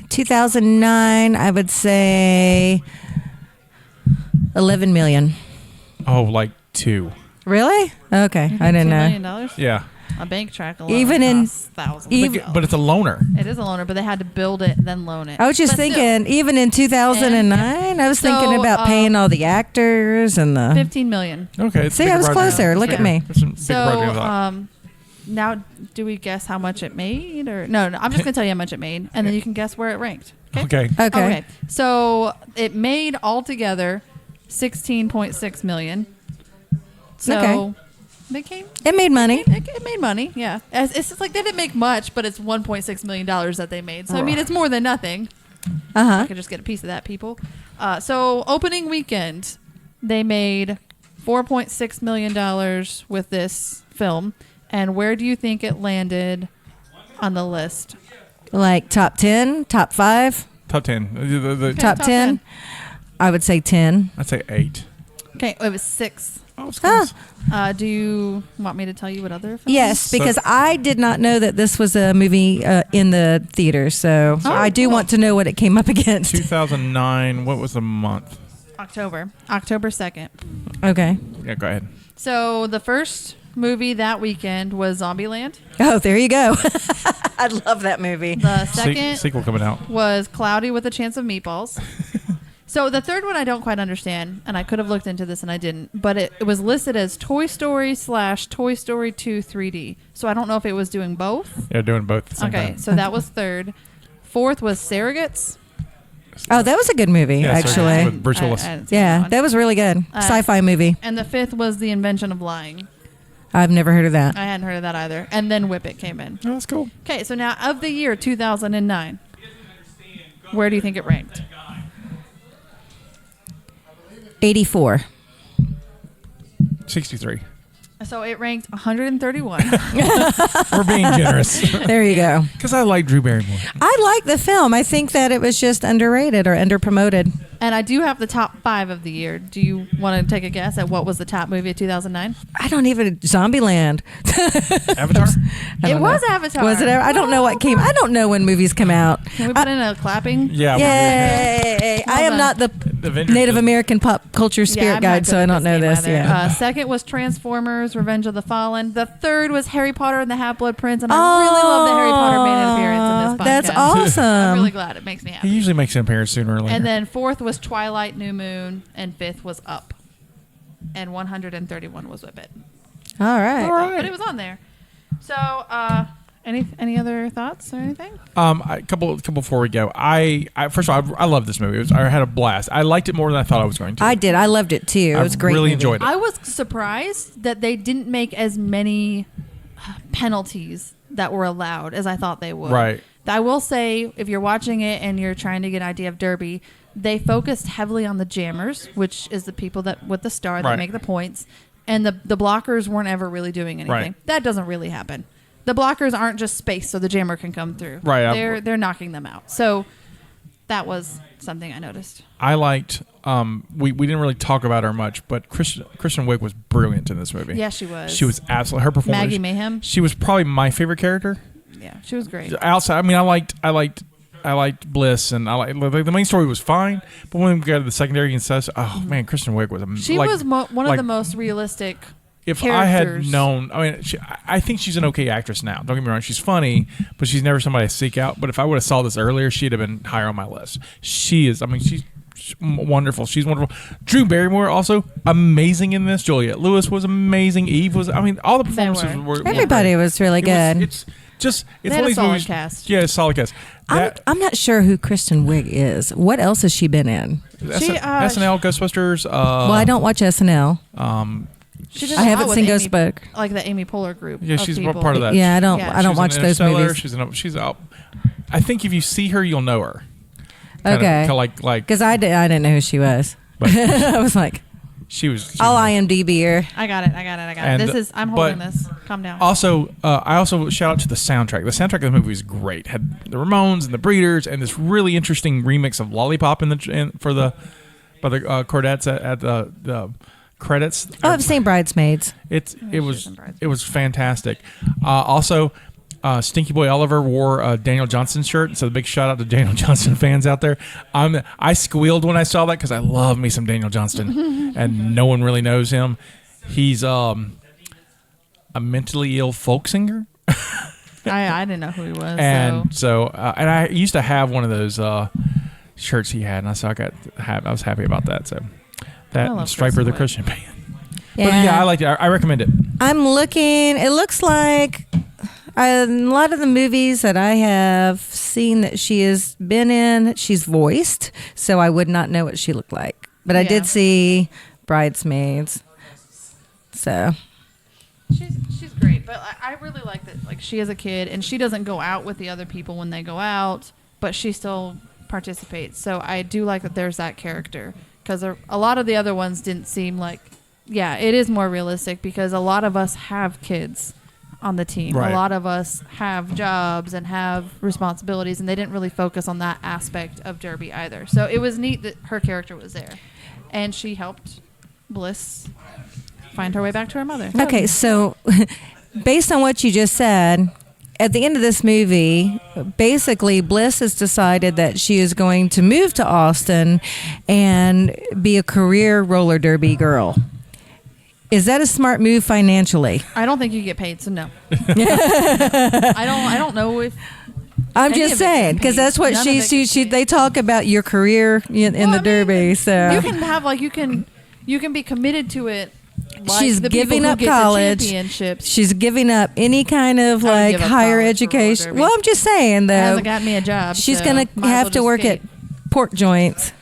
Speaker 4: 2009, I would say 11 million.
Speaker 3: Oh, like 2.
Speaker 4: Really? Okay, I didn't
Speaker 2: $2
Speaker 4: know.
Speaker 2: million?
Speaker 3: Yeah.
Speaker 2: A bank track alone
Speaker 4: Even in-
Speaker 2: costs thousands.
Speaker 3: But it's a loaner.
Speaker 2: It is a loaner, but they had to build it then loan it.
Speaker 4: I was just
Speaker 2: But still,
Speaker 4: thinking, even in 2009, I was thinking about paying all the actors and the.
Speaker 2: 15 million.
Speaker 3: Okay. It's
Speaker 4: See,
Speaker 3: bigger
Speaker 4: I was
Speaker 3: project.
Speaker 4: closer. Look at me.
Speaker 3: It's a bigger
Speaker 2: So
Speaker 3: project than I thought.
Speaker 2: now, do we guess how much it made, or no? I'm just gonna tell you how much it made, and then you can guess where it ranked.
Speaker 3: Okay.
Speaker 4: Okay.
Speaker 2: So it made altogether 16.6 million. So
Speaker 4: Okay.
Speaker 2: they
Speaker 4: It made money.
Speaker 2: It made money, yeah. It's just like they didn't make much, but it's $1.6 million that they made. So I mean, it's more than nothing. I could just get a piece of that, people. So opening weekend, they made $4.6 million with this film. And where do you think it landed on the list?
Speaker 4: Like top 10, top 5,
Speaker 3: Top 10. The
Speaker 4: top 10. I would say 10.
Speaker 3: I'd say 8.
Speaker 2: Okay, it was 6.
Speaker 3: Oh, it's close.
Speaker 2: Do you want me to tell you what other films?
Speaker 4: Yes, because I did not know that this was a movie in the theater, so I do want to know what it came up against.
Speaker 3: 2009. What was the month?
Speaker 2: October 2nd.
Speaker 4: Okay.
Speaker 3: Yeah, go ahead.
Speaker 2: So the first movie that weekend was Zombieland.
Speaker 4: Oh, there you go. I love that movie.
Speaker 2: The second
Speaker 3: sequel coming out.
Speaker 2: was Cloudy with a Chance of Meatballs. So the third one I don't quite understand, and I could have looked into this and I didn't, but it was listed as Toy Story / Toy Story 2 3D. So I don't know if it was doing both.
Speaker 3: Yeah, doing both at the same time.
Speaker 2: So that was third. Fourth was Surrogates.
Speaker 4: Oh, that was a good movie, actually.
Speaker 3: With Bruce Willis.
Speaker 4: That was really good. Sci-fi movie.
Speaker 2: And the fifth was The Invention of Lying.
Speaker 4: I've never heard of that.
Speaker 2: I hadn't heard of that either. And then Whip It came in.
Speaker 3: Oh, that's cool.
Speaker 2: Okay, so now of the year 2009, where do you think it ranked?
Speaker 4: 84.
Speaker 3: 63.
Speaker 2: So it ranked 131.
Speaker 3: We're being generous.
Speaker 4: There you go.
Speaker 3: Because I like Drew Barrymore.
Speaker 4: I like the film. I think that it was just underrated or underpromoted.
Speaker 2: And I do have the top 5 of the year. Do you want to take a guess at what was the top movie of 2009?
Speaker 4: I don't even... Zombieland.
Speaker 3: Avatar?
Speaker 2: It was Avatar.
Speaker 4: Was it? I don't know what came... I don't know when movies come out.
Speaker 2: Can we put in a clapping?
Speaker 3: Yeah.
Speaker 4: Yay! I am not the Native American pop culture spirit guide, so I don't know this. Yeah.
Speaker 2: Second was Transformers, Revenge of the Fallen. The third was Harry Potter and the Half-Blood Prince, and I really love that Harry Potter made an appearance in this podcast.
Speaker 4: That's awesome.
Speaker 2: I'm really glad. It makes me happy.
Speaker 3: He usually makes an appearance sooner or later.
Speaker 2: And then fourth was Twilight, New Moon, and fifth was Up. And 131 was Whip It.
Speaker 4: All right.
Speaker 2: But it was on there. So, any other thoughts or anything?
Speaker 3: A couple before we go. I first of all, I love this movie. I had a blast. I liked it more than I thought I was going to.
Speaker 4: I did. I loved it too. It was a great.
Speaker 3: Really enjoyed it.
Speaker 2: I was surprised that they didn't make as many penalties that were allowed as I thought they would.
Speaker 3: Right.
Speaker 2: I will say, if you're watching it and you're trying to get an idea of Derby, they focused heavily on the jammers, which is the people that with the star that make the points, and the blockers weren't ever really doing anything.
Speaker 3: Right.
Speaker 2: That doesn't really happen. The blockers aren't just space so the jammer can come through.
Speaker 3: Right.
Speaker 2: They're knocking them out. So that was something I noticed.
Speaker 3: I liked. We didn't really talk about her much, but Kristen Wiig was brilliant in this movie.
Speaker 2: Yeah, she was.
Speaker 3: She was absolutely her performance.
Speaker 2: Maggie Mayhem.
Speaker 3: She was probably my favorite character.
Speaker 2: Yeah, she was great.
Speaker 3: Outside, I mean, I liked Bliss, and the main story was fine, but when we got to the secondary and stuff, oh man, Kristen Wiig was amazing.
Speaker 2: She was one of the most realistic.
Speaker 3: If
Speaker 2: characters.
Speaker 3: I had known, I mean, I think she's an okay actress now. Don't get me wrong, she's funny, but she's never somebody I seek out. But if I would have saw this earlier, she'd have been higher on my list. She is. I mean, she's wonderful. She's wonderful. Drew Barrymore also amazing in this. Juliette Lewis was amazing. Eve was. I mean, all the performances were.
Speaker 4: Everybody was really good.
Speaker 3: It's one of these
Speaker 2: solid
Speaker 3: movies.
Speaker 2: Cast.
Speaker 3: Yeah, it's a solid cast.
Speaker 4: I'm not sure who Kristen Wiig is. What else has she been in?
Speaker 3: SNL, Ghostbusters.
Speaker 4: Well, I don't watch SNL. I haven't seen Ghostbusters.
Speaker 2: Like the Amy Poehler group.
Speaker 3: Yeah, she's part of that.
Speaker 4: Yeah, I don't watch those movies.
Speaker 3: She's out. I think if you see her, you'll know her.
Speaker 4: Okay.
Speaker 3: Like
Speaker 4: because I didn't know who she was. I was like,
Speaker 3: she was.
Speaker 4: I'll IMDb her.
Speaker 2: I got it. I'm holding this. Calm down.
Speaker 3: Also, I also shout out to the soundtrack. The soundtrack of the movie is great. Had the Ramones and the Breeders and this really interesting remix of Lollipop by the Chordettes at the credits.
Speaker 4: Oh, I've seen Bridesmaids.
Speaker 3: It was fantastic. Also, Stinky Boy Oliver wore a Daniel Johnston shirt, so the big shout out to Daniel Johnston fans out there. I squealed when I saw that because I love me some Daniel Johnston, and no one really knows him. He's a mentally ill folk singer.
Speaker 2: I didn't know who he was.
Speaker 3: And and I used to have one of those shirts he had, and I was happy about that. So that and Striper the Christian Band. Yeah. But yeah, I liked it. I recommend it.
Speaker 4: I'm looking. It looks like a lot of the movies that I have seen that she has been in, she's voiced, so I would not know what she looked like. But I did see Bridesmaids. So
Speaker 2: she's great, but I really like that. Like, she is a kid, and she doesn't go out with the other people when they go out, but she still participates. So I do like that there's that character, because a lot of the other ones didn't seem like. Yeah, it is more realistic because a lot of us have kids on the team.
Speaker 3: Right.
Speaker 2: A lot of us have jobs and have responsibilities, and they didn't really focus on that aspect of Derby either. So it was neat that her character was there, and she helped Bliss find her way back to her mother.
Speaker 4: Okay, so based on what you just said, at the end of this movie, basically Bliss has decided that she is going to move to Austin and be a career roller derby girl. Is that a smart move financially?
Speaker 2: I don't think you get paid, so no. I don't know if
Speaker 4: I'm
Speaker 2: Any
Speaker 4: just
Speaker 2: of it
Speaker 4: saying
Speaker 2: can
Speaker 4: because
Speaker 2: paint.
Speaker 4: that's what
Speaker 2: None of it can
Speaker 4: she they talk about your career in the Derby. So
Speaker 2: You can have like you can be committed to it. Like
Speaker 4: she's
Speaker 2: the
Speaker 4: giving
Speaker 2: people who
Speaker 4: up
Speaker 2: get the
Speaker 4: college.
Speaker 2: championships.
Speaker 4: She's giving up any kind of
Speaker 2: I would
Speaker 4: like
Speaker 2: give up
Speaker 4: higher
Speaker 2: college for roller
Speaker 4: education.
Speaker 2: derby.
Speaker 4: Well, I'm just saying though.
Speaker 2: Hasn't got me a job.
Speaker 4: She's
Speaker 2: so
Speaker 4: gonna
Speaker 2: might as well
Speaker 4: have to
Speaker 2: just
Speaker 4: work
Speaker 2: skate.
Speaker 4: at pork joints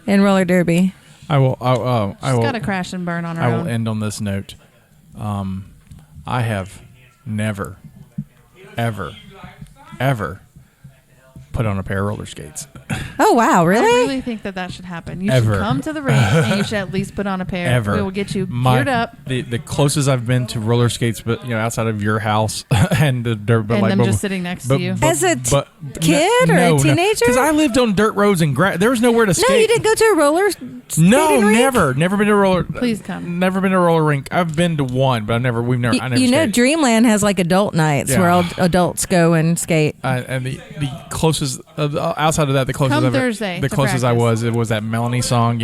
Speaker 4: in roller derby.
Speaker 3: I will. I
Speaker 2: She's
Speaker 3: will.
Speaker 2: got to crash and burn on her
Speaker 3: I
Speaker 2: own.
Speaker 3: will end on this note. I have never, ever put on a pair of roller skates.
Speaker 4: Oh wow,
Speaker 2: I
Speaker 4: really?
Speaker 2: really think that should happen. You
Speaker 3: Ever.
Speaker 2: should come to the rink and you should at least put on a pair.
Speaker 3: Ever.
Speaker 2: We will get you geared up.
Speaker 3: The closest I've been to roller skates, but outside of your house and the dirt, but
Speaker 2: And
Speaker 3: like
Speaker 2: them just sitting next to you.
Speaker 4: As a kid or a teenager?
Speaker 3: Because I lived on dirt roads and there was nowhere to skate.
Speaker 4: No, you didn't go to a roller skating
Speaker 3: No,
Speaker 4: rink?
Speaker 3: never been to a roller.
Speaker 2: Please come.
Speaker 3: Never been to a roller rink. I've been to one, but I never
Speaker 4: You know,
Speaker 3: skated.
Speaker 4: Dreamland has like adult nights
Speaker 3: Yeah.
Speaker 4: where all adults go and skate.
Speaker 3: And the closest outside of that, the closest
Speaker 2: Come Thursday
Speaker 3: the
Speaker 2: to
Speaker 3: closest I was that Melanie song.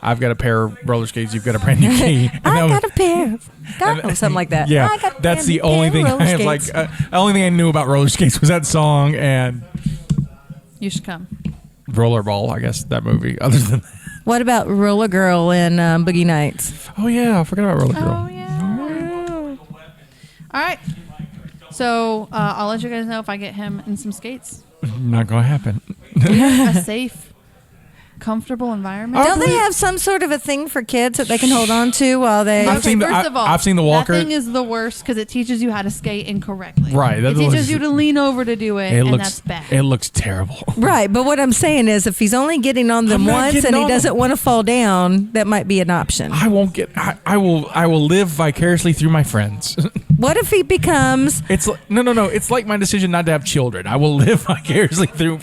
Speaker 3: I've got a pair of roller skates. You've got a brand new key. And
Speaker 4: I
Speaker 3: that
Speaker 4: got
Speaker 3: was-
Speaker 4: a pair. Something like that.
Speaker 3: Yeah,
Speaker 4: I got a
Speaker 3: that's the
Speaker 4: pair
Speaker 3: only
Speaker 4: of
Speaker 3: thing
Speaker 4: roller
Speaker 3: I have. Like,
Speaker 4: skates.
Speaker 3: the only thing I knew about roller skates was that song and
Speaker 2: You should come.
Speaker 3: Rollerball. I guess that movie. Other than that.
Speaker 4: What about Roller Girl and Boogie Nights?
Speaker 3: Oh yeah, I forgot about Roller Girl.
Speaker 2: Oh yeah. All right. So I'll let you guys know if I get him in some skates.
Speaker 3: Not gonna happen.
Speaker 2: A safe, comfortable environment.
Speaker 4: Don't they have some sort of a thing for kids that they can hold on to while they?
Speaker 3: I've seen the-
Speaker 2: First of all,
Speaker 3: I've seen the walker.
Speaker 2: That thing is the worst because it teaches you how to skate incorrectly.
Speaker 3: Right,
Speaker 2: It
Speaker 3: that
Speaker 2: teaches
Speaker 3: looks-
Speaker 2: you to lean over to do it, and that's bad.
Speaker 3: It looks terrible.
Speaker 4: Right, but what I'm saying is, if he's only getting on them
Speaker 3: I'm not
Speaker 4: once
Speaker 3: getting
Speaker 4: and he
Speaker 3: on
Speaker 4: doesn't
Speaker 3: them.
Speaker 4: want to fall down, that might be an option.
Speaker 3: I won't get. I will live vicariously through my friends.
Speaker 4: What if he becomes?
Speaker 3: It's no. It's like my decision not to have children. I will live vicariously through.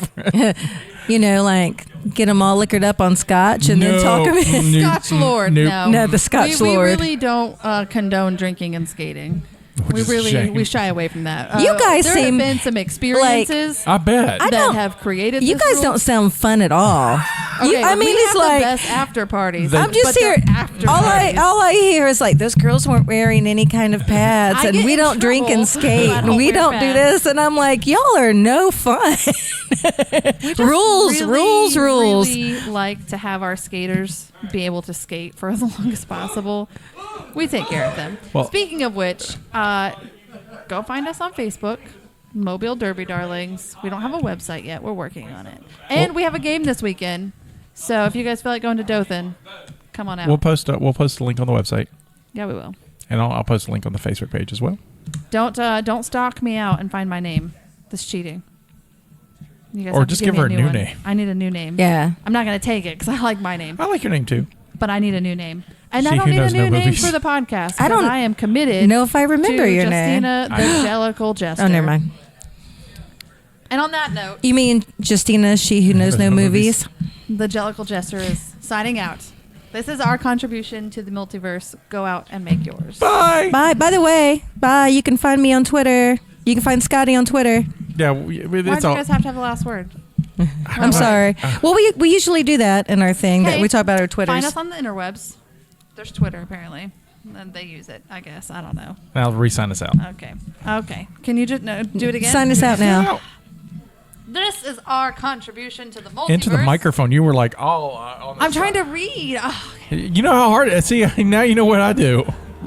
Speaker 4: Like get them all liquored up on scotch and then talk them in.
Speaker 2: Scotch Lord.
Speaker 3: Nope.
Speaker 2: No,
Speaker 4: the Scotch
Speaker 2: we
Speaker 4: Lord.
Speaker 2: really don't condone drinking and skating.
Speaker 3: Which is a shame.
Speaker 2: We shy away from that.
Speaker 4: You guys
Speaker 2: there
Speaker 4: seem
Speaker 2: have been some experiences
Speaker 3: I bet.
Speaker 2: that have created.
Speaker 4: You
Speaker 2: this
Speaker 4: guys
Speaker 2: rule.
Speaker 4: don't sound fun at all.
Speaker 2: Okay,
Speaker 4: I mean,
Speaker 2: we
Speaker 4: it's
Speaker 2: have
Speaker 4: like
Speaker 2: the best after parties.
Speaker 4: I'm just
Speaker 2: but they're
Speaker 4: here.
Speaker 2: After
Speaker 4: All
Speaker 2: parties.
Speaker 4: I hear is like those girls weren't wearing any kind of pads,
Speaker 2: I
Speaker 4: and
Speaker 2: get
Speaker 4: we
Speaker 2: in
Speaker 4: don't drink and
Speaker 2: trouble
Speaker 4: skate,
Speaker 2: if I
Speaker 4: and
Speaker 2: don't
Speaker 4: we
Speaker 2: wear
Speaker 4: don't do
Speaker 2: pads.
Speaker 4: this, and I'm like, y'all are no fun. Rules.
Speaker 2: Really like to have our skaters be able to skate for as long as possible. We take care of them.
Speaker 3: Well-
Speaker 2: Speaking of which, go find us on Facebook, Mobile Derby Darlings. We don't have a website yet. We're working on it. And we have a game this weekend. So if you guys feel like going to Dothan, come on out.
Speaker 3: We'll post a link on the website,
Speaker 2: Yeah, we will.
Speaker 3: and I'll post a link on the Facebook page as well.
Speaker 2: Don't stalk me out and find my name. That's cheating. You guys
Speaker 3: Or
Speaker 2: have to
Speaker 3: just
Speaker 2: give
Speaker 3: give
Speaker 2: me
Speaker 3: her a new
Speaker 2: one.
Speaker 3: name.
Speaker 2: I need a new name.
Speaker 4: Yeah.
Speaker 2: I'm not going to take it because I like my name.
Speaker 3: I like your name too.
Speaker 2: But I need a new name. And I
Speaker 3: She
Speaker 2: don't
Speaker 3: who
Speaker 2: need a
Speaker 3: knows
Speaker 2: new
Speaker 3: no
Speaker 2: name
Speaker 3: movies.
Speaker 2: for the podcast.
Speaker 4: I don't
Speaker 2: because I am committed.
Speaker 4: know if I remember
Speaker 2: to
Speaker 4: your name.
Speaker 2: Jestina, the Jellicle Jester.
Speaker 4: Oh, never mind.
Speaker 2: And on that note,
Speaker 4: You mean Jestina, she who knows no movies?
Speaker 2: the Jellicle Jester is signing out. This is our contribution to the multiverse. Go out and make yours.
Speaker 3: Bye.
Speaker 4: Bye. By the way, bye. You can find me on Twitter. You can find Scotty on Twitter.
Speaker 3: Yeah,
Speaker 2: Why do you
Speaker 3: it's all.
Speaker 2: guys have to have the last word?
Speaker 4: I'm sorry. Well, we usually do that in our thing that
Speaker 2: Hey,
Speaker 4: we talk about our Twitters.
Speaker 2: Find us on the interwebs. There's Twitter, apparently. And they use it, I guess. I don't know.
Speaker 3: I'll re-sign us out.
Speaker 2: Okay. Can you just do it again?
Speaker 4: Sign us out now.
Speaker 2: This is our contribution to the multiverse.
Speaker 3: Into the microphone. You were like, on the
Speaker 2: I'm trying to read. Oh,
Speaker 3: You know how hard it is. See, now you know what I do.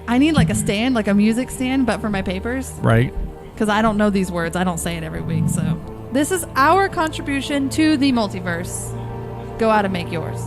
Speaker 2: I need like a stand, like a music stand, but for my papers.
Speaker 3: Right.
Speaker 2: Because I don't know these words. I don't say it every week. So this is our contribution to the multiverse. Go out and make yours.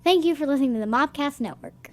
Speaker 5: Thank you for listening to the Mopcast Network.